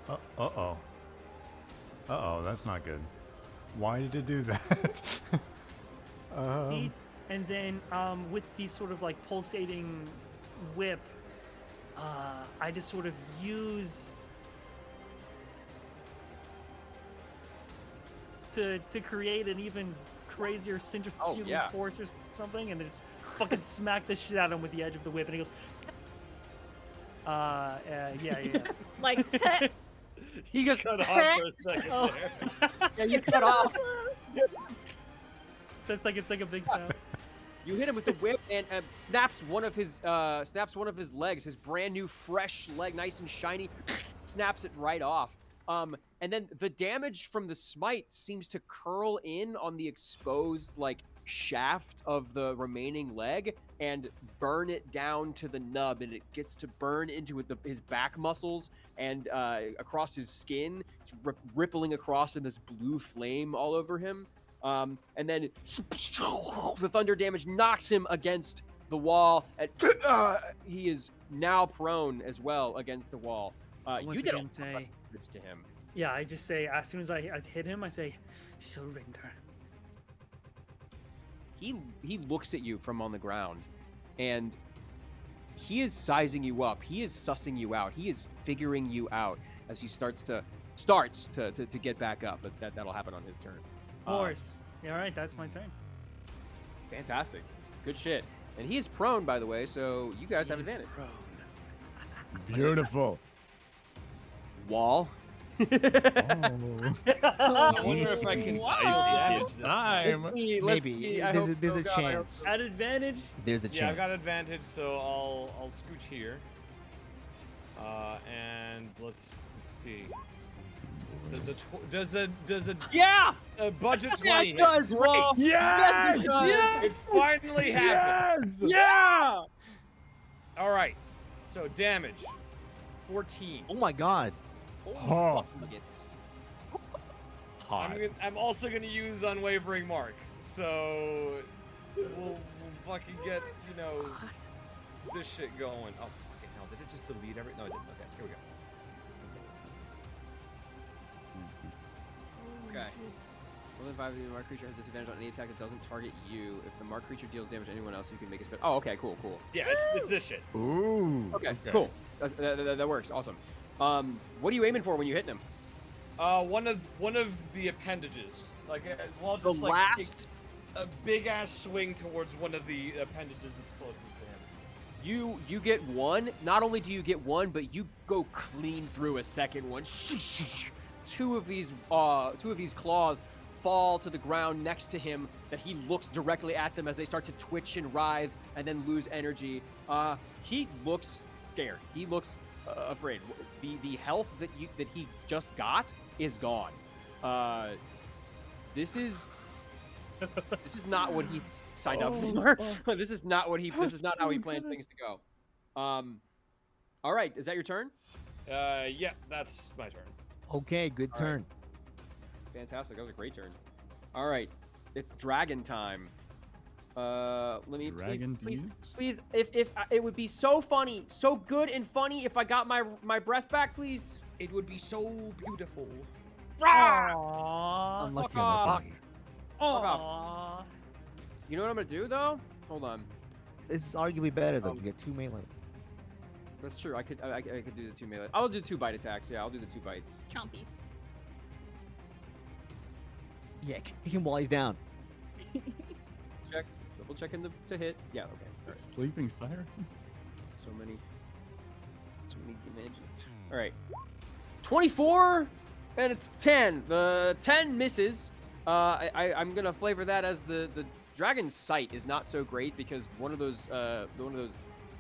Uh-oh. Uh-oh, that's not good. Why did it do that? And then with the sort of like pulsating whip, I just sort of use to create an even crazier centrifugal yeah. force or something, and then just fucking smack the shit out of him with the edge of the whip, and he goes, yeah. Like, He just Cut off for a second Oh. there. Yeah, you cut off. That's like, it's like a big sound. You hit him with the whip and snaps one of his legs, his brand new fresh leg, nice and shiny. Snaps it right off. And then the damage from the smite seems to curl in on the exposed like shaft of the remaining leg and burn it down to the nub, and it gets to burn into his back muscles and across his skin. It's rippling across in this blue flame all over him. And then the thunder damage knocks him against the wall, and he is now prone as well against the wall. You Once did a again, lot of say, damage to him. yeah, I just say, as soon as I hit him, I say, surrender. He looks at you from on the ground, and he is sizing you up. He is sussing you out. He is figuring you out as he starts to get back up. But that'll happen on his turn. Horse. Yeah, all right, that's my turn. Fantastic. Good shit. And he is prone, by the way, so you guys have He is advantage. prone. Beautiful. Wall. Oh. I wonder if I can advantage this time. Time. Maybe. There's a chance. At advantage? There's a Yeah, chance. I've got advantage, so I'll scooch here. And let's see. Does a Yeah! budget Yeah, 20 it does, hit? Wall. Yes! Yes, it does. Yes! It finally happened. Yes! Yeah! All right. So damage 14. Oh my god. Holy Oh. fuck nuggets. Hot. I'm also gonna use unwavering mark. So we'll fucking get this shit going. Oh fucking hell! Did it just delete every? No, it didn't. Okay, here we go. Okay. Within 5 the mark creature has disadvantage on any attack that doesn't target you. If the mark creature deals damage to anyone else, you can make a spell. Oh, okay, cool. Yeah, it's this shit. Ooh. Okay, cool. That works. Awesome. What are you aiming for when you hit him? One of the appendages. Like, well, The just like last. take a big ass swing towards one of the appendages that's closest to him. You get one. Not only do you get one, but you go clean through a second one. Two of these claws fall to the ground next to him. That he looks directly at them as they start to twitch and writhe and then lose energy. He looks scared. He looks afraid. The health that he just got is gone. This is not what he signed up for. This is not how he planned things to go. All right, is that your turn? Yeah, that's my turn. Okay, good All right. turn. Fantastic. That was a great turn. All right, it's dragon time. Let me Dragon please. If it would be so funny, so good and funny if I got my breath back, please. It would be so beautiful. Aww. Unlucky, fuck off. unlucky. Aww. You know what I'm gonna do though? Hold on. This is arguably better though. You get 2 melees. That's true. I could do the 2 melee. I'll do 2 bite attacks. Yeah, I'll do the 2 bites. Chompies. Yeah, kick him while he's down. Check. Double checking to hit. Yeah. Okay. All right. Sleeping siren. So many damages. All right. 24 and it's 10. The 10 misses. I'm gonna flavor that as the dragon's sight is not so great because one of those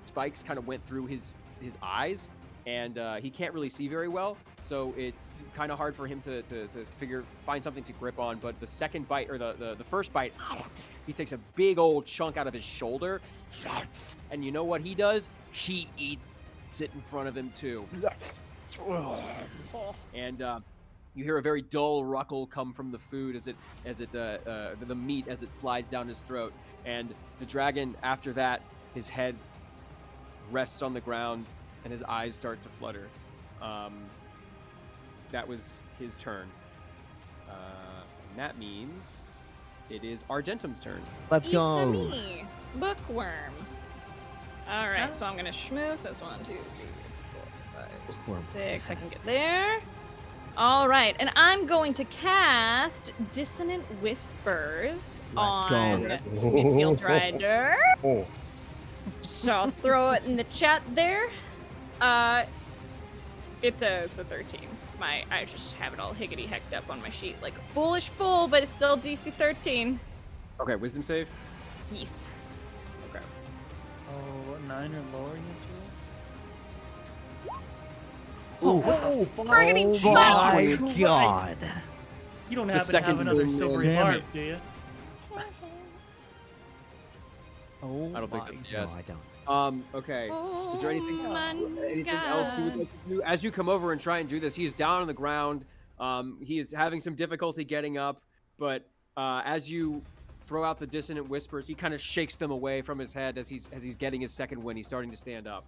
spikes kind of went through his eyes and he can't really see very well. So it's kind of hard for him to find something to grip on. But the second bite or the first bite, he takes a big old chunk out of his shoulder, and you know what he does? He eats it in front of him too. And you hear a very dull ruckle come from the food as the meat as it slides down his throat. And the dragon, after that, his head rests on the ground and his eyes start to flutter. That was his turn. And that means it is Argentum's turn. Let's go. Isa-me. Bookworm. All right, so I'm gonna schmoo. So that's 1, 2, 3, 4, 5, Bookworm. 6. I can get there. All right, and I'm going to cast Dissonant Whispers Let's go. on Miss Drider. So I'll throw it in the chat there. It's a 13. I just have it all higgity hecked up on my sheet like a foolish fool, but it's still DC 13. Okay, wisdom save. Yes. Okay. Oh, 9 or lower in this roll? Oh, Friggity my Christ. God. You don't The happen to second have another one, silvery damn barb, it. do you? Oh, I don't think my- that's a yes. No, I don't. Okay. Is there anything Oh my else you would like to do? As you come over and try and do this, he is down on the ground. He is having some difficulty getting up, but as you throw out the dissonant whispers, he kind of shakes them away from his head as he's getting his second wind. He's starting to stand up.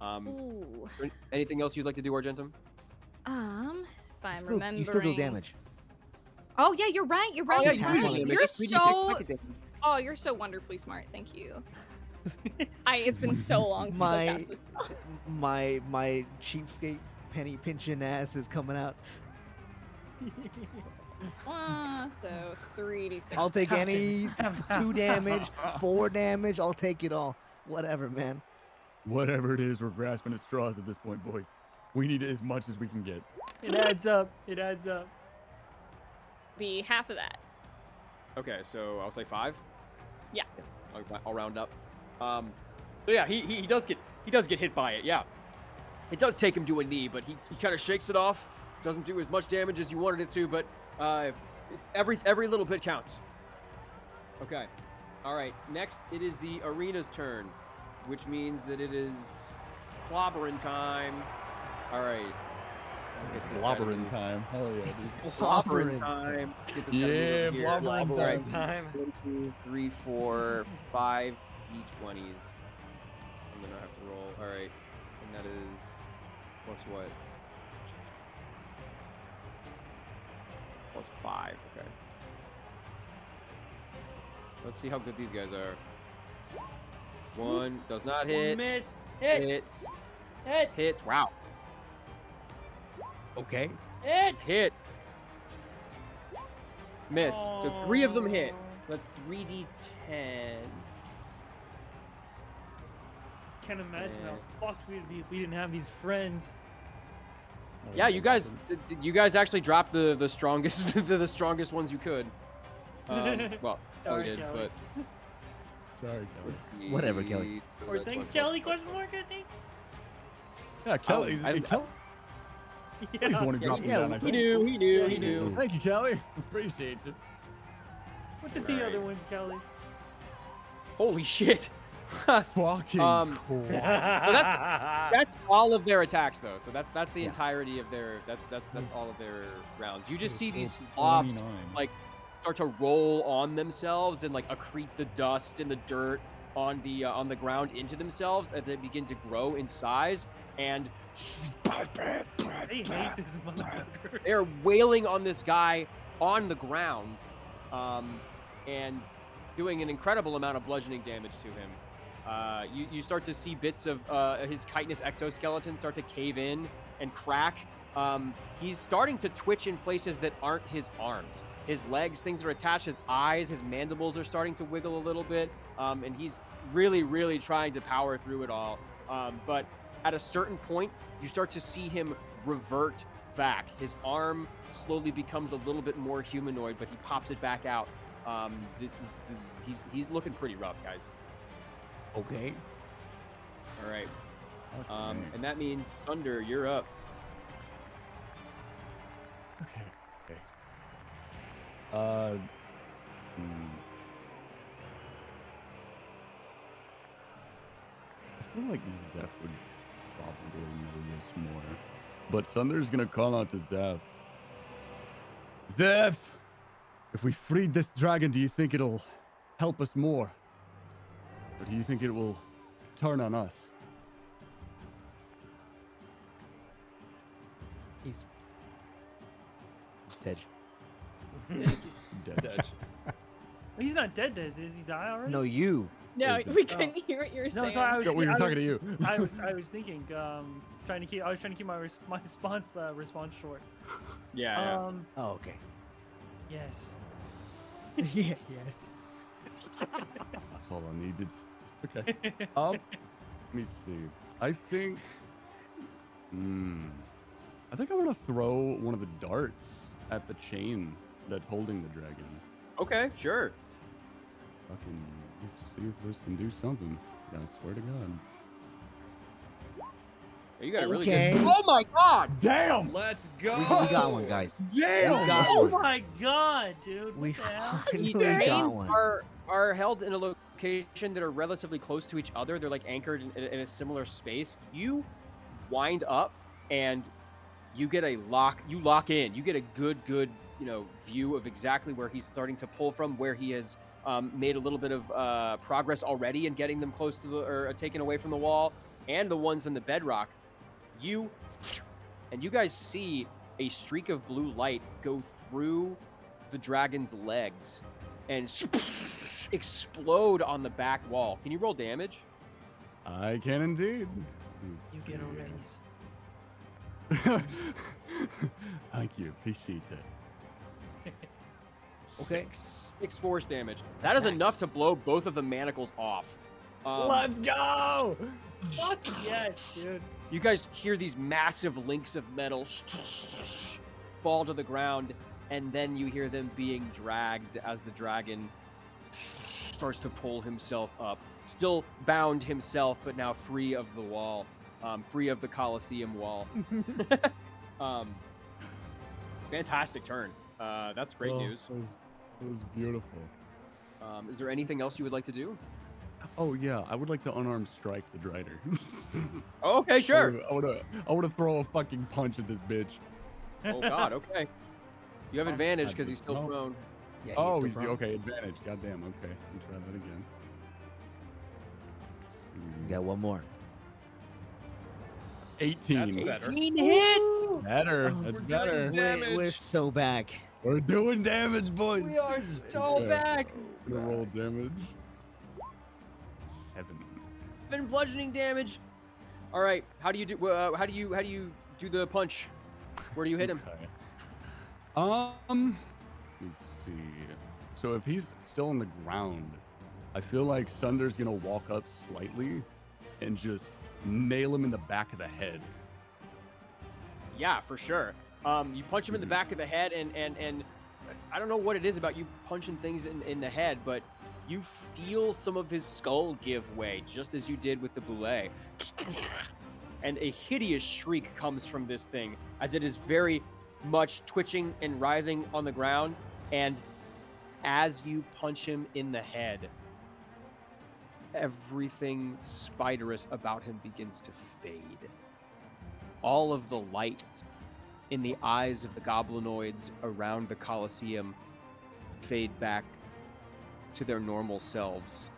Ooh. Anything else you'd like to do, Argentum? If I'm You remembering. still deal damage. Oh yeah, you're right. You're right. yeah, You're you do right. damage. You're Just 3d6 so. pocket damage. Oh, you're so wonderfully smart. Thank you. It's been so long since I cast this. My cheapskate penny pinching ass is coming out. So 3d6. I'll take Half any damage. 2 damage, 4 damage. I'll take it all. Whatever, man. Whatever it is, we're grasping at straws at this point, boys. We need as much as we can get. It adds up. It adds up. Be half of that. Okay, so I'll say 5. Yeah. I'll round up. So yeah, he does get hit by it. Yeah, it does take him to a knee, but he kind of shakes it off. Doesn't do as much damage as you wanted it to, but every little bit counts. Okay. All right. Next, it is the arena's turn, which means that it is clobbering time. All right. It's blobbering time. Hell yeah. It's dude. Clobbering blobbering. time. Get this Yeah, guy over here. blobbering All right. time. 1, 2, 3, 4, 5 d20s. I'm gonna have to roll. All right, and that is plus what? Plus 5. Okay. Let's see how good these guys are. 1 does not hit. Miss. Hits. Hits. Wow. Okay. Hit. Miss. So 3 of them hit. So that's 3d10. Can't imagine how fucked we'd be if we didn't have these friends. Yeah, you guys actually dropped the strongest the strongest ones you could. Well, Sorry, Kelly did, Kelly. but Sorry, Kelly. let's see. Whatever, Kelly. So Or that's thanks, 1 Kelly? plus- Question mark? I think. Yeah, Kelly. I- Kelly. He's the one who dropped me yeah, down, I He think. knew. Yeah, he knew. Thank you, Kelly. Appreciate it. What's the other one, Kelly? Holy shit! Fucking Um, quad. That's all of their attacks, though. So that's the Yeah. entirety of their. That's all of their rounds. You just see these So slobs 29. like start to roll on themselves and like accrete the dust and the dirt on the ground into themselves as they begin to grow in size, and I hate this motherfucker. they're wailing on this guy on the ground, and doing an incredible amount of bludgeoning damage to him. You start to see bits of his chitinous exoskeleton start to cave in and crack. He's starting to twitch in places that aren't his arms. His legs, things are attached. His eyes, his mandibles are starting to wiggle a little bit. And he's really, really trying to power through it all. But at a certain point, you start to see him revert back. His arm slowly becomes a little bit more humanoid, but he pops it back out. He's looking pretty rough, guys. Okay. All right. Okay. And that means Sunder, you're up. Okay. Hmm. I feel like Zeph would probably know this more. But Sunder's gonna call out to Zeph. Zeph! If we freed this dragon, do you think it'll help us more? Or do you think it will turn on us? He's dead. Dead. He's not dead. Did he die already? No, you. No, Is the- we couldn't hear what you were saying. No, sorry, I was. Yeah, we were I talking to was- you. I was thinking. Trying to keep. I was trying to keep my response short. Yeah. Oh, okay. Yes. Yeah. That's all I needed. Okay. Let me see. I think I'm gonna throw one of the darts at the chain that's holding the dragon. Okay, sure. Fucking let's see if this can do something. I swear to God. You got a really Okay. good. Oh my God! Damn! Let's We go. got one, guys. Damn! We got Oh one. my god, dude! We What the hell? finally The got chains one. are held in a location that are relatively close to each other. They're like anchored in a similar space. You wind up and you get a lock. You lock in. You get a good view of exactly where he's starting to pull from, where he has made a little bit of progress already in getting them close to or taken away from the wall, and the ones in the bedrock. You guys see a streak of blue light go through the dragon's legs and explode on the back wall. Can you roll damage? I can indeed. You get a raise. Thank you. Appreciate it. Okay. 6 force damage. That is enough to blow both of the manacles off. Let's go! Fuck yes, dude. You guys hear these massive links of metal fall to the ground, and then you hear them being dragged as the dragon starts to pull himself up. Still bound himself, but now free of the wall, free of the Coliseum wall. Fantastic turn. That's great news. That was beautiful. Is there anything else you would like to do? Oh yeah, I would like to unarmed strike the Drider. Oh, okay, sure. I wanna throw a fucking punch at this bitch. Oh God, okay. You have advantage because he's still No. prone. Yeah, Oh, still he's prone. okay. Advantage. Goddamn. Okay, we'll try that again. You got one more. 18. That's better. 18 hits. Better. we're That's doing better. damage. We're so back. We're doing damage, boys. We are so Yeah. back. Gonna roll damage. 7. 7 bludgeoning damage. All right. How do you do? How do you do the punch? Where do you hit him? Okay. Let's see. So if he's still on the ground, I feel like Sunder's gonna walk up slightly and just nail him in the back of the head. Yeah, for sure. You punch him in the back of the head, and I don't know what it is about you punching things in the head, but you feel some of his skull give way, just as you did with the boulet. And a hideous shriek comes from this thing, as it is very much twitching and writhing on the ground. And as you punch him in the head, everything spiderous about him begins to fade. All of the lights in the eyes of the goblinoids around the Coliseum fade back to their normal selves.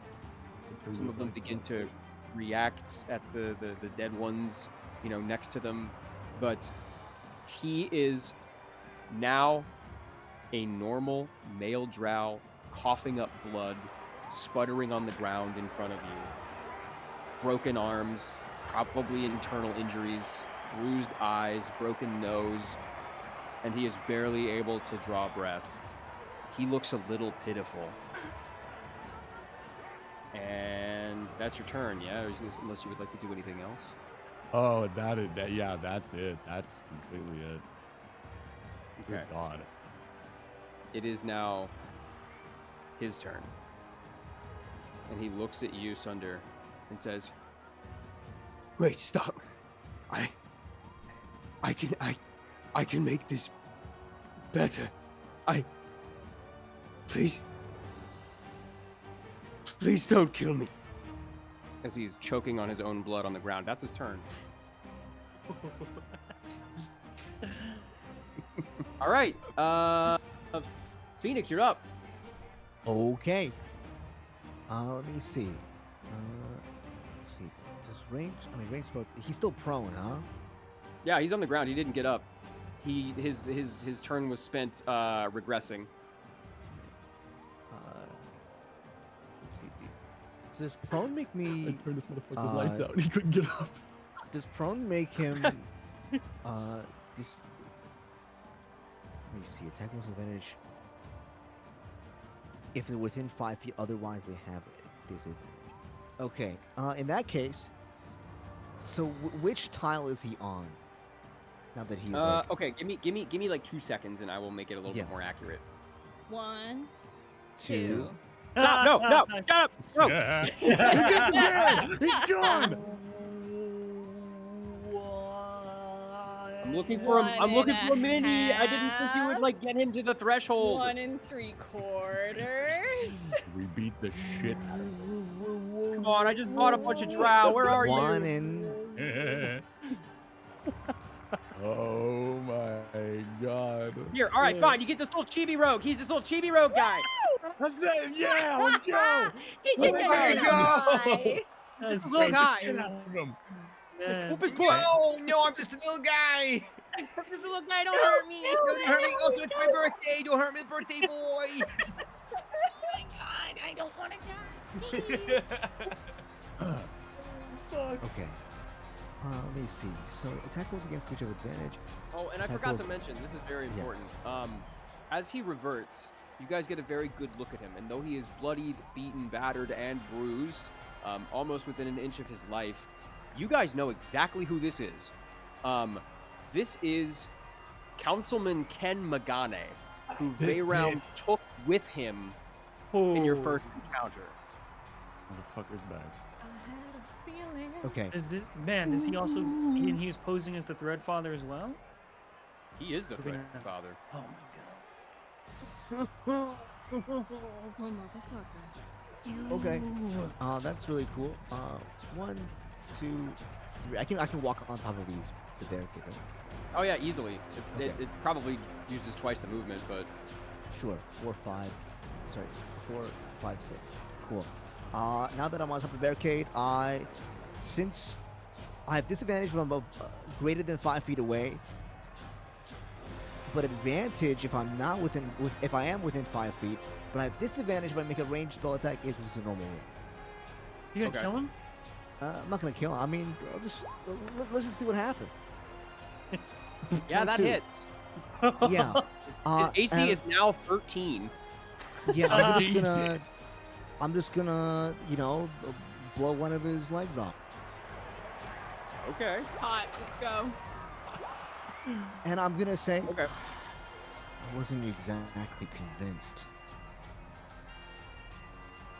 Some of them begin to react at the dead ones, next to them. But he is now a normal male drow, coughing up blood, sputtering on the ground in front of you. Broken arms, probably internal injuries, bruised eyes, broken nose, and he is barely able to draw breath. He looks a little pitiful. And that's your turn, yeah? Unless you would like to do anything else. Oh, yeah, that's it. That's completely it. Okay. Good God. It is now his turn. And he looks at you, Sunder, and says, "Wait, stop. I can make this better. Please don't kill me." As he's choking on his own blood on the ground. That's his turn. All right. Phoenix, you're up. Okay. Let me see. Let's see. Does range? Range spell. He's still prone, huh? Yeah, he's on the ground. He didn't get up. His turn was spent regressing. Let's see. Does prone make I me? turned this motherfucker's lights out. He couldn't get up. Does prone make him? Let me see. Attack with advantage. If they're within 5 feet, otherwise they have disadvantage. Okay. In that case, so which tile is he on? Now that he's okay, give me like 2 seconds, and I will make it a little bit more accurate. 1, 2. No, shut up! No. He's gone. I'm looking for a mini. I didn't think you would get him to the threshold. 1 3/4. We beat the shit out of him. Come on, I just bought a bunch of drow. Where are you? 1 in. Oh my God. Here, all right, fine. You get this little chibi rogue. He's this little chibi rogue guy. That's it. Yeah, let's go. He Let's just fucking go. This little guy. Get out of him. Whoop his butt. No, I'm just a little guy. I'm just a little guy. Don't hurt me. Don't hurt me. Also, it's my birthday. Don't hurt me, birthday boy. Oh my god, I don't want to die. Okay. Let me see. So attack rolls against creature with advantage. Oh, and I Attack forgot to rolls- mention, this is very Yeah. important. As he reverts, you guys get a very good look at him, and though he is bloodied, beaten, battered, and bruised, almost within an inch of his life, you guys know exactly who this is. This is Councilman Ken Magane, who This Veyround took with him in your first encounter. Motherfucker's back. I had a feeling. Okay. Is this man? Is he also? And he's posing as the Thread Father as well. He is the We're gonna- Thread Father. Oh my god. Oh, motherfucker. Okay. That's really cool. 1, 2, 3. I can walk on top of the barricade. Right? Oh yeah, easily. Okay. It probably uses twice the movement, but Sure. 4, 5. Sorry. 4, 5, 6. Cool. Now that I'm on top of the barricade, since I have disadvantage from above, greater than 5 feet away, but advantage if I'm not if I am within 5 feet, but I have disadvantage if I make a ranged spell attack. It's just a normal roll. You gonna Okay. kill him? I'm not gonna kill him. I mean, let's just see what happens. yeah, that 22. hits. Yeah. His AC and- is now 13. Yeah, Jesus. I'm just gonna, blow one of his legs off. Okay. Hot. Let's go. And I'm gonna say, Okay. I wasn't exactly convinced.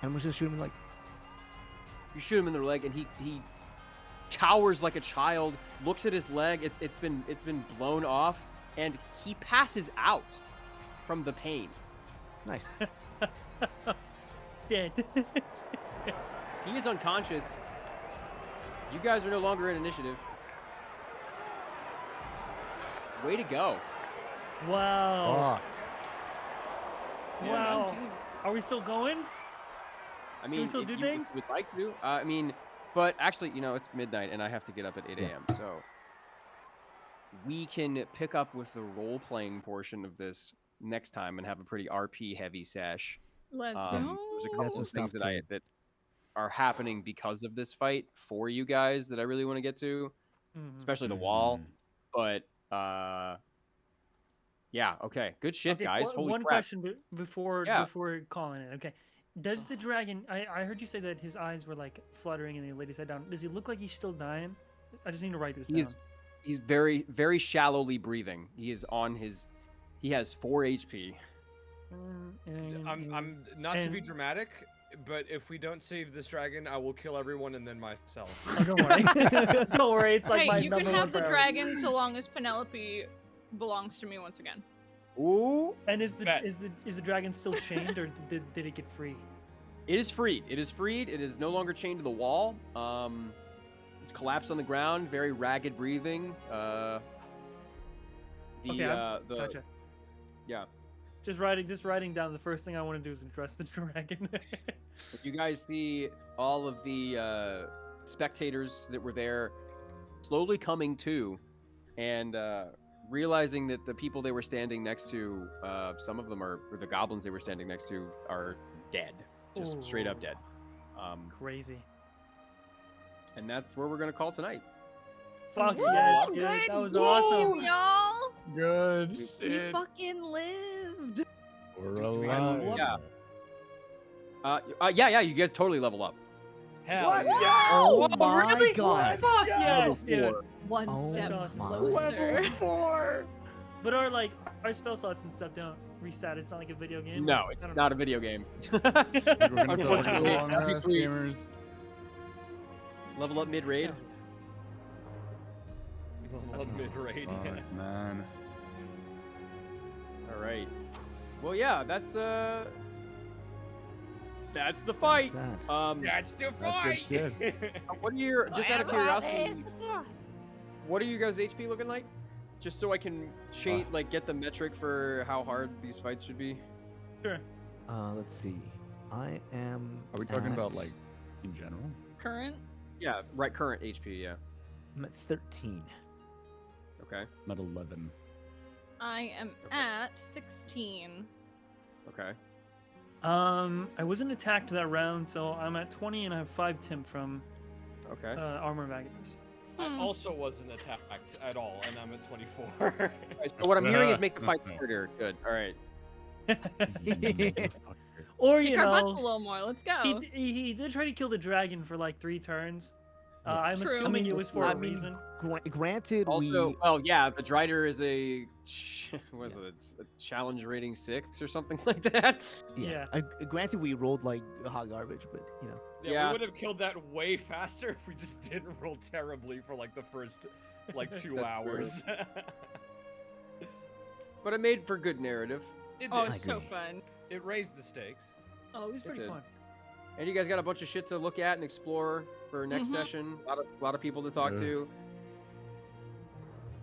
And I'm just shoot him like, You shoot him in the leg, and he cowers like a child. Looks at his leg. It's been blown off, and he passes out from the pain. nice. Dead. He is unconscious. You guys are no longer in initiative. Way to go. Wow. Fuck. Wow. Are we still going? I mean, still do if things? you would like to. I mean, but actually, it's midnight and I have to get up at 8 a.m. So we can pick up with the role-playing portion of this next time and have a pretty RP-heavy sesh. Let's There's go. a Got couple some of things stuff that are happening because of this fight for you guys that I really want to get to, especially the wall. But yeah, okay, good shit, Okay, guys. Holy one crap! question before Yeah. calling it. Okay, does the dragon? I heard you say that his eyes were like fluttering and he laid his head down. Does he look like he's still dying? I just need to write this down. He's very, very shallowly breathing. He is on his. He has 4 HP. I'm not to be dramatic, but if we don't save this dragon, I will kill everyone and then myself. Oh, don't worry. Don't worry. It's like Hey, my you can number have one the priority. dragon so long as Penelope belongs to me once again. Ooh! And is the Bet. is the dragon still chained or did it get free? It is freed. It is freed. It is no longer chained to the wall. It's collapsed on the ground. Very ragged breathing. Okay, gotcha. Yeah. Just writing down the first thing I want to do is address the dragon. If you guys see all of the spectators that were there slowly coming to and realizing that the people they were standing next to, some of them or the goblins they were standing next to are dead. Just straight up dead. Crazy. And that's where we're going to call tonight. Fuck Woo, yes, good dude. That was game, awesome. y'all. Good You shit. fucking lived. We're alive. alive. Yeah. You guys totally level up. Hell yeah. Oh Oh, my really? god. Fuck yes, dude. One Oh step my closer. But our spell slots and stuff don't reset. It's not like a video game. No, I it's don't not a video game. We're gonna feel like a Unfortunately, long every ass three- gamers. Level up mid-raid. Love mid-raid. Fuck, man. All right. Well, yeah, that's the fight. What's that? That's the That's good shit. What are your, just out of curiosity, what are you guys' HP looking like? Just so I can get the metric for how hard these fights should be. Sure. Let's see. I am. Are we talking about at- like in general? Current? Yeah, right. Current HP. Yeah. I'm at 13. Okay. I'm at 11. I am at 16. Okay. I wasn't attacked that round, so I'm at 20 and I have 5 temp from Okay. armor magazines. I also wasn't attacked at all, and I'm at 24. Alright, so what I'm hearing is make the fight harder. Good. All right. Or Kick you our butts a know, little more. Let's go. he did try to kill the dragon for like 3 turns. I'm True. assuming it was for I a mean, reason. Granted, Also, we. oh yeah, the Drider is a challenge rating 6 or something like that. Yeah. Granted, we rolled like hot garbage, but you know. Yeah. We would have killed that way faster if we just didn't roll terribly for like the first 2 That's hours. But it made for good narrative. It Oh, did. it's so agree. fun. It raised the stakes. Oh, it was pretty did. fun. And you guys got a bunch of shit to look at and explore for next Mhm. session. A lot of people to talk Yeah. to.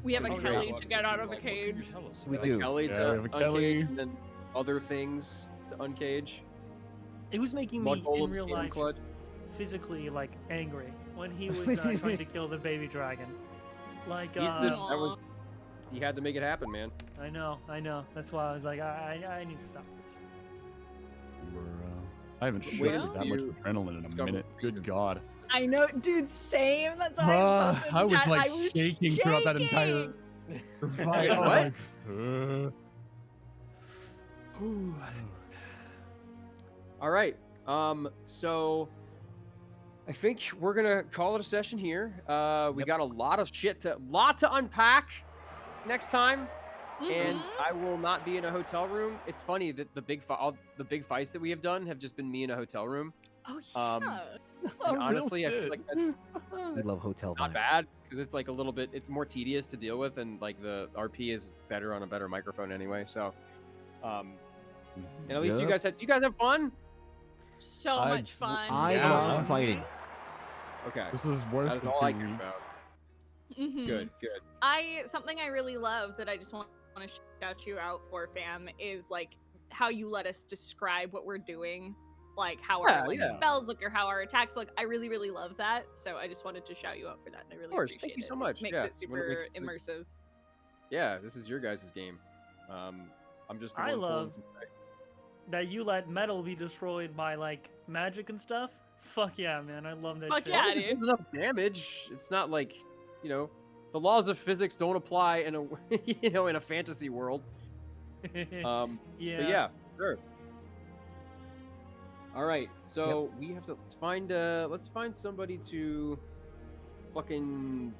We have a Oh, yeah. Kelly to get out of a Like, what can you cage. tell us We about do. Kelly Yeah, to we have a Kelly. uncage, and then other things to uncage. It was making me Mud in golems, real Ganon life sludge. physically like angry when he was trying to kill the baby dragon. Like That was. He had to make it happen, man. I know. That's why I was like, I need to stop this. I haven't Wait shot until that much you adrenaline in a discover minute. reason. Good God. I know, dude, same. That's why I posted in I was chat. like I was shaking throughout that entire fight. Wait, I was what? like, All right. So I think we're gonna call it a session here. We got a lot to unpack next time, and I will not be in a hotel room. It's funny that the big fights that we have done have just been me in a hotel room. Oh yeah. And honestly, I feel like that's We love hotel not vibe. bad because it's like a little bit. It's more tedious to deal with, and like the RP is better on a better microphone anyway. So, and at least you guys have fun. So I- much fun. I Yeah. love fighting. Okay. This was worth That is the all I 2 care weeks. about. Mhm. Good, good. Something I really love that I just want to shout you out for, fam, is like how you let us describe what we're doing, like how Yeah, our like yeah. spells look or how our attacks look. I really, really love that. So I just wanted to shout you out for that. And I really course, appreciate thank you it. so much. It makes Yeah, it when it super makes immersive. Yeah, this is your guys' game. I'm just the I one pulling love- some strings. That you let metal be destroyed by like magic and stuff. Fuck yeah, man! I love that Fuck shit. yeah, As long as it dude. does enough damage, it's not like, you know, the laws of physics don't apply in a in a fantasy world. yeah. But yeah, sure. All right, so we have to let's find somebody to fucking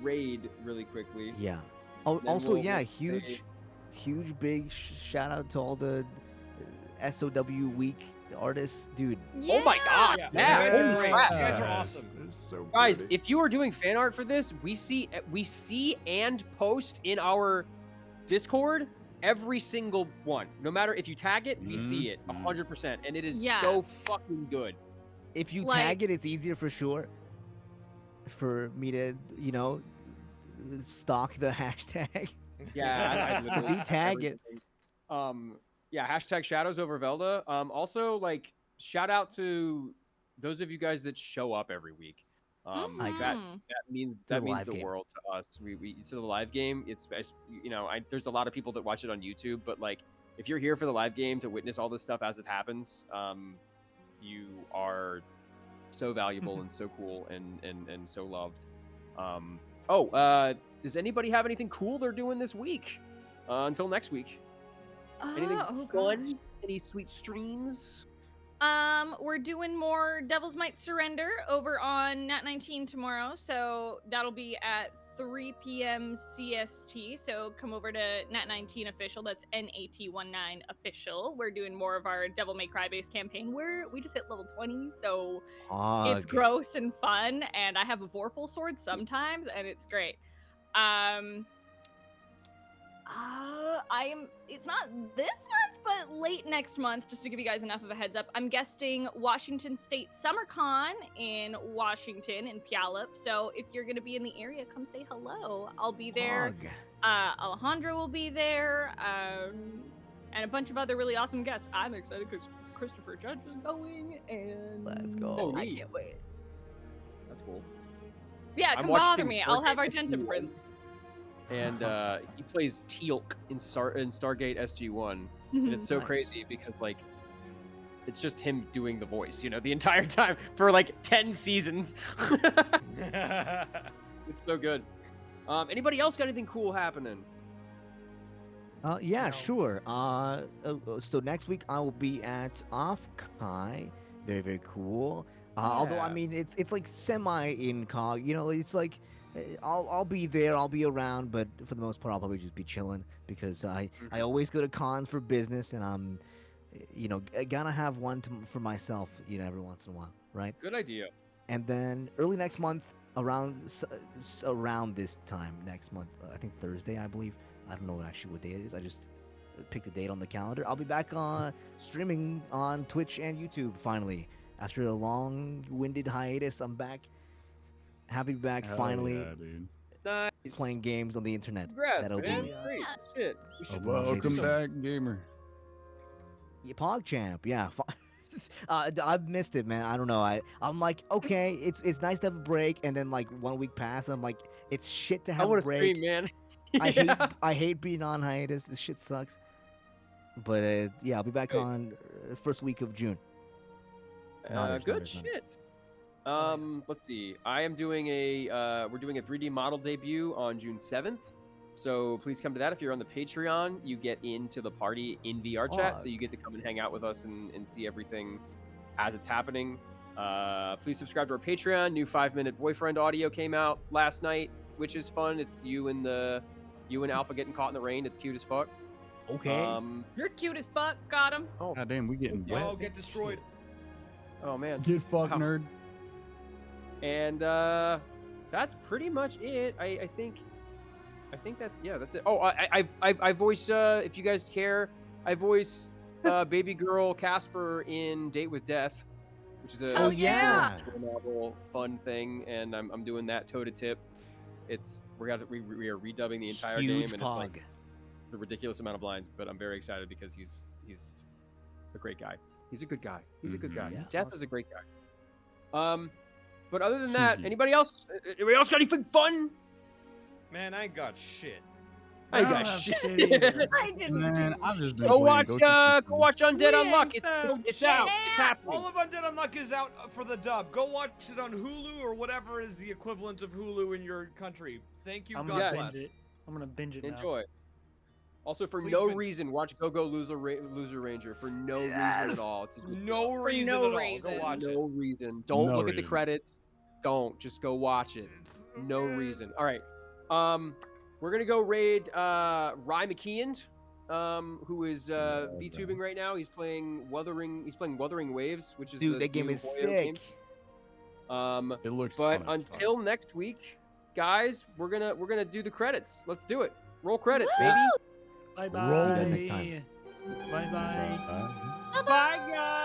raid really quickly. Yeah. Oh, Then also, we'll yeah, say- huge, big shout out to all the SOW week artists, dude. Yeah. Oh my god, Yeah. yeah, You guys are holy great. crap. You guys are awesome. It's so Guys, pretty. if you are doing fan art for this, we see and post in our Discord every single one. No matter if you tag it, we see it 100%, and it is Yeah. so fucking good. If you Like- tag it, it's easier for sure for me to, stalk the hashtag. Yeah, I So literally do tag it. everything. Yeah, hashtag shadows over Welde. Also, like, shout out to those of you guys that show up every week. I That Mhm. means the that means live the game. world to us. We to the live game. It's there's a lot of people that watch it on YouTube, but like if you're here for the live game to witness all this stuff as it happens, you are so valuable and so cool and so loved. Does anybody have anything cool they're doing this week? Until next week. Anything Oh, fun? Any sweet streams? We're doing more Devil's Might Surrender over on Nat 19 tomorrow, so that'll be at 3 p.m. CST. So come over to Nat 19 official. That's NAT19 official. We're doing more of our Devil May Cry based campaign. We just hit level 20, so it's Hog. gross and fun. And I have a Vorpal sword sometimes, and it's great. It's not this month, but late next month, just to give you guys enough of a heads up, I'm guesting Washington State SummerCon in Washington in Puyallup. So if you're gonna be in the area, come say hello. I'll be there. Hog. Alejandro will be there, and a bunch of other really awesome guests. I'm excited because Christopher Judge is going, and Let's go. Oh, I neat. can't wait. That's cool. Yeah, I'm come watching bother me. I'll have Stargate Argentum SG-1. prints. And he plays Teal'c in Stargate SG-1, and it's so Nice. crazy because like it's just him doing the voice, the entire time for like 10 seasons. It's so good. Anybody else got anything cool happening? Yeah, No. sure. So next week I will be at Offkai. Very, very cool. Although I Yeah. mean, it's like semi incog. It's like I'll be there. I'll be around, but for the most part, I'll probably just be chilling because I always go to cons for business, and I'm, gonna have one for myself, every once in a while, right? Good idea. And then early next month, around this time next month, I think Thursday, I believe. I don't know actually what day it is. I just picked a date on the calendar. I'll be back on streaming on Twitch and YouTube finally. After a long-winded hiatus, I'm back. Happy to be back Hell finally yeah, dude. Nice. playing games on the internet. Congrats, That'll man. be Great. Shit. We should Welcome so. back, gamer. yeah, PogChamp. Yeah, I've missed it, man. I don't know. I'm like, okay, it's nice to have a break, and then like 1 week pass, I'm like, it's shit to I have a want to break. scream, man. I hate being on hiatus. This shit sucks. But yeah, I'll be back Great. on first week of June. Not Good ours. shit. Let's see. I am doing we're doing a 3D model debut on June 7th. So please come to that. If you're on the Patreon, you get into the party in VR chat, so you get to come and hang out with us and see everything as it's happening. Please subscribe to our Patreon. New 5-minute boyfriend audio came out last night, which is fun. It's you and Alpha getting caught in the rain. It's cute as fuck. Okay. You're cute as fuck. Got him. God damn, we getting Y'all wet. get destroyed. Oh man. Get fucked, Wow. nerd. And that's pretty much it. I think that's it. Oh, I voice if you guys care, I voice baby girl Casper in Date with Death, which is a Oh, yeah. novel fun thing, and I'm doing that toe to tip. We are redubbing the entire game, and it's like it's a ridiculous amount of lines, but I'm very excited because he's a great guy. He's a good guy. He's a good guy. Yeah. Death is a great guy. But other than that, anybody else? Anybody else got anything fun? Man, I ain't got shit. I ain't don't got have shit. either. I didn't Man, do I've just been Go playing watch, Ghost go watch Undead We Unluck. ain't found It's out. It's shit. happening. All of Undead Unluck is out for the dub. Go watch it on Hulu or whatever is the equivalent of Hulu in your country. Thank you. I'm God gonna bless. binge it. I'm gonna binge it now. Enjoy. Also, for Please no binge. reason, watch Go Loser Ranger. For no reason at all. It's No reason no at all. reason. Go watch it. no reason. Don't No look at the reason. credits. Don't. Just go watch it. No reason. All right. We're gonna go raid Rye McKeon, who is VTubing right now. He's playing Wuthering Waves, which is Dude, the that game new is Hoyo game. sick. It looks But fun as fuck. until next week, guys, we're gonna do the credits. Let's do it. Roll credits, Woo! baby. Bye See you guys bye. next time. Bye bye. Bye. Bye, guys.